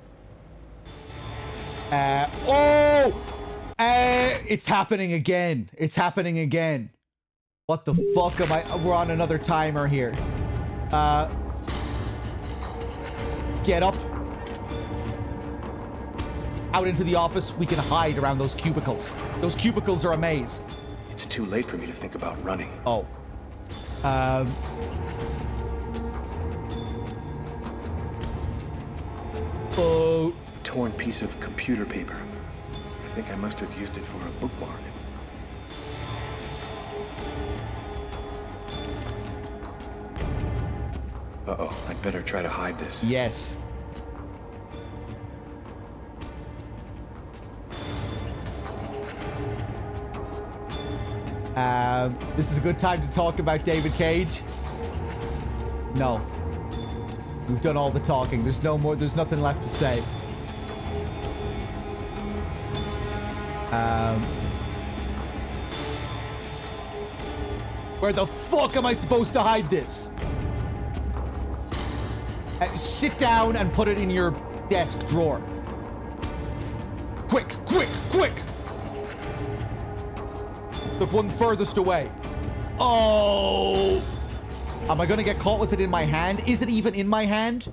It's happening again. It's happening again. What the fuck am I? We're on another timer here. Get up. Out into the office. We can hide around those cubicles. Those cubicles are a maze. It's too late for me to think about running. Oh. Oh. A torn piece of computer paper. I think I must have used it for a bookmark. Uh-oh, I'd better try to hide this. Yes. This is a good time to talk about David Cage. No. We've done all the talking. There's no more. There's nothing left to say. Where the fuck am I supposed to hide this? Sit down and put it in your desk drawer. Quick, quick, quick! The one furthest away. Oh! Am I gonna get caught with it in my hand? Is it even in my hand?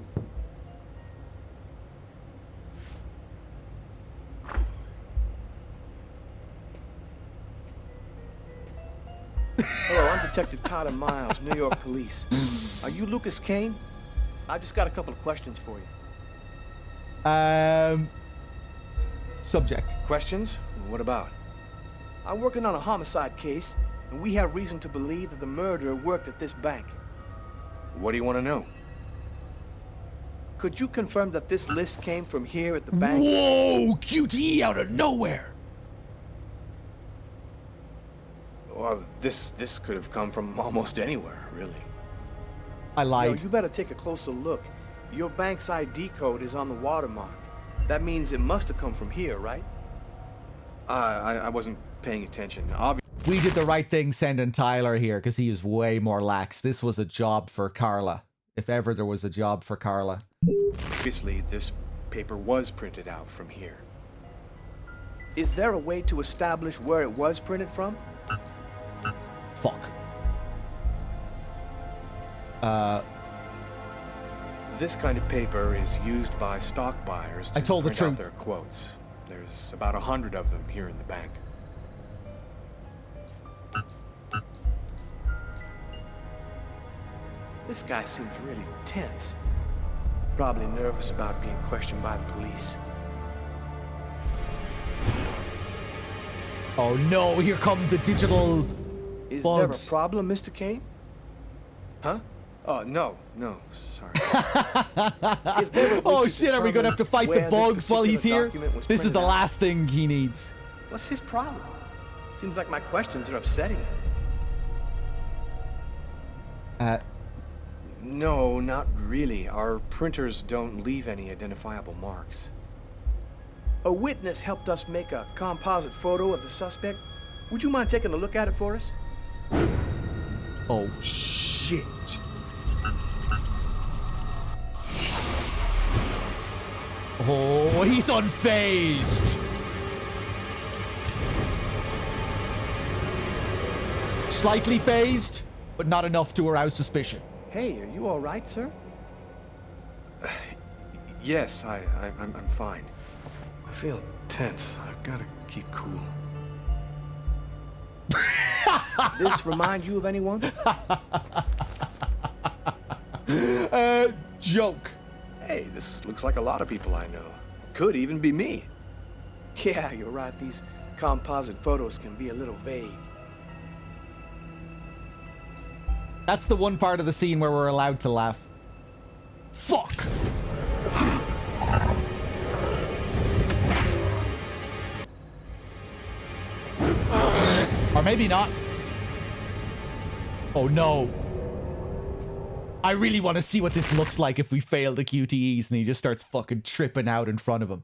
Hello, I'm Detective Tyler Miles, New York Police. Are you Lucas Kane? I just got a couple of questions for you. Subject. Questions? What about? I'm working on a homicide case, and we have reason to believe that the murderer worked at this bank. What do you want to know? Could you confirm that this list came from here at the bank? Whoa! QTE out of nowhere! Well, this could have come from almost anywhere, really. I lied. You better take a closer look. Your bank's ID code is on the watermark. That means it must have come from here, right? I wasn't paying attention. We did the right thing sending Tyler here because he is way more lax. This was a job for Carla. If ever there was a job for Carla. Obviously, this paper was printed out from here. Is there a way to establish where it was printed from? Fuck. This kind of paper is used by stock buyers to print out their quotes. There's about 100 of them here in the bank. This guy seems really tense. Probably nervous about being questioned by the police. Oh no, here come the digital Is bugs. there a problem, Mr. Kane? Huh? No, sorry. Is there a way Oh to shit, are we gonna have to fight the where bugs while he's here? document was This is the printed out? last thing he needs. What's his problem? Seems like my questions are upsetting him. No, not really. Our printers don't leave any identifiable marks. A witness helped us make a composite photo of the suspect. Would you mind taking a look at it for us? Oh shit. Oh, he's unfazed. Slightly phased, but not enough to arouse suspicion. Hey, are you all right, sir? Yes, I'm fine. I feel tense. I've got to keep cool. This remind you of anyone? Joke. Hey, this looks like a lot of people I know. Could even be me. Yeah, you're right. These composite photos can be a little vague. That's the one part of the scene where we're allowed to laugh. Fuck! Or maybe not. Oh no. I really want to see what this looks like if we fail the QTEs and he just starts fucking tripping out in front of him.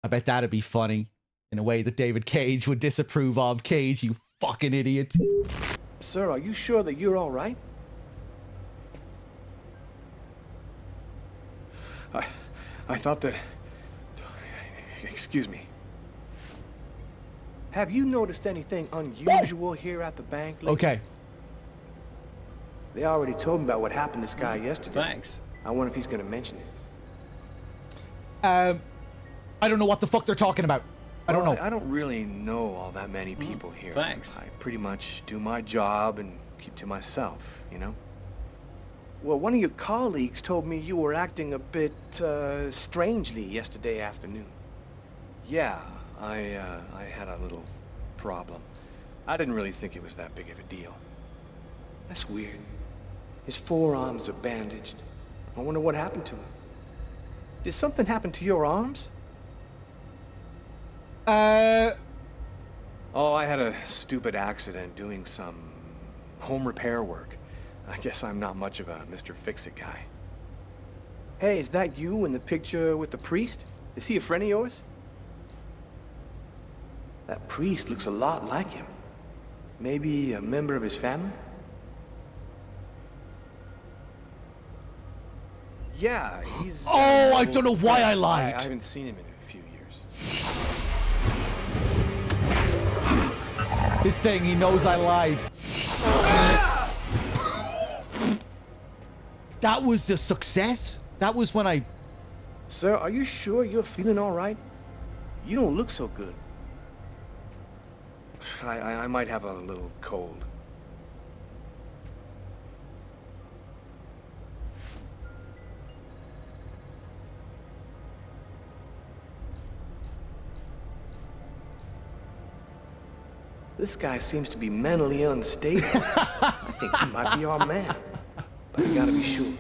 I bet that'd be funny. In a way that David Cage would disapprove of. Cage, you fucking idiot. Sir, are you sure that you're all right? I thought that... Excuse me. Have you noticed anything unusual here at the bank lately? Okay. They already told me about what happened to this guy yesterday. Thanks. I wonder if he's gonna mention it. I don't know what the fuck they're talking about. I don't know. I don't really know all that many people here. Thanks. I pretty much do my job and keep to myself, you know? Well, one of your colleagues told me you were acting a bit, strangely yesterday afternoon. Yeah, I had a little problem. I didn't really think it was that big of a deal. That's weird. His forearms are bandaged. I wonder what happened to him. Did something happen to your arms? Oh, I had a stupid accident doing some home repair work. I guess I'm not much of a Mr. Fix-It guy. Hey, is that you in the picture with the priest? Is he a friend of yours? That priest looks a lot like him. Maybe a member of his family? Yeah, he's... Oh, I don't know why I lied. I haven't seen him in a few years. This thing, he knows I lied. That was a success? That was when I... Sir, are you sure you're feeling all right? You don't look so good. I might have a little cold. This guy seems to be mentally unstable. I think he might be our man. But you gotta be sure.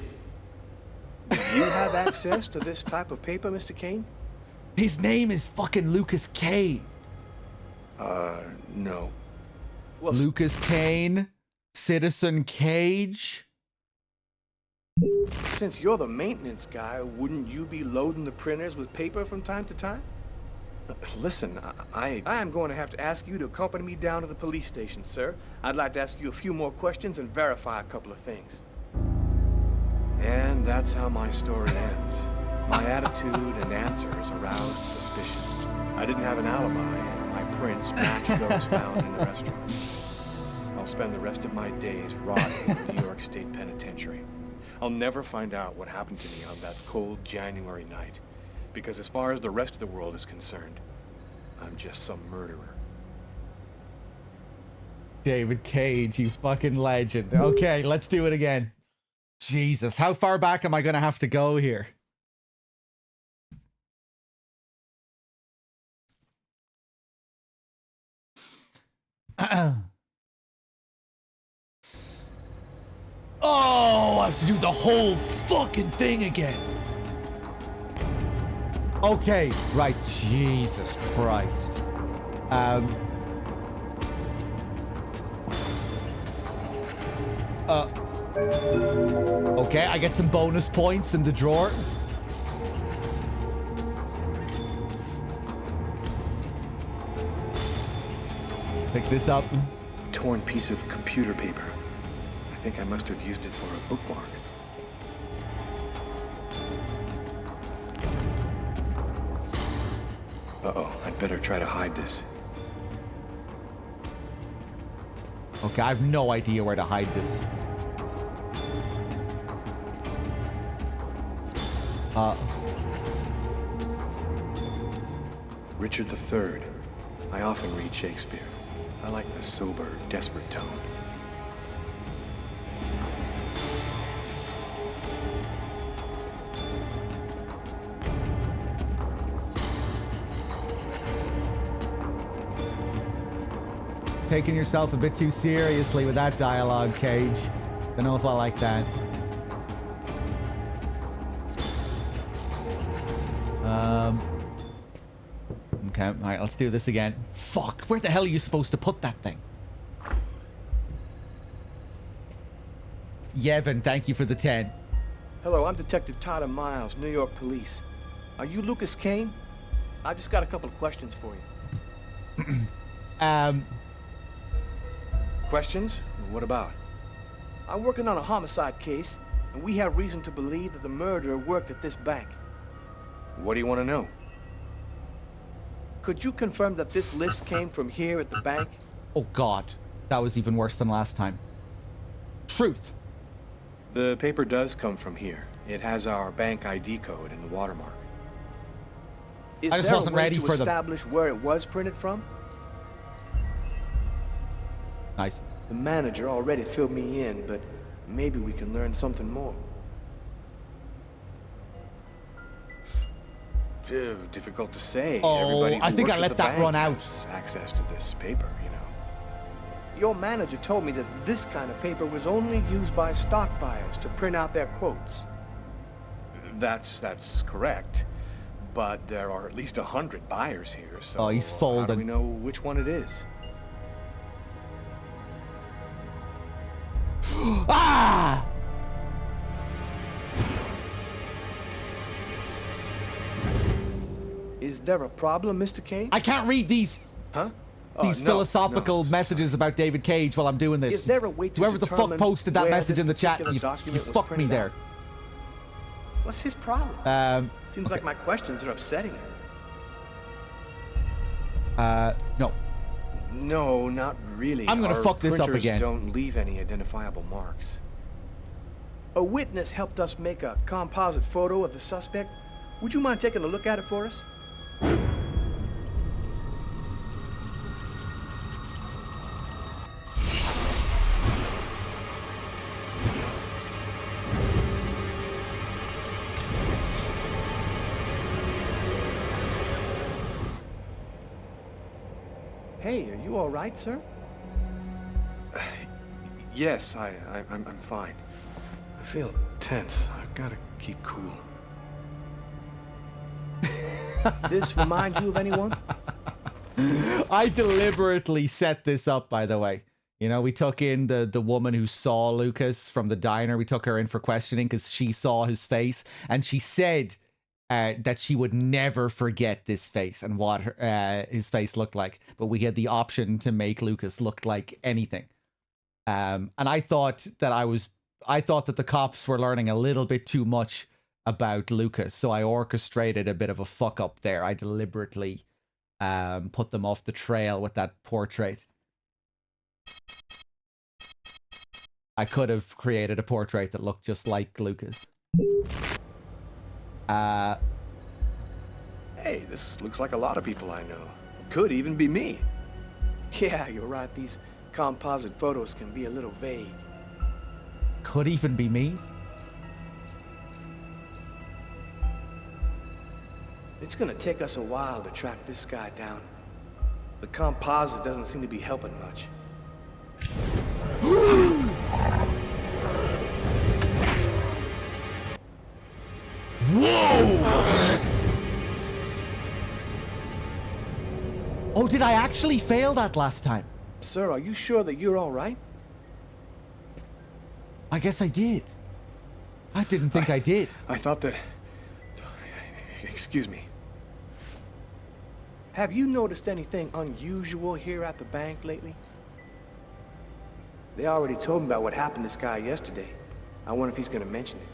Do you have access to this type of paper, Mr. Kane? His name is fucking Lucas Kane. No. Well, Lucas Kane, Citizen Cage. Since you're the maintenance guy, wouldn't you be loading the printers with paper from time to time? Listen, I am going to have to ask you to accompany me down to the police station, sir. I'd like to ask you a few more questions and verify a couple of things. And that's how my story ends. My attitude and answers aroused suspicion. I didn't have an alibi, and my prints matched those found in the restaurant. I'll spend the rest of my days rotting in the New York State Penitentiary. I'll never find out what happened to me on that cold January night. Because as far as the rest of the world is concerned, I'm just some murderer. David Cage, you fucking legend. Okay, let's do it again. Jesus, how far back am I going to have to go here? Oh, I have to do the whole fucking thing again. Okay, right, Jesus Christ. Okay, I get some bonus points in the drawer. Pick this up. A torn piece of computer paper. I think I must have used it for a bookmark. Uh-oh, I'd better try to hide this. Okay, I have no idea where to hide this. Richard III. I often read Shakespeare. I like the sober, desperate tone. Taking yourself a bit too seriously with that dialogue, Cage. Don't know if I like that. Okay, alright, let's do this again. Fuck, where the hell are you supposed to put that thing? Yevon, thank you for the 10. Hello, I'm Detective Tyler Miles, New York Police. Are you Lucas Kane? I just got a couple of questions for you. Questions? What about? I'm working on a homicide case, and we have reason to believe that the murderer worked at this bank. What do you want to know? Could you confirm that this list came from here at the bank? Oh God, that was even worse than last time. Truth. The paper does come from here. It has our bank ID code and the watermark. Is I just there wasn't a way ready to for the... establish where it was printed from? Nice. The manager already filled me in, but maybe we can learn something more. Difficult to say. Oh, Everybody who I think I works at let the that bank run out. has access to this paper, you know. Your manager told me that this kind of paper was only used by stock buyers to print out their quotes. That's correct. But there are at least 100 buyers here, so oh, he's folding. How do we know which one it is? Ah! Is there a problem, Mr. Kane? I can't read these... Huh? These philosophical messages about David Cage while I'm doing this. Is there a way to Whoever the fuck determine posted that where message this in the chat, particular you document was fucked me printed there. out? What's his problem? Seems like my questions are upsetting him. No. No, not really. I'm gonna fuck this up printers again. Don't leave any identifiable marks. A witness helped us make a composite photo of the suspect. Would you mind taking a look at it for us? Hey, are you all right, sir? Yes, I'm fine. I feel tense. I've got to keep cool. This remind you of anyone? I deliberately set this up, by the way. You know, we took in the woman who saw Lucas from the diner. We took her in for questioning because she saw his face. And she said that she would never forget this face and what his face looked like. But we had the option to make Lucas look like anything. And I thought that the cops were learning a little bit too much about Lucas, so I orchestrated a bit of a fuck up there. I deliberately put them off the trail with that portrait. I could have created a portrait that looked just like Lucas. Hey, this looks like a lot of people I know. Could even be me. Yeah, you're right. These composite photos can be a little vague. Could even be me? It's gonna take us a while to track this guy down. The composite doesn't seem to be helping much. Whoa! Oh, did I actually fail that last time? Sir, are you sure that you're all right? I guess I did. I didn't think I did. I thought that... Excuse me. Have you noticed anything unusual here at the bank lately? They already told me about what happened to this guy yesterday. I wonder if he's gonna mention it.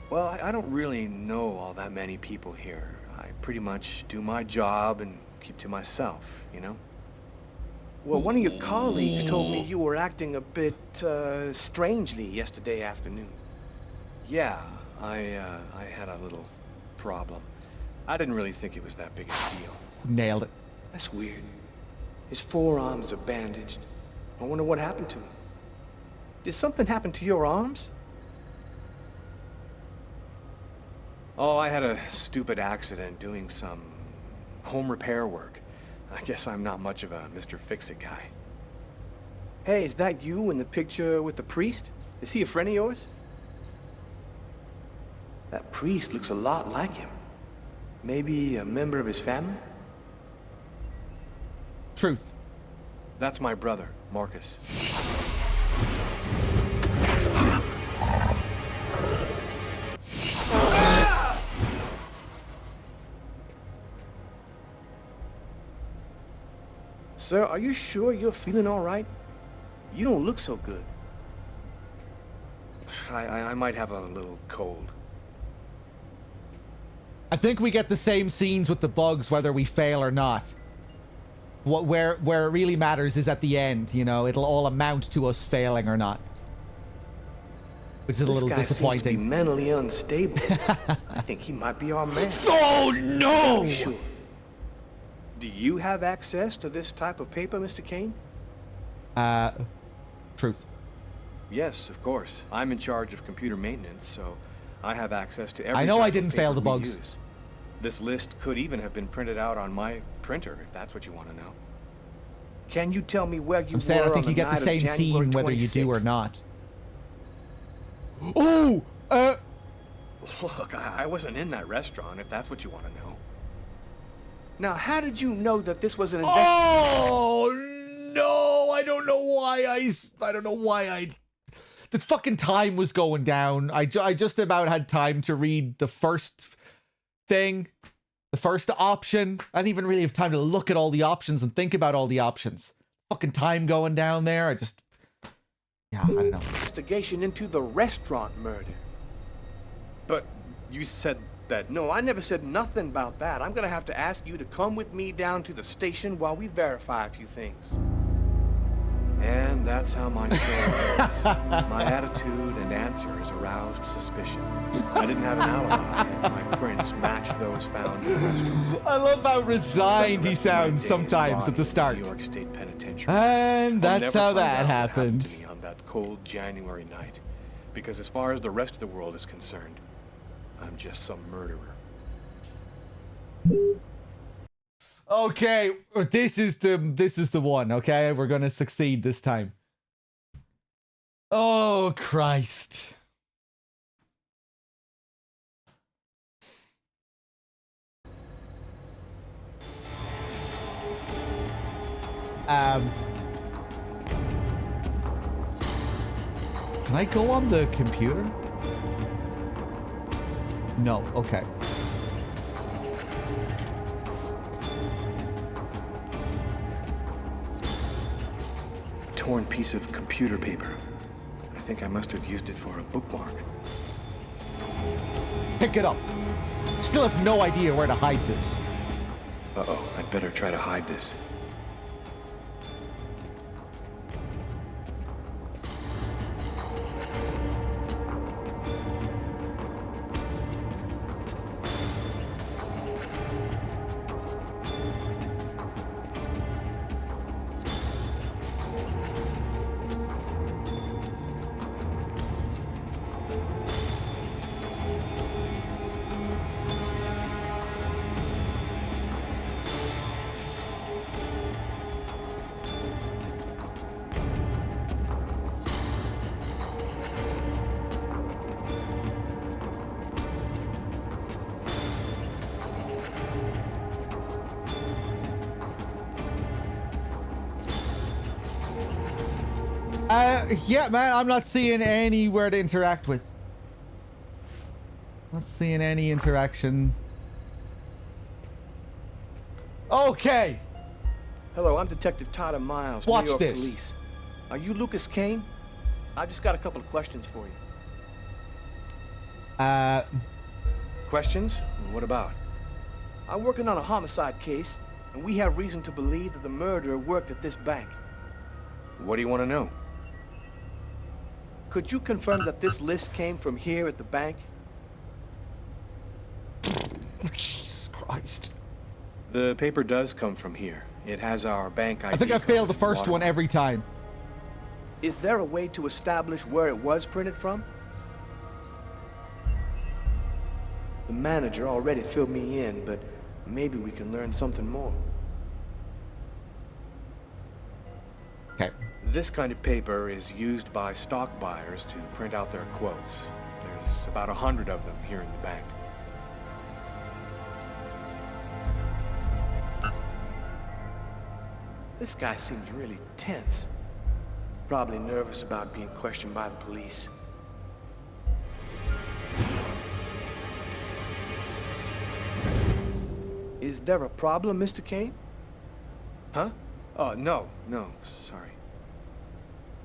Well, I don't really know all that many people here. I pretty much do my job and keep to myself, you know? Well, one of your colleagues told me you were acting a bit, strangely yesterday afternoon. Yeah, I had a little problem. I didn't really think it was that big a deal. Nailed it. That's weird. His forearms are bandaged. I wonder what happened to him. Did something happen to your arms? Oh, I had a stupid accident doing some home repair work. I guess I'm not much of a Mr. Fix-It guy. Hey, is that you in the picture with the priest? Is he a friend of yours? That priest looks a lot like him. Maybe a member of his family? Truth. That's my brother, Marcus. Sir, are you sure you're feeling all right? You don't look so good. I might have a little cold. I think we get the same scenes with the bugs whether we fail or not. Where it really matters is at the end, you know, it'll all amount to us failing or not. Which is a little disappointing. Seems to be mentally unstable. I think he might be our man. Oh no! Sure. Do you have access to this type of paper, Mr. Kane? Truth. Yes, of course. I'm in charge of computer maintenance, so I have access to every I know type I of didn't fail the paper we bugs. use. This list could even have been printed out on my printer, if that's what you want to know. Can you tell me where you I'm saying were I think on you get the night of same January scene whether you do 26th? or not. Oh! Look, I wasn't in that restaurant, if that's what you want to know. Now, how did you know that this was an Oh no! I don't know why I don't know why I. The fucking time was going down. I just about had time to read the first thing, the first option. I didn't even really have time to look at all the options and think about all the options. Fucking time going down there. Yeah, I don't know. Investigation into the restaurant murder. But you said that. No, I never said nothing about that. I'm gonna have to ask you to come with me down to the station while we verify a few things. And that's how my story ends. My attitude and answers aroused suspicion. I didn't have an alibi, and my prints matched those found in the restaurant. I love how resigned he sounds sometimes at the start. New York State Penitentiary. And that's how that happened happened. to me on that cold January night. Because as far as the rest of the world is concerned, I'm just some murderer. Okay, this is the one, okay? We're gonna succeed this time. Oh, Christ. Can I go on the computer? No, okay. Torn piece of computer paper. I think I must have used it for a bookmark. Pick it up. Still have no idea where to hide this. Uh-oh, I'd better try to hide this. Yeah, man, I'm not seeing anywhere to interact with. Not seeing any interaction. Okay. Hello, I'm Detective Todd Miles, Watch New York this. Police. Are you Lucas Kane? I just got a couple of questions for you. Questions? What about? I'm working on a homicide case, and we have reason to believe that the murderer worked at this bank. What do you want to know? Could you confirm that this list came from here at the bank? Jesus Christ. The paper does come from here. It has our bank ID. I think I failed the code, first one every time. Is there a way to establish where it was printed from? The manager already filled me in, but maybe we can learn something more. Okay. This kind of paper is used by stock buyers to print out their quotes. There's about 100 of them here in the bank. This guy seems really tense. Probably nervous about being questioned by the police. Is there a problem, Mr. Kane? Huh? Oh, no, sorry.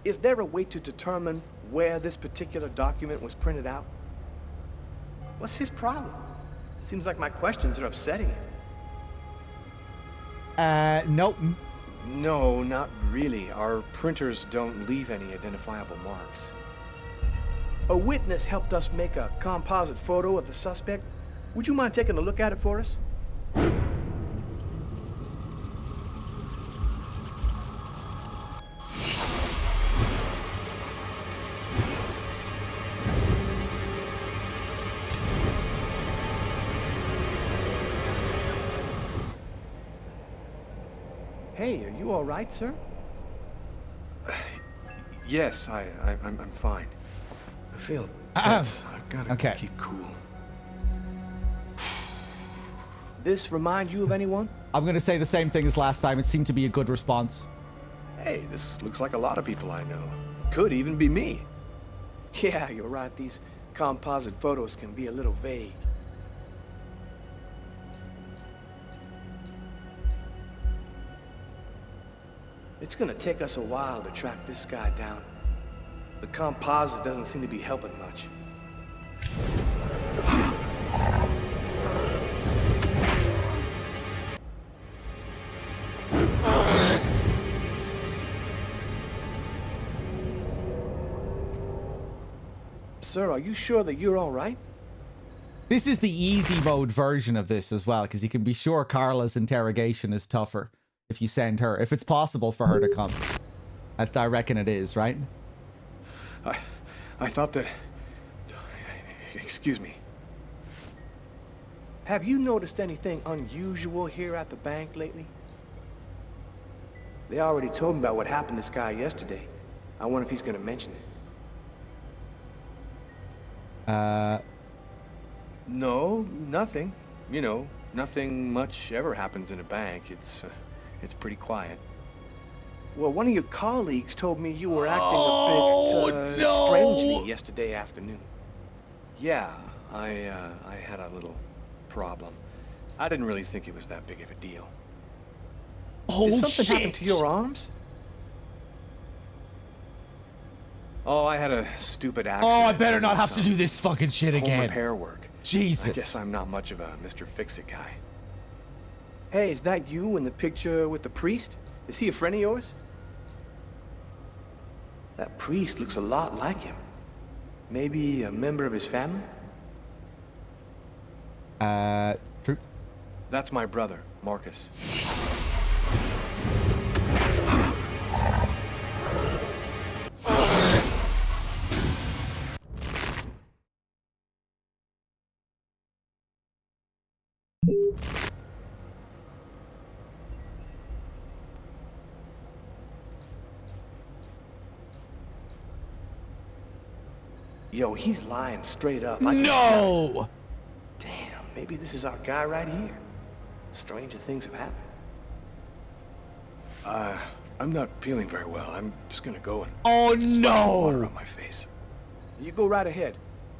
Is there a way to determine where this particular document was printed out? What's his problem? Seems like my questions are upsetting him. Nope. No, not really. Our printers don't leave any identifiable marks. A witness helped us make a composite photo of the suspect. Would you mind taking a look at it for us? Hey, are you all right, sir? Yes, I'm fine. I feel tense. I've got to keep cool. This remind you of anyone? I'm going to say the same thing as last time. It seemed to be a good response. Hey, this looks like a lot of people I know. Could even be me. Yeah, you're right. These composite photos can be a little vague. It's gonna take us a while to track this guy down. The composite doesn't seem to be helping much. Sir, are you sure that you're all right? This is the easy mode version of this as well, because you can be sure Carla's interrogation is tougher if you send her, if it's possible for her to come. I reckon it is, right? I thought that... Excuse me. Have you noticed anything unusual here at the bank lately? They already told me about what happened to this guy yesterday. I wonder if he's gonna mention it. No, nothing. You know, nothing much ever happens in a bank. It's pretty quiet. Well, one of your colleagues told me you were acting a bit strangely yesterday afternoon. Yeah, I had a little problem. I didn't really think it was that big of a deal. Oh, Did something shit. happen to your arms? Oh, I had a stupid accident. Oh, I better not have to do this fucking shit Home again. repair work. Jesus. I guess I'm not much of a Mr. Fix-It guy. Hey, is that you in the picture with the priest? Is he a friend of yours? That priest looks a lot like him. Maybe a member of his family? Truth. That's my brother, Marcus. Yo, he's lying straight up. No! Damn, maybe this is our guy right here. Stranger things have happened. I'm not feeling very well. I'm just gonna go and Oh splash some no! water on my face. You go right ahead.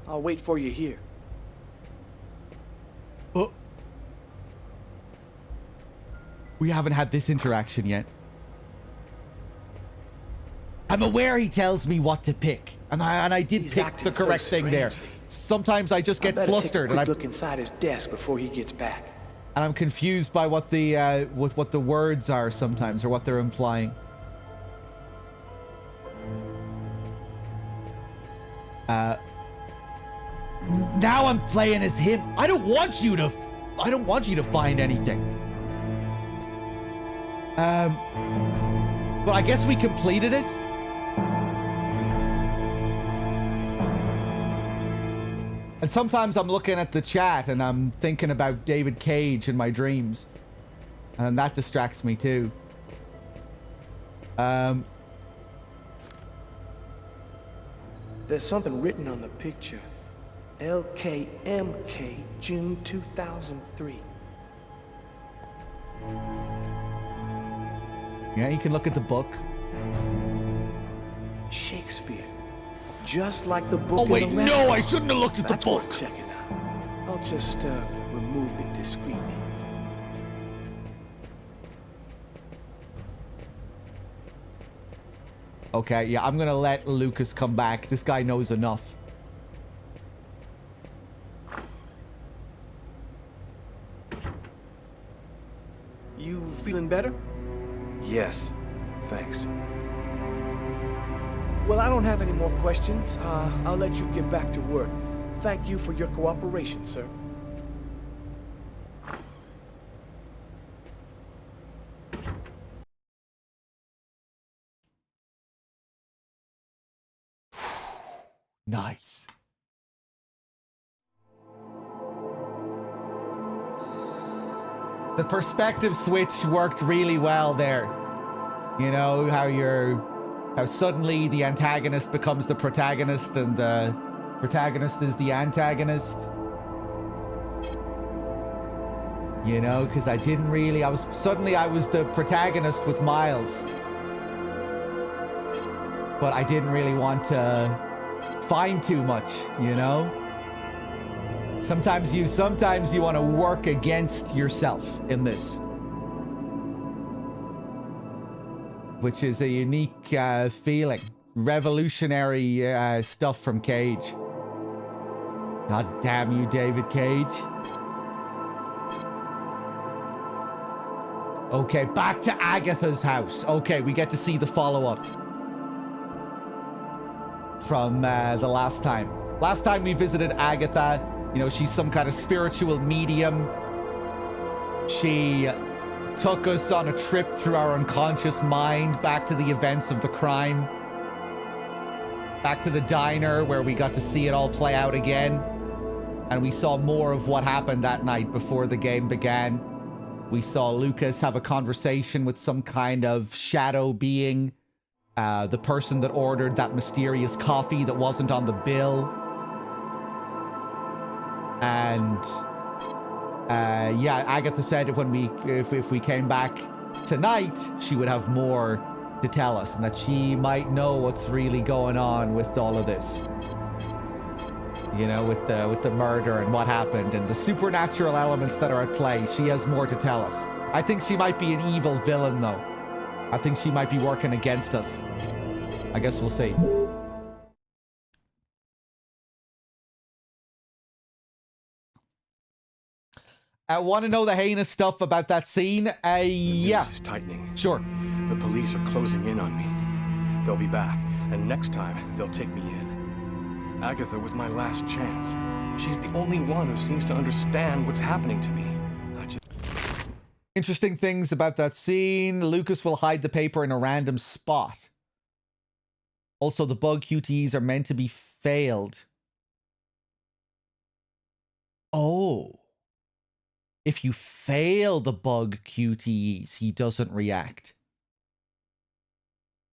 I'll wait for you here. Oh. We haven't had this interaction yet. I'm aware he tells me what to pick, and I did He's pick acting the correct so thing there. strangely. Sometimes I just get I better flustered, take a and quick look inside his desk before he gets back. I'm confused by what the what the words are sometimes, or what they're implying. Now I'm playing as him. I don't want you to I don't want you to find anything. But I guess we completed it. And sometimes I'm looking at the chat and I'm thinking about David Cage in my dreams. And that distracts me too. There's something written on the picture. LKMK, June 2003. Yeah, you can look at the book. Shakespeare. Just like the book. Oh wait, in the no, I shouldn't have looked at That's the book. Worth checking out. I'll just remove it discreetly. Okay, yeah, I'm gonna let Lucas come back. This guy knows enough. You feeling better? Yes, thanks. Well, I don't have any more questions. I'll let you get back to work. Thank you for your cooperation, sir. Nice. The perspective switch worked really well there. You know, how suddenly the antagonist becomes the protagonist and the protagonist is the antagonist. You know, because I was the protagonist with Miles. But I didn't really want to find too much, you know? Sometimes you want to work against yourself in this. Which is a unique feeling. Revolutionary stuff from Cage. God damn you, David Cage. Okay, back to Agatha's house. Okay, we get to see the follow-up from the last time. Last time we visited Agatha, you know, she's some kind of spiritual medium. She took us on a trip through our unconscious mind back to the events of the crime. Back to the diner where we got to see it all play out again. And we saw more of what happened that night before the game began. We saw Lucas have a conversation with some kind of shadow being. The person that ordered that mysterious coffee that wasn't on the bill. And yeah, Agatha said if we came back tonight, she would have more to tell us, and that she might know what's really going on with all of this. You know, with the murder and what happened and the supernatural elements that are at play. She has more to tell us. I think she might be an evil villain, though. I think she might be working against us. I guess we'll see. I want to know the heinous stuff about that scene. Yeah. This is tightening. Sure. The police are closing in on me. They'll be back, and next time, they'll take me in. Agatha was my last chance. She's the only one who seems to understand what's happening to me. Interesting things about that scene. Lucas will hide the paper in a random spot. Also, the bug QTEs are meant to be failed. Oh. If you fail the bug QTEs, he doesn't react.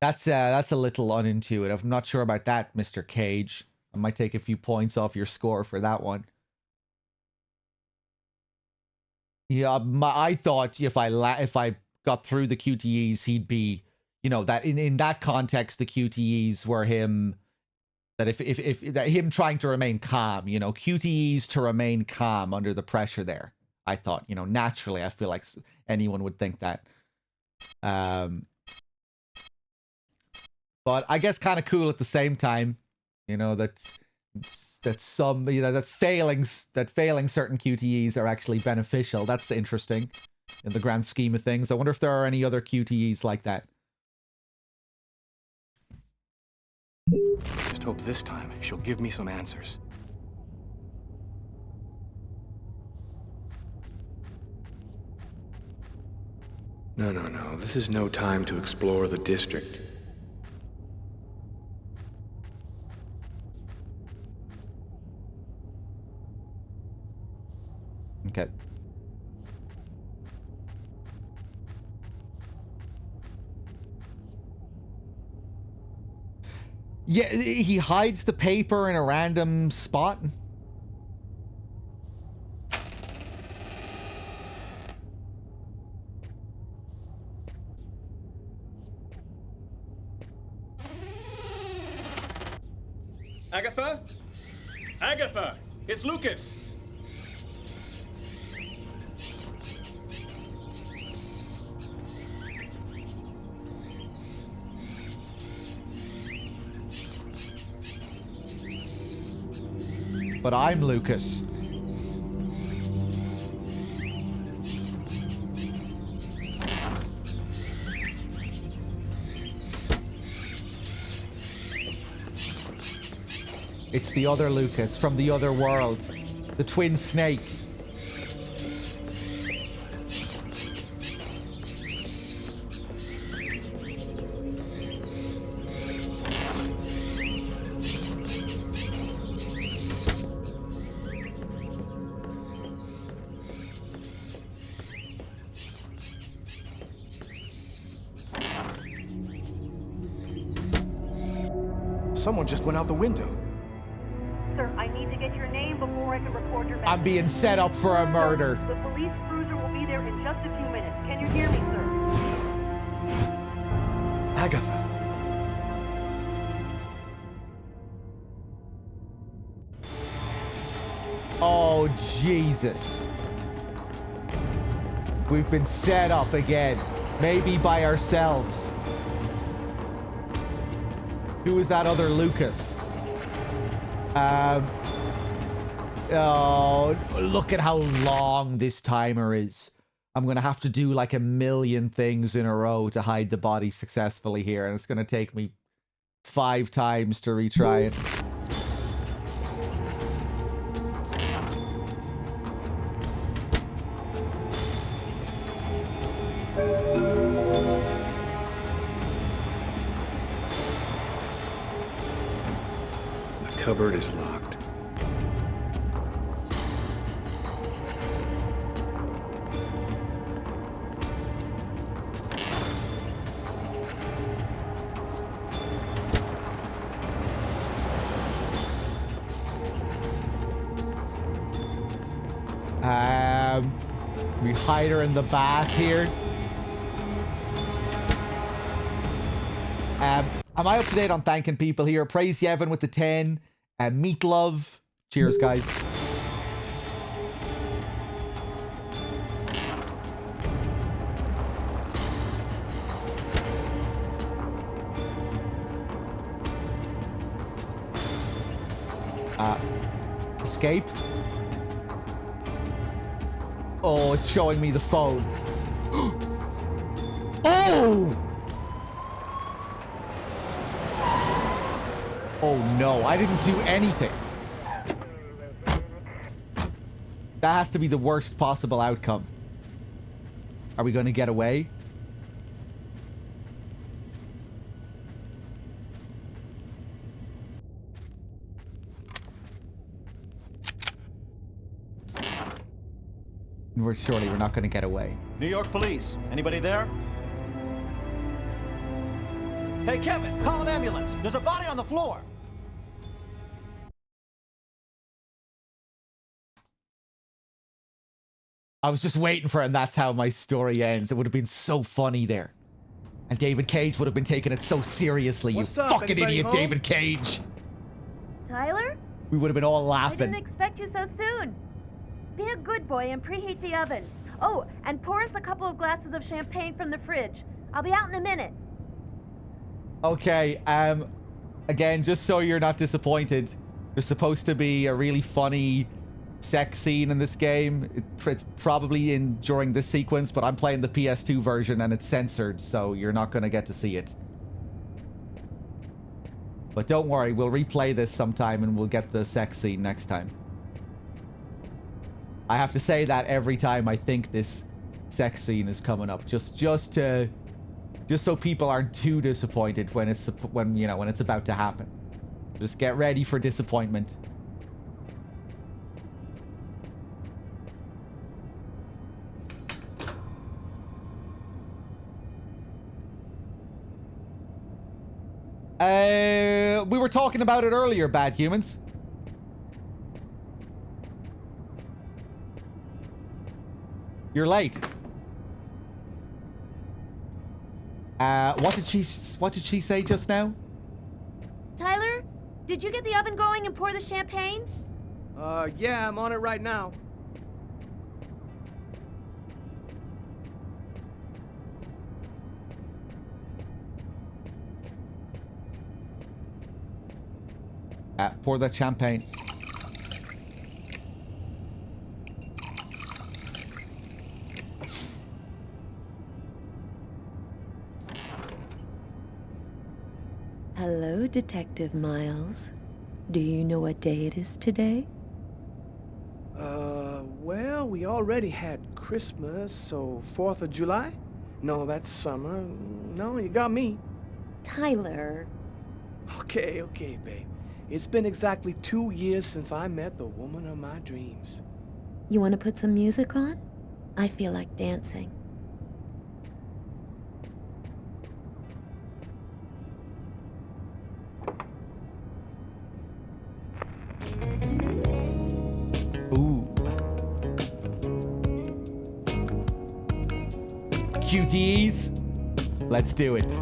That's a little unintuitive. I'm not sure about that, Mr. Cage. I might take a few points off your score for that one. Yeah, I thought if I got through the QTEs, he'd be, you know, that in that context, the QTEs were him. That if that him trying to remain calm, you know, QTEs to remain calm under the pressure there. I thought, you know, naturally, I feel like anyone would think that. But I guess kind of cool at the same time, you know, that some, you know, that failing certain QTEs are actually beneficial. That's interesting in the grand scheme of things. I wonder if there are any other QTEs like that. Just hope this time she'll give me some answers. No. This is no time to explore the district. Okay. Yeah, he hides the paper in a random spot. Agatha? Agatha! It's Lucas! But I'm Lucas. It's the other Lucas from the other world. The twin snake. Someone just went out the window. Sir, I need to get your name before I can record your message. I'm being set up for a murder. The police cruiser will be there in just a few minutes. Can you hear me, sir? Agatha. Oh, Jesus. We've been set up again. Maybe by ourselves. Who is that other Lucas? Oh, look at how long this timer is. I'm going to have to do like 1,000,000 things in a row to hide the body successfully here. And it's going to take me 5 times to retry it. The cupboard is locked. We hide her in the bath here. Am I up to date on thanking people here? Praise Yevon with the 10. Meat Love. Cheers, guys. Escape. Oh, it's showing me the phone. Oh! Oh no, I didn't do anything. That has to be the worst possible outcome. Are we going to get away? Surely we're not going to get away. New York police. Anybody there? Hey, Kevin, call an ambulance. There's a body on the floor. I was just waiting for it, and that's how my story ends. It would have been so funny there. And David Cage would have been taking it so seriously. What's you up? fucking Anybody idiot, home? David Cage. Tyler? We would have been all I laughing. didn't expect you so soon. Be a good boy and preheat the oven. Oh, and pour us a couple of glasses of champagne from the fridge. I'll be out in a minute. Okay, again, just so you're not disappointed, there's supposed to be a really funny sex scene in this game. It's probably during this sequence, but I'm playing the PS2 version and it's censored, so you're not going to get to see it. But don't worry, we'll replay this sometime and we'll get the sex scene next time. I have to say that every time I think this sex scene is coming up. Just so people aren't too disappointed when it's about to happen. Just get ready for disappointment. We were talking about it earlier, bad humans. You're late. What did she say just now? Tyler, did you get the oven going and pour the champagne? Yeah, I'm on it right now. Pour that champagne. Hello, Detective Miles. Do you know what day it is today? Well, we already had Christmas, so 4th of July? No, that's summer. No, you got me. Tyler. Okay, babe. It's been exactly 2 years since I met the woman of my dreams. You want to put some music on? I feel like dancing. Ooh. QTEs. Let's do it.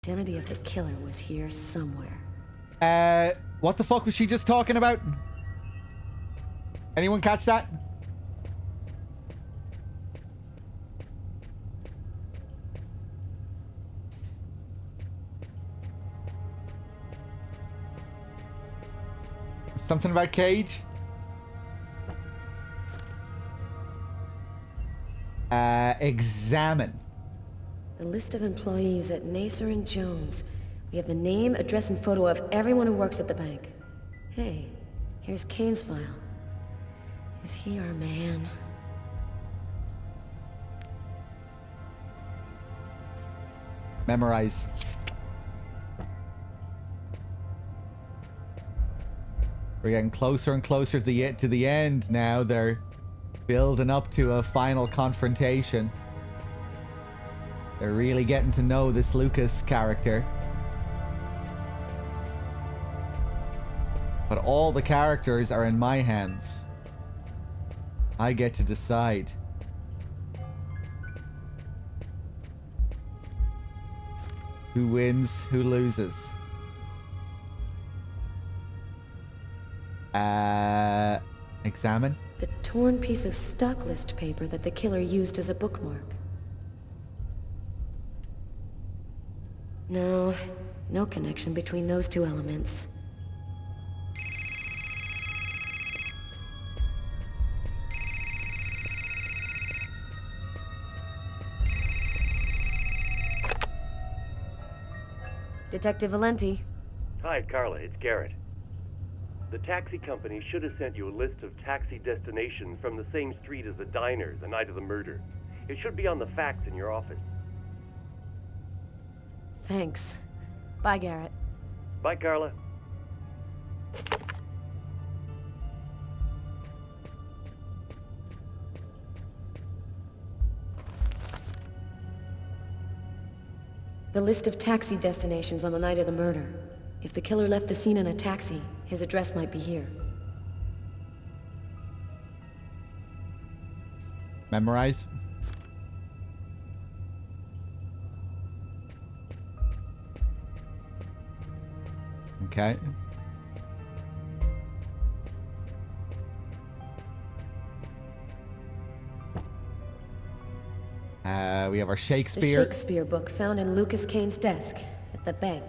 The identity of the killer was here somewhere. What the fuck was she just talking about? Anyone catch that? Something about Cage? Examine. The list of employees at Nacer and Jones. We have the name, address, and photo of everyone who works at the bank. Hey, here's Kane's file. Is he our man? Memorize. We're getting closer and closer to the end now. They're building up to a final confrontation. They're really getting to know this Lucas character. But all the characters are in my hands. I get to decide. Who wins, who loses. Examine. The torn piece of stock list paper that the killer used as a bookmark. No, no connection between those two elements. Detective Valenti. Hi, Carla. It's Garrett. The taxi company should have sent you a list of taxi destinations from the same street as the diner the night of the murder. It should be on the fax in your office. Thanks. Bye, Garrett. Bye, Carla. The list of taxi destinations on the night of the murder. If the killer left the scene in a taxi, his address might be here. Memorize. Okay. We have our Shakespeare. The Shakespeare book found in Lucas Kane's desk at the bank.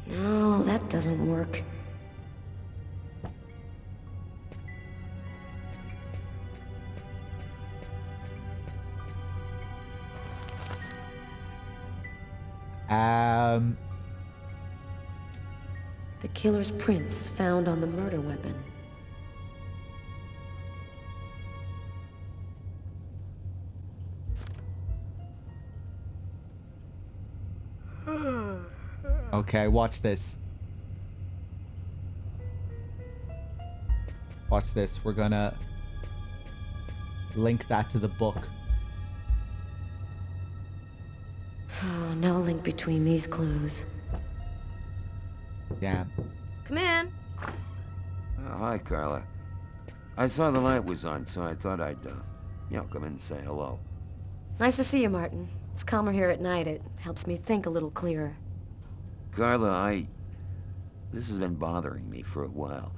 No, that doesn't work. The killer's prints found on the murder weapon. Okay, watch this. Watch this. We're gonna link that to the book. Oh, no link between these clues. Yeah. Come in. Hi, Carla. I saw the light was on, so I thought I'd, come in and say hello. Nice to see you, Martin. It's calmer here at night. It helps me think a little clearer. Carla, this has been bothering me for a while.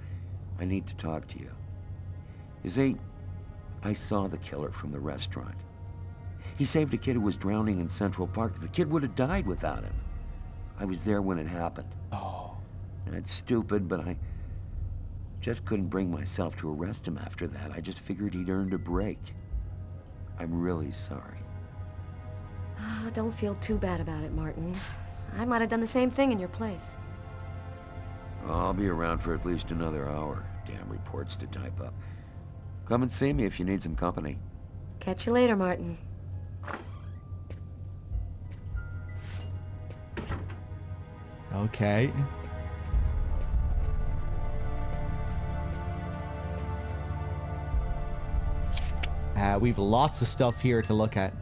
I need to talk to you. You see, I saw the killer from the restaurant. He saved a kid who was drowning in Central Park. The kid would have died without him. I was there when it happened. Oh. That's stupid, but I just couldn't bring myself to arrest him after that. I just figured he'd earned a break. I'm really sorry. Oh, don't feel too bad about it, Martin. I might have done the same thing in your place. I'll be around for at least another hour. Damn reports to type up. Come and see me if you need some company. Catch you later, Martin. Okay. We've lots of stuff here to look at.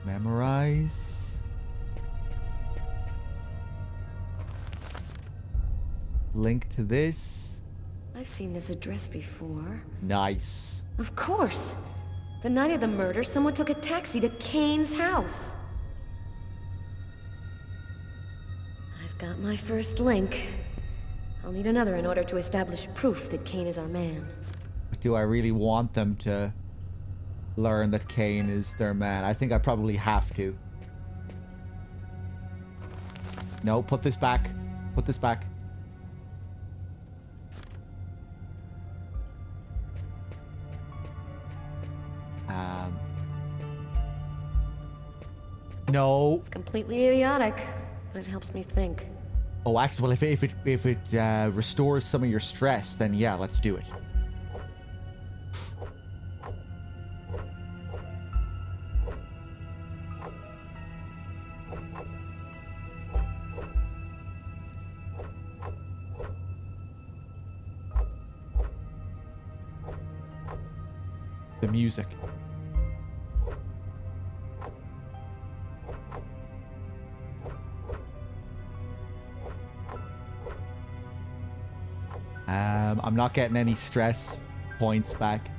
Memorize. Link to this. I've seen this address before. Nice. Of course! The night of the murder, someone took a taxi to Kane's house. I've got my first link. I'll need another in order to establish proof that Kane is our man. Do I really want them to learn that Kane is their man? I think I probably have to. No, put this back. Put this back. No. It's completely idiotic, but it helps me think. Oh, actually, well, if it restores some of your stress, then yeah, let's do it. The music. I'm not getting any stress points back.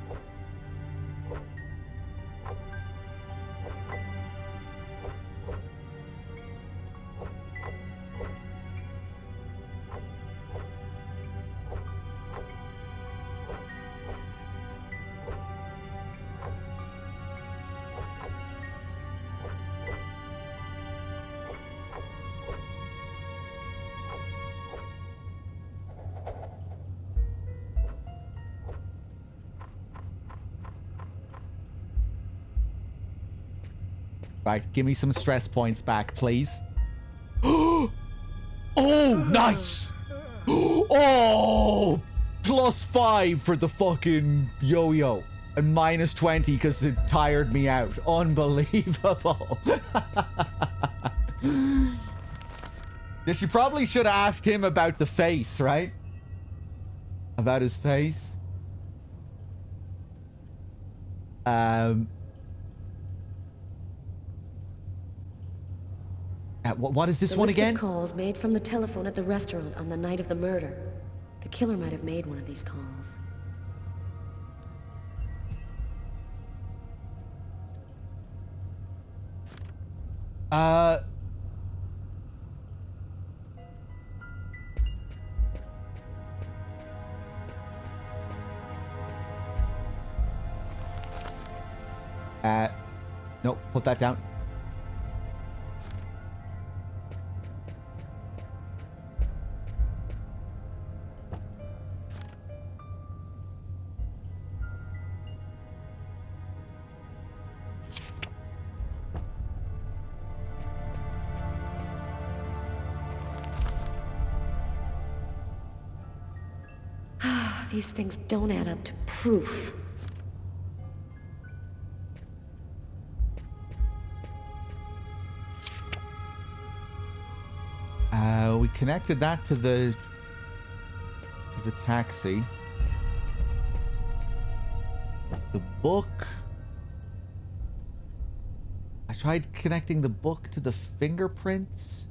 Right, give me some stress points back, please. Oh, nice! Oh, +5 for the fucking yo-yo. And -20 because it tired me out. Unbelievable. Yes, you probably should have asked him about the face, right? About his face. What is this one again? The list of calls made from the telephone at the restaurant on the night of the murder. The killer might have made one of these calls. Nope, put that down. These things don't add up to proof. We connected that to the taxi. The book. I tried connecting the book to the fingerprints.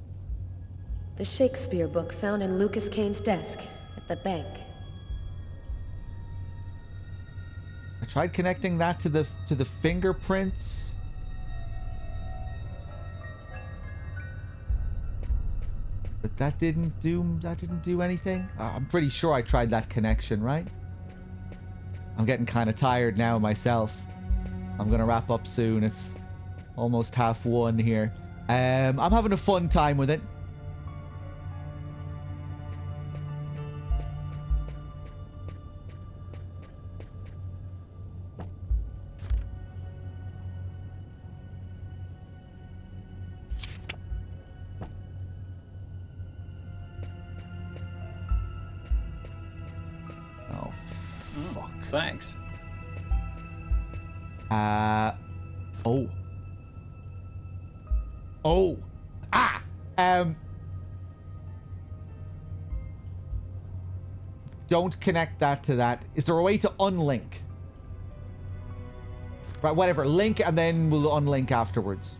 The Shakespeare book found in Lucas Kane's desk at the bank. I tried connecting that to the fingerprints. But that didn't do anything. I'm pretty sure I tried that connection, right? I'm getting kind of tired now myself. I'm gonna wrap up soon. It's almost 1:30 here. I'm having a fun time with it. Thanks. Don't connect that to that. Is there a way to unlink? Right, whatever. Link and then we'll unlink afterwards.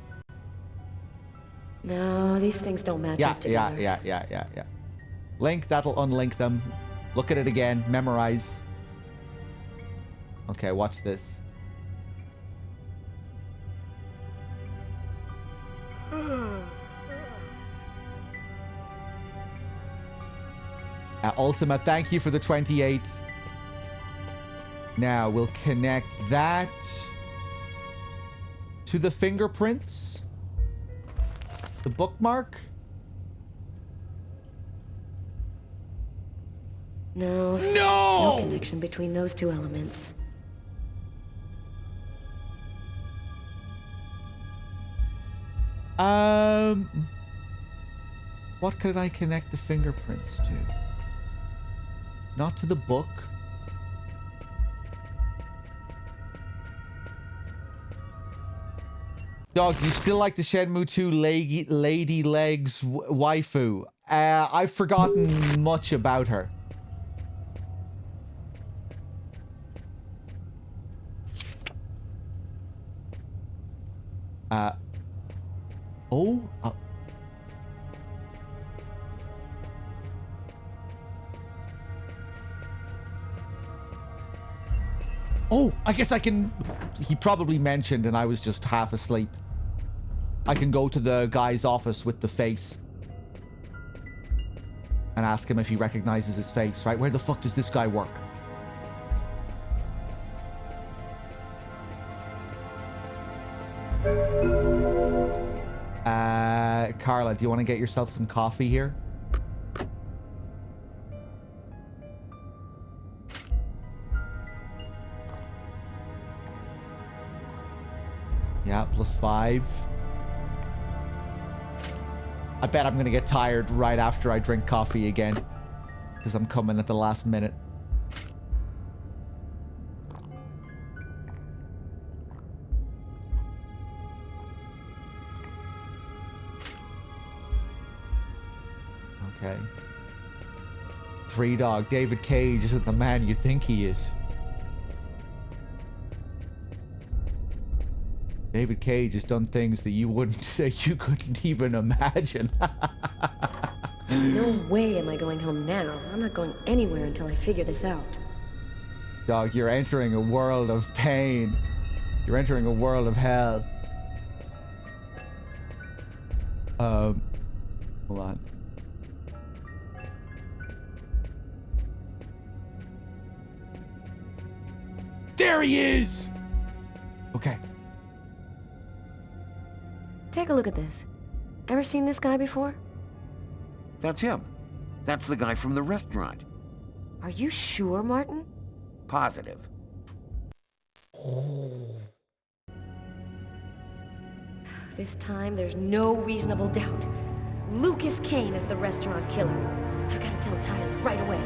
No, these things don't match up together. Yeah. Link, that'll unlink them. Look at it again. Memorize. Okay, watch this. Ultima, thank you for the 28. Now, we'll connect that to the fingerprints. The bookmark. No. No! No connection between those two elements. What could I connect the fingerprints to? Not to the book. Dog, you still like the Shenmue 2 Lady Legs waifu? I've forgotten much about her. Oh, I guess I can... He probably mentioned and I was just half asleep. I can go to the guy's office with the face. And ask him if he recognizes his face, right? Where the fuck does this guy work? Carla, do you want to get yourself some coffee here? Yeah, +5. I bet I'm gonna get tired right after I drink coffee again. Because I'm coming at the last minute. Okay. Threedogg, David Cage isn't the man you think he is. David Cage has done things that you couldn't even imagine. No way am I going home now. I'm not going anywhere until I figure this out. Dog, you're entering a world of pain. You're entering a world of hell. Hold on. There he is! Okay. Take a look at this. Ever seen this guy before? That's him. That's the guy from the restaurant. Are you sure, Martin? Positive. This time, there's no reasonable doubt. Lucas Kane is the restaurant killer. I've got to tell Tyler right away.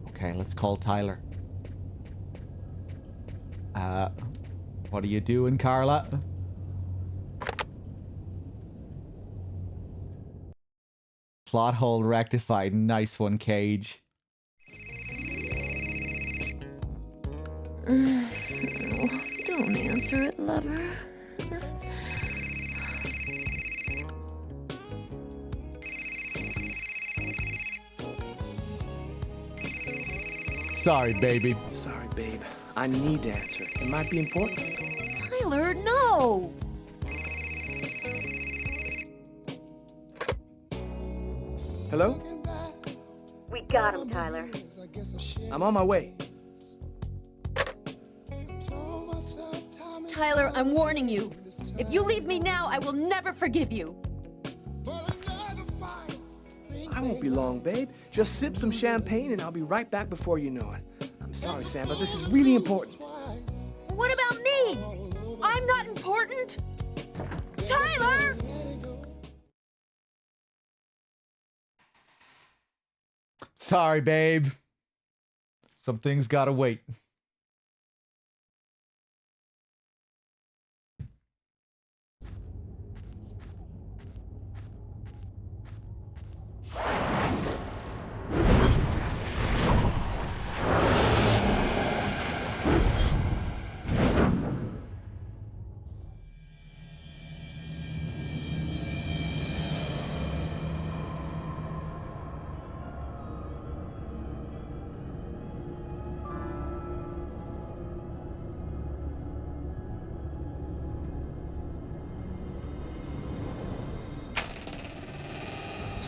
Okay, let's call Tyler. What are you doing, Carla? Plot hole rectified. Nice one, Cage. Don't answer it, lover. Sorry, baby. Sorry, babe. I need to answer. It might be important. Tyler, no! Hello? We got him, Tyler. I'm on my way. Tyler, I'm warning you. If you leave me now, I will never forgive you. I won't be long, babe. Just sip some champagne and I'll be right back before you know it. I'm sorry, Sam, but this is really important. What about me? I'm not important. Tyler! Sorry, babe. Some things gotta wait.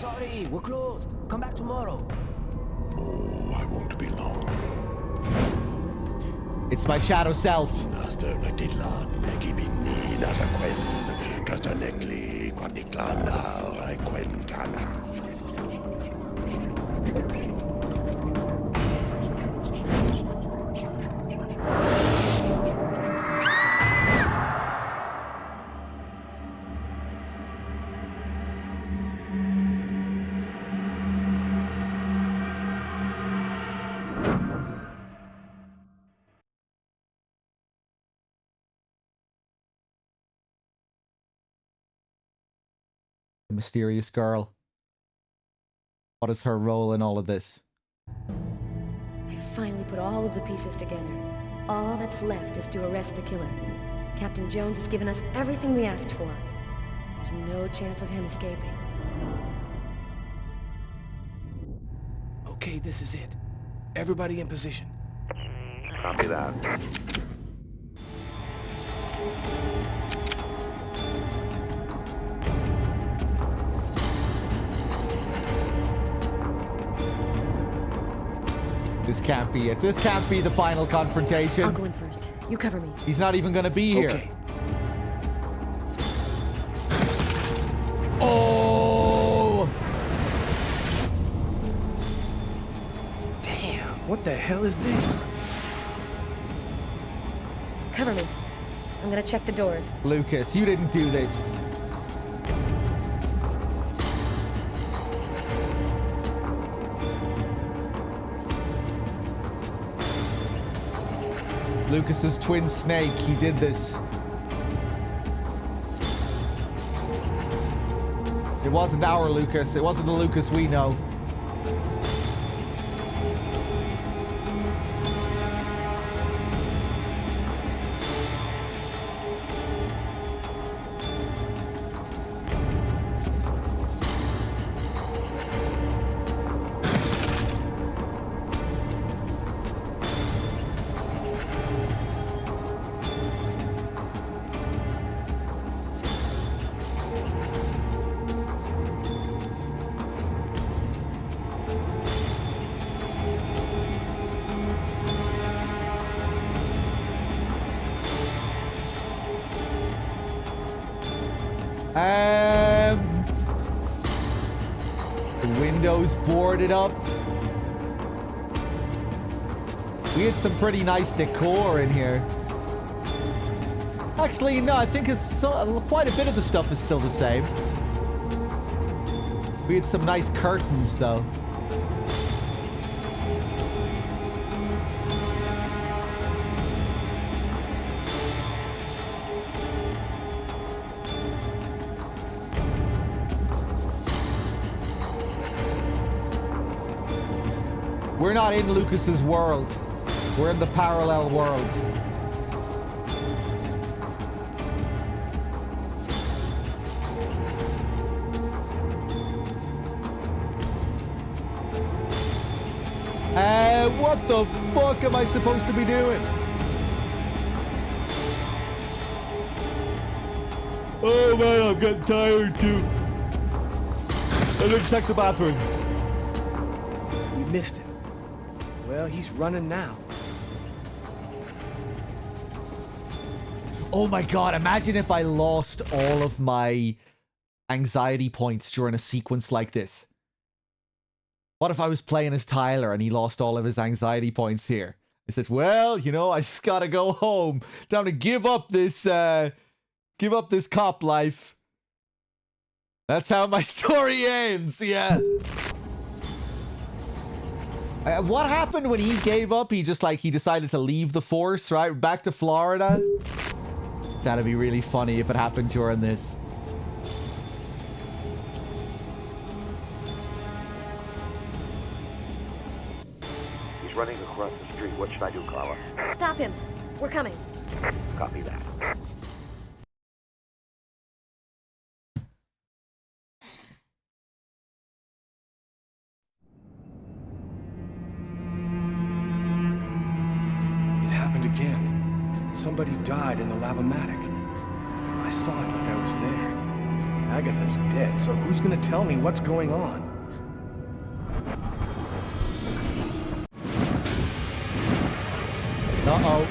sorry, we're closed. Come back tomorrow. Oh, I won't be long. It's my shadow self. The mysterious girl. What is her role in all of this? I finally put all of the pieces together. All that's left is to arrest the killer. Captain Jones has given us everything we asked for. There's no chance of him escaping. Okay, this is it. Everybody in position. Copy that. This can't be it. This can't be the final confrontation. I'll go in first. You cover me. He's not even gonna be here. Okay. Oh! Damn, what the hell is this? Cover me. I'm gonna check the doors. Lucas, you didn't do this. Lucas's twin snake, he did this. It wasn't our Lucas. It wasn't the Lucas we know. The windows boarded up. We had some pretty nice decor in here. Actually, no, I think it's quite a bit of the stuff is still the same. We had some nice curtains, though. We're not in Lucas's world. We're in the parallel world. What the fuck am I supposed to be doing? Oh man, I'm getting tired too. I didn't check the bathroom. We missed him. Well, he's running now. Oh my god, imagine if I lost all of my anxiety points during a sequence like this. What if I was playing as Tyler and he lost all of his anxiety points here? He says, well, you know, I just gotta go home. Time to give up this cop life. That's how my story ends, yeah. What happened when he gave up? He decided to leave the force, right? Back to Florida? That'd be really funny if it happened during this. He's running across the street. What should I do, Carla? Stop him. We're coming. Copy that. It happened again. Somebody died in the lava-matic. I saw it like I was there. Agatha's dead, so who's gonna tell me what's going on? Uh-oh.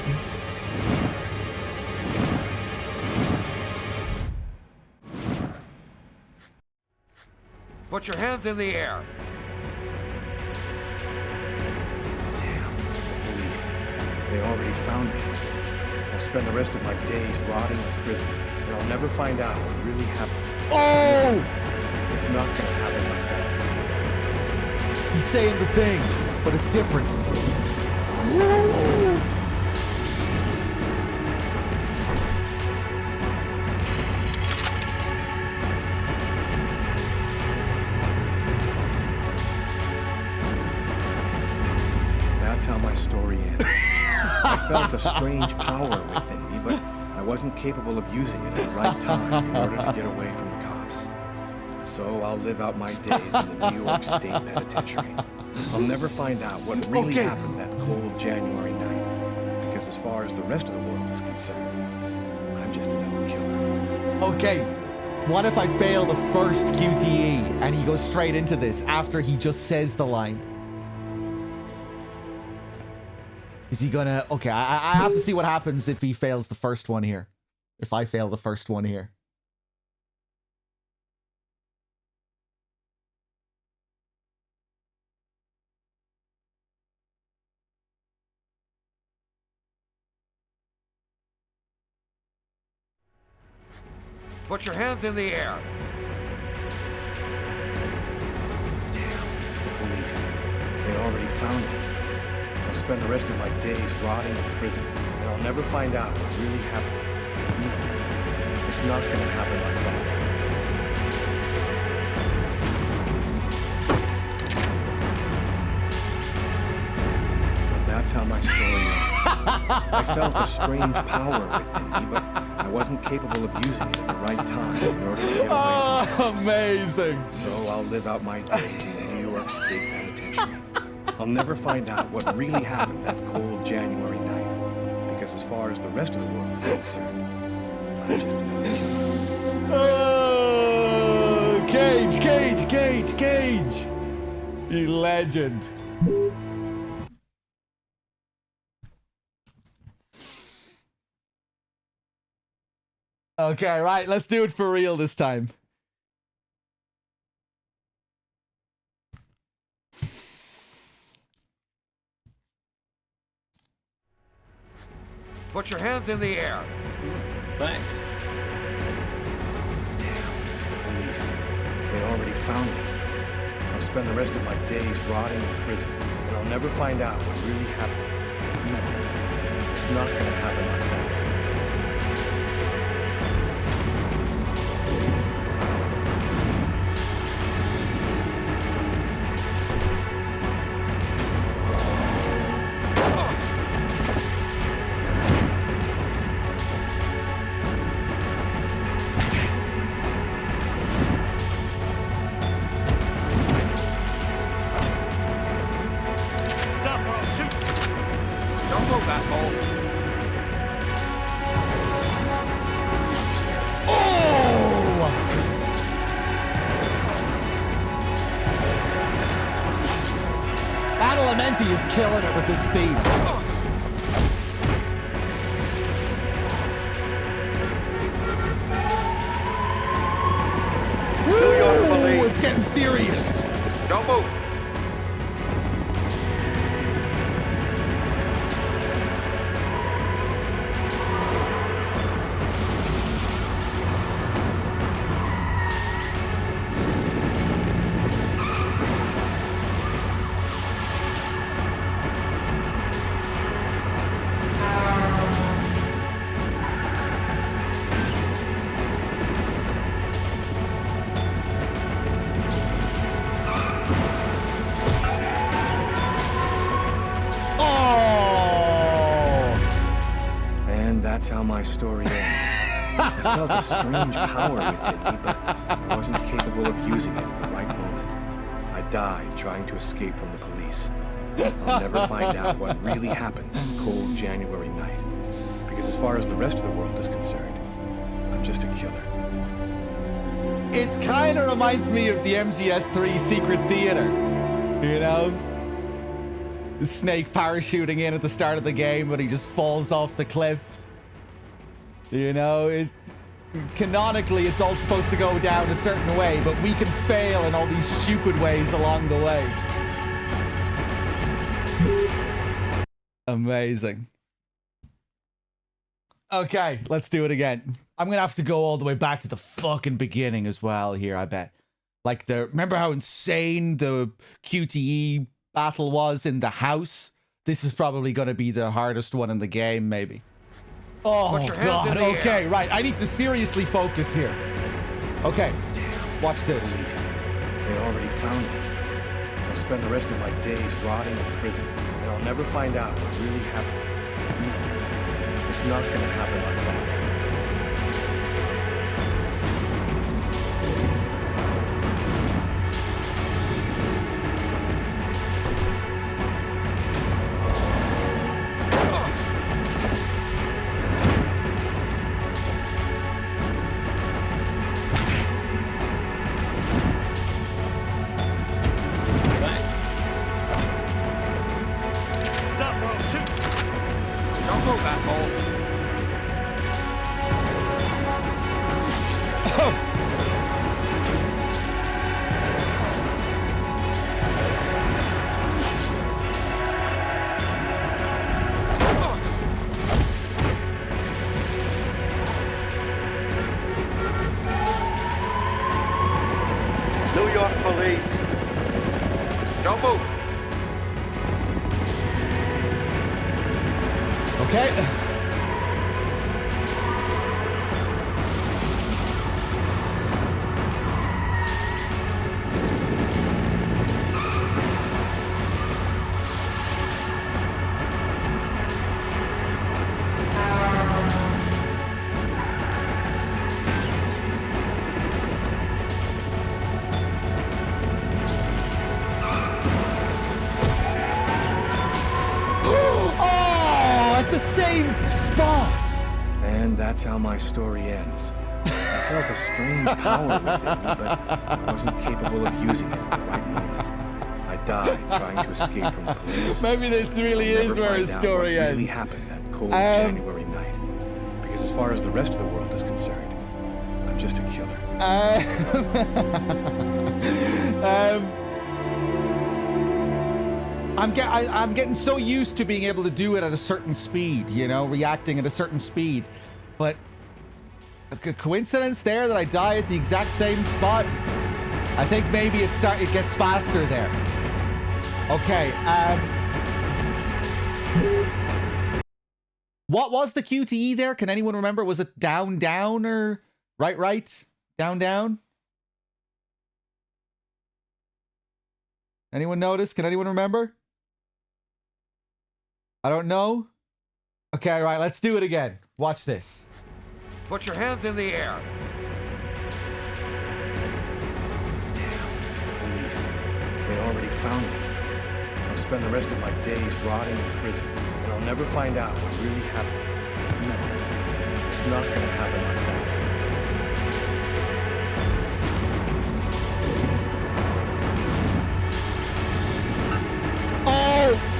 Put your hands in the air. Police. They already found me. I'll spend the rest of my days rotting in prison, and I'll never find out what really happened. Oh! It's not gonna happen like that. He's saying the thing, but it's different. That's how my story ends. I felt a strange power within me, but I wasn't capable of using it at the right time in order to get away from the cops. So I'll live out my days in the New York State Penitentiary. I'll never find out what really happened that cold January night, because as far as the rest of the world is concerned, I'm just another killer. Okay, what if I fail the first QTE and he goes straight into this after he just says the line? Is he gonna... Okay, I have to see what happens if he fails the first one here. If I fail the first one here. Put your hands in the air. The police. They already found me. I'll spend the rest of my days rotting in prison, and I'll never find out what really happened. No, it's not gonna happen like that. And that's how my story ends. I felt a strange power within me, but I wasn't capable of using it at the right time in order to get away from the cops. Amazing. So I'll live out my days in the New York State Penitentiary. I'll never find out what really happened that cold January night, because as far as the rest of the world is concerned, I'm just another killer. Cage! You legend. Okay, right, let's do it for real this time. Put your hands in the air. Thanks. The police. They already found me. I'll spend the rest of my days rotting in prison, and I'll never find out what really happened. No, it's not gonna happen like that. He is killing it with this theme. New York police. It's getting serious. Don't move. That's how my story ends. I felt a strange power within me, but I wasn't capable of using it at the right moment. I died trying to escape from the police. I'll never find out what really happened that cold January night, because as far as the rest of the world is concerned, I'm just a killer. It's kind of reminds me of the MGS3 Secret Theater, you know? The Snake parachuting in at the start of the game, but he just falls off the cliff. You know, canonically, it's all supposed to go down a certain way, but we can fail in all these stupid ways along the way. Amazing. Okay, let's do it again. I'm gonna have to go all the way back to the fucking beginning as well here, I bet. Like remember how insane the QTE battle was in the house? This is probably gonna be the hardest one in the game, maybe. Oh god, okay, right. I need to seriously focus here. Okay, watch this. Police. They already found me. I'll spend the rest of my days rotting in prison, and I'll never find out what really happened. No, it's not gonna happen like that. That's how my story ends. I felt a strange power within me, but I wasn't capable of using it at the right moment. I died trying to escape from the police. Maybe this really is where his story ends. What really happened that cold January night. Because as far as the rest of the world is concerned, I'm just a killer. I'm getting so used to being able to do it at a certain speed, you know, reacting at a certain speed. But a coincidence there that I die at the exact same spot? I think maybe it gets faster there. Okay, what was the QTE there? Can anyone remember? Was it down, down, or right, down, down? Anyone notice? Can anyone remember? I don't know. Okay, right, let's do it again. Watch this. Put your hands in the air. Damn, the police. They already found me. I'll spend the rest of my days rotting in prison, and I'll never find out what really happened. No, it's not gonna happen like that. Oh!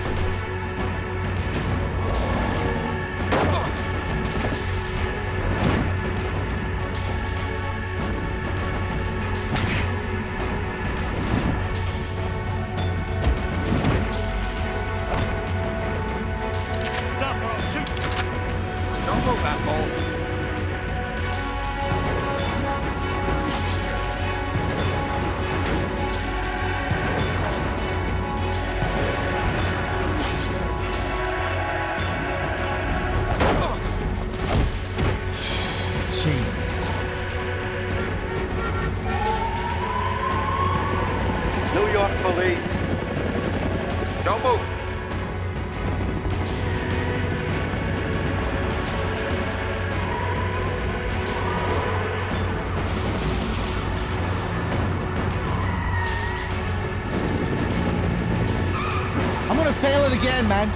Again, man.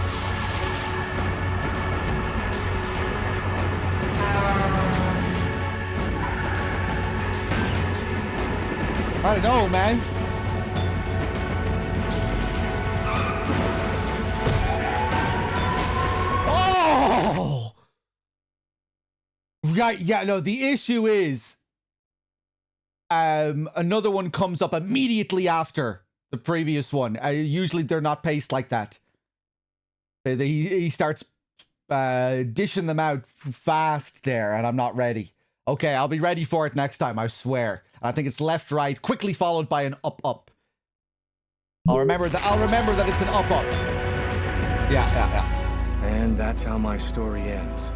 I don't know, man. Oh! Right, yeah, no, the issue is another one comes up immediately after the previous one. Usually they're not paced like that. He starts dishing them out fast there, and I'm not ready. Okay, I'll be ready for it next time, I swear. I think it's left, right, quickly followed by an up, up. I'll remember that it's an up, up. Yeah. And that's how my story ends.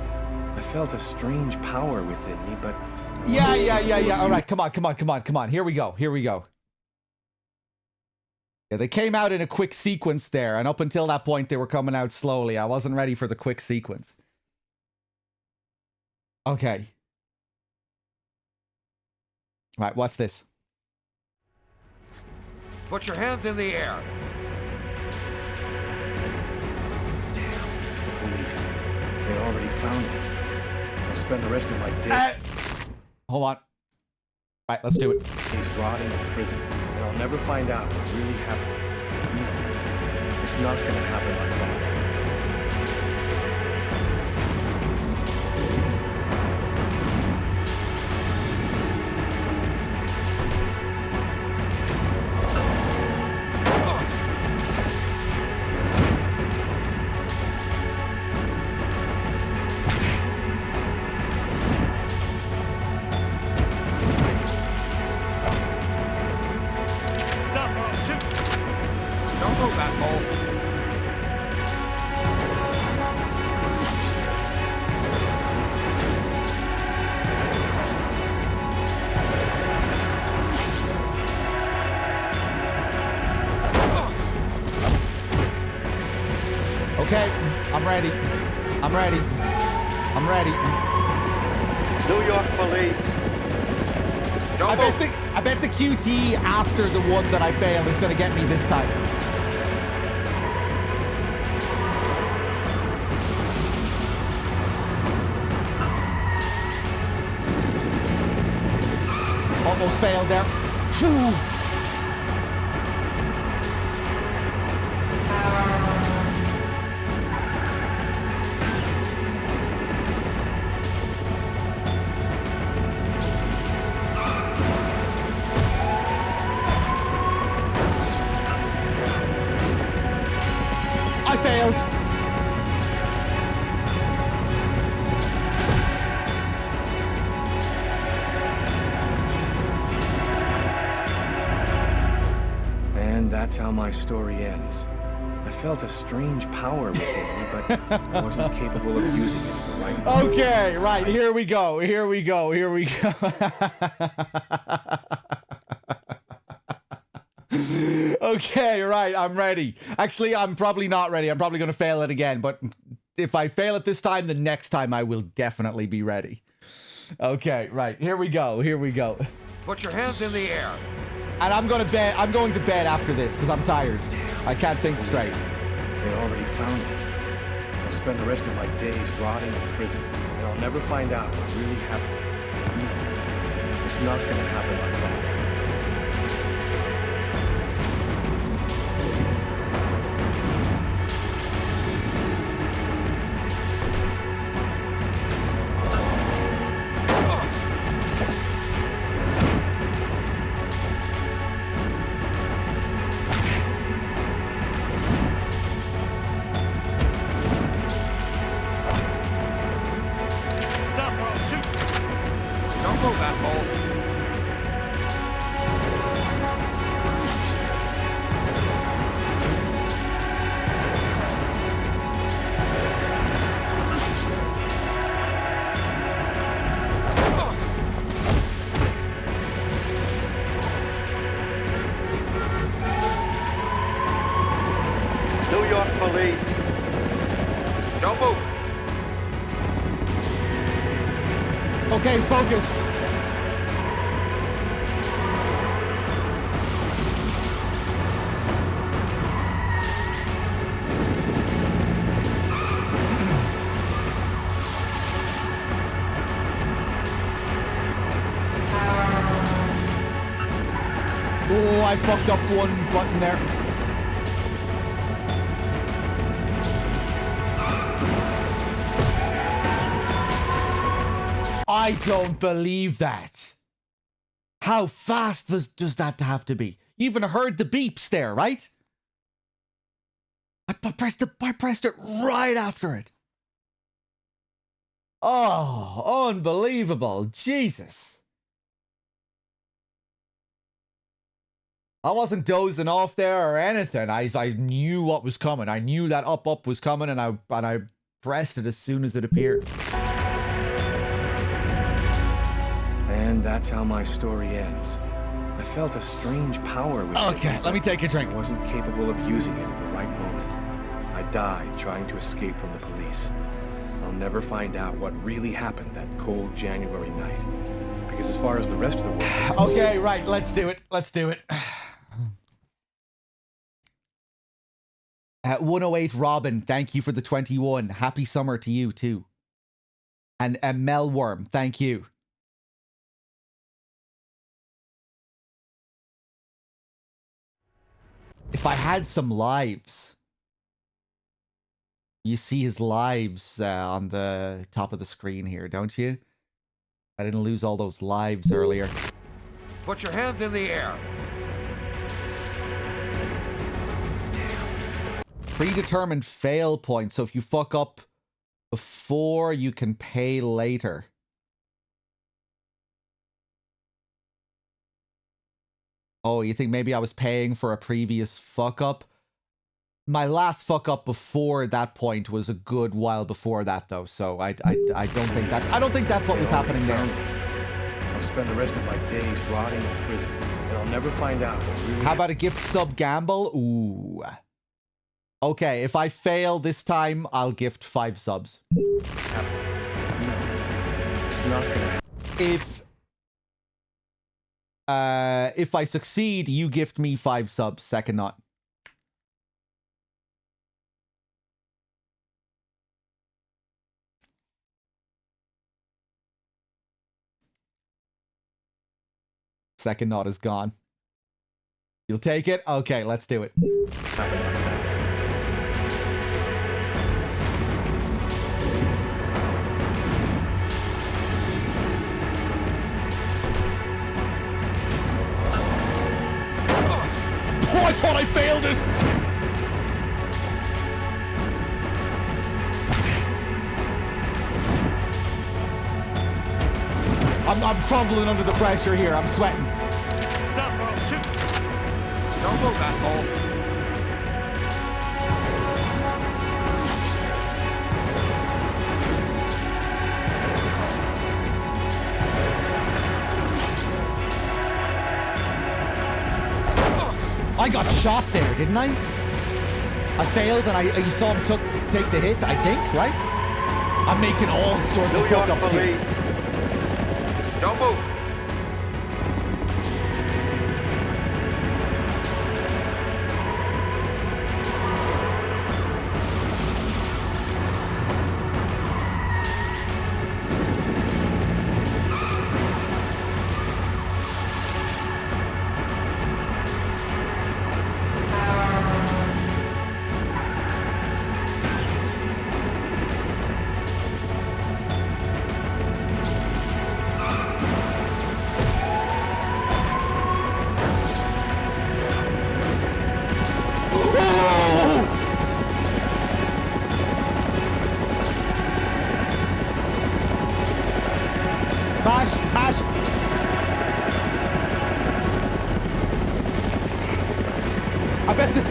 I felt a strange power within me, but... Yeah. All right, come on. Here we go. Yeah, they came out in a quick sequence there, and up until that point, they were coming out slowly. I wasn't ready for the quick sequence. Okay. Right, what's this? Put your hands in the air. Damn, the police. They already found me. I'll spend the rest of my day... Hold on. Right, let's do it. He's rotting in prison, and I'll never find out what really happened. No, it's not gonna happen like that. Okay, I'm ready. New York police. I bet the QT after the one that I failed is going to get me this time. Almost failed there. Phew. That's how my story ends. I felt a strange power within me, but I wasn't capable of using it the right way. Okay, right, here we go. Okay, right, I'm ready. Actually, I'm probably not ready. I'm probably going to fail it again, but if I fail it this time, the next time I will definitely be ready. Okay, right, here we go. Put your hands in the air. And I'm going to bed after this because I'm tired. I can't think straight. They already found me. I'll spend the rest of my days rotting in prison, and I'll never find out what really happened. No, it's not gonna happen like that. Police. Don't move. Okay, focus. I fucked up one button there. I don't believe that. How fast does that have to be? You even heard the beeps there, right? I pressed it right after it. Oh, unbelievable. Jesus. I wasn't dozing off there or anything. I knew what was coming. I knew that up was coming, and I pressed it as soon as it appeared. And that's how my story ends. I felt a strange power within me. Okay, let me take a drink. I wasn't capable of using it at the right moment. I died trying to escape from the police. I'll never find out what really happened that cold January night. Because as far as the rest of the world is concerned... Okay, right, let's do it. Let's do it. 108 Robin, thank you for the 21. Happy summer to you too. And Melworm, thank you. If I had some lives. You see his lives on the top of the screen here, don't you? I didn't lose all those lives earlier. Put your hands in the air. Predetermined fail point. So if you fuck up before, you can pay later. Oh, you think maybe I was paying for a previous fuck up? My last fuck up before that point was a good while before that, though. So I don't think that's what was happening there. I'll spend the rest of my days rotting in prison, and I'll never find out what really... How about a gift sub gamble? Ooh. Okay, if I fail this time, I'll gift 5 subs. No, it's not gonna happen. If I succeed, you gift me 5 subs. Second not. Second knot is gone. You'll take it? Okay, let's do it. Oh, I thought I failed it! I'm crumbling under the pressure here. I'm sweating. Stop or I'll shoot. Don't move, asshole. I got shot there, didn't I? I failed and you saw him take the hit, I think, right? I'm making all sorts of fuck-ups here. Don't move.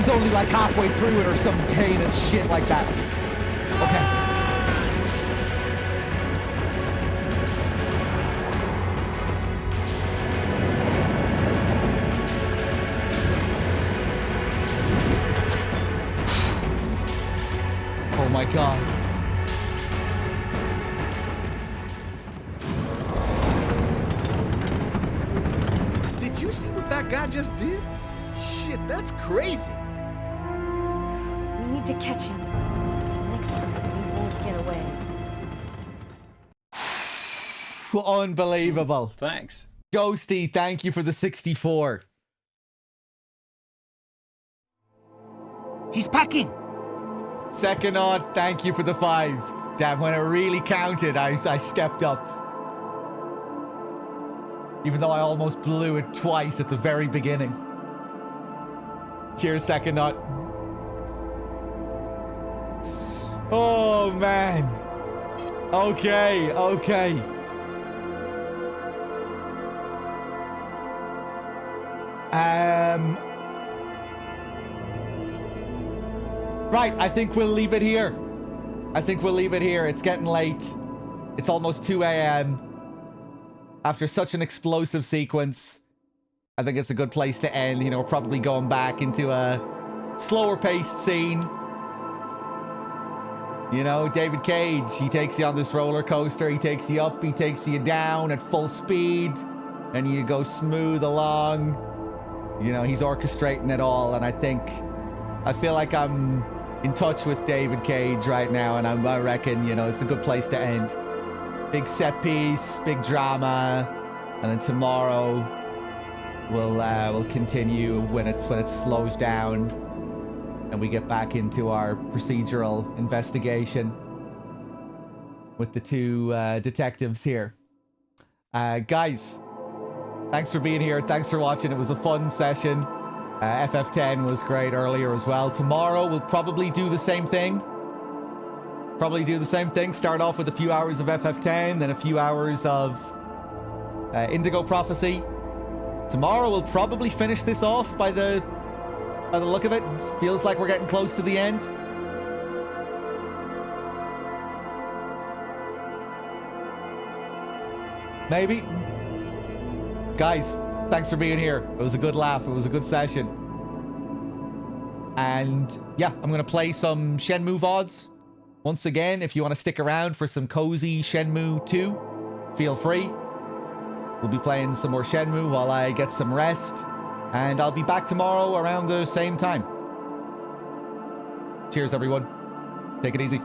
Only like halfway through it or some heinous shit like that. Okay. Oh my god. Did you see what that guy just did? Shit, that's crazy. We need to catch him. Next time, he won't get away. Unbelievable. Thanks. Ghosty, thank you for the 64. He's packing! Second odd, thank you for the 5. Damn, when it really counted, I stepped up. Even though I almost blew it twice at the very beginning. Cheers, second odd. Oh, man. Okay, okay. Right, I think we'll leave it here. It's getting late. It's almost 2 a.m. After such an explosive sequence, I think it's a good place to end. You know, we're probably going back into a slower paced scene. You know, David Cage, he takes you on this roller coaster. He takes you up, he takes you down at full speed. And you go smooth along. You know, he's orchestrating it all. And I feel like I'm in touch with David Cage right now. And I reckon, you know, it's a good place to end. Big set piece, big drama. And then tomorrow we'll continue when it slows down. And we get back into our procedural investigation with the 2 detectives here. Guys, thanks for being here. Thanks for watching. It was a fun session. FF10 was great earlier as well. Tomorrow we'll probably do the same thing. Start off with a few hours of FF10, then a few hours of Indigo Prophecy. Tomorrow we'll probably finish this off by the look of it. Feels like we're getting close to the end. Maybe. Guys, thanks for being here. It was a good laugh. It was a good session. And yeah, I'm going to play some Shenmue VODs. Once again, if you want to stick around for some cozy Shenmue 2, feel free. We'll be playing some more Shenmue while I get some rest. And I'll be back tomorrow around the same time. Cheers, everyone. Take it easy.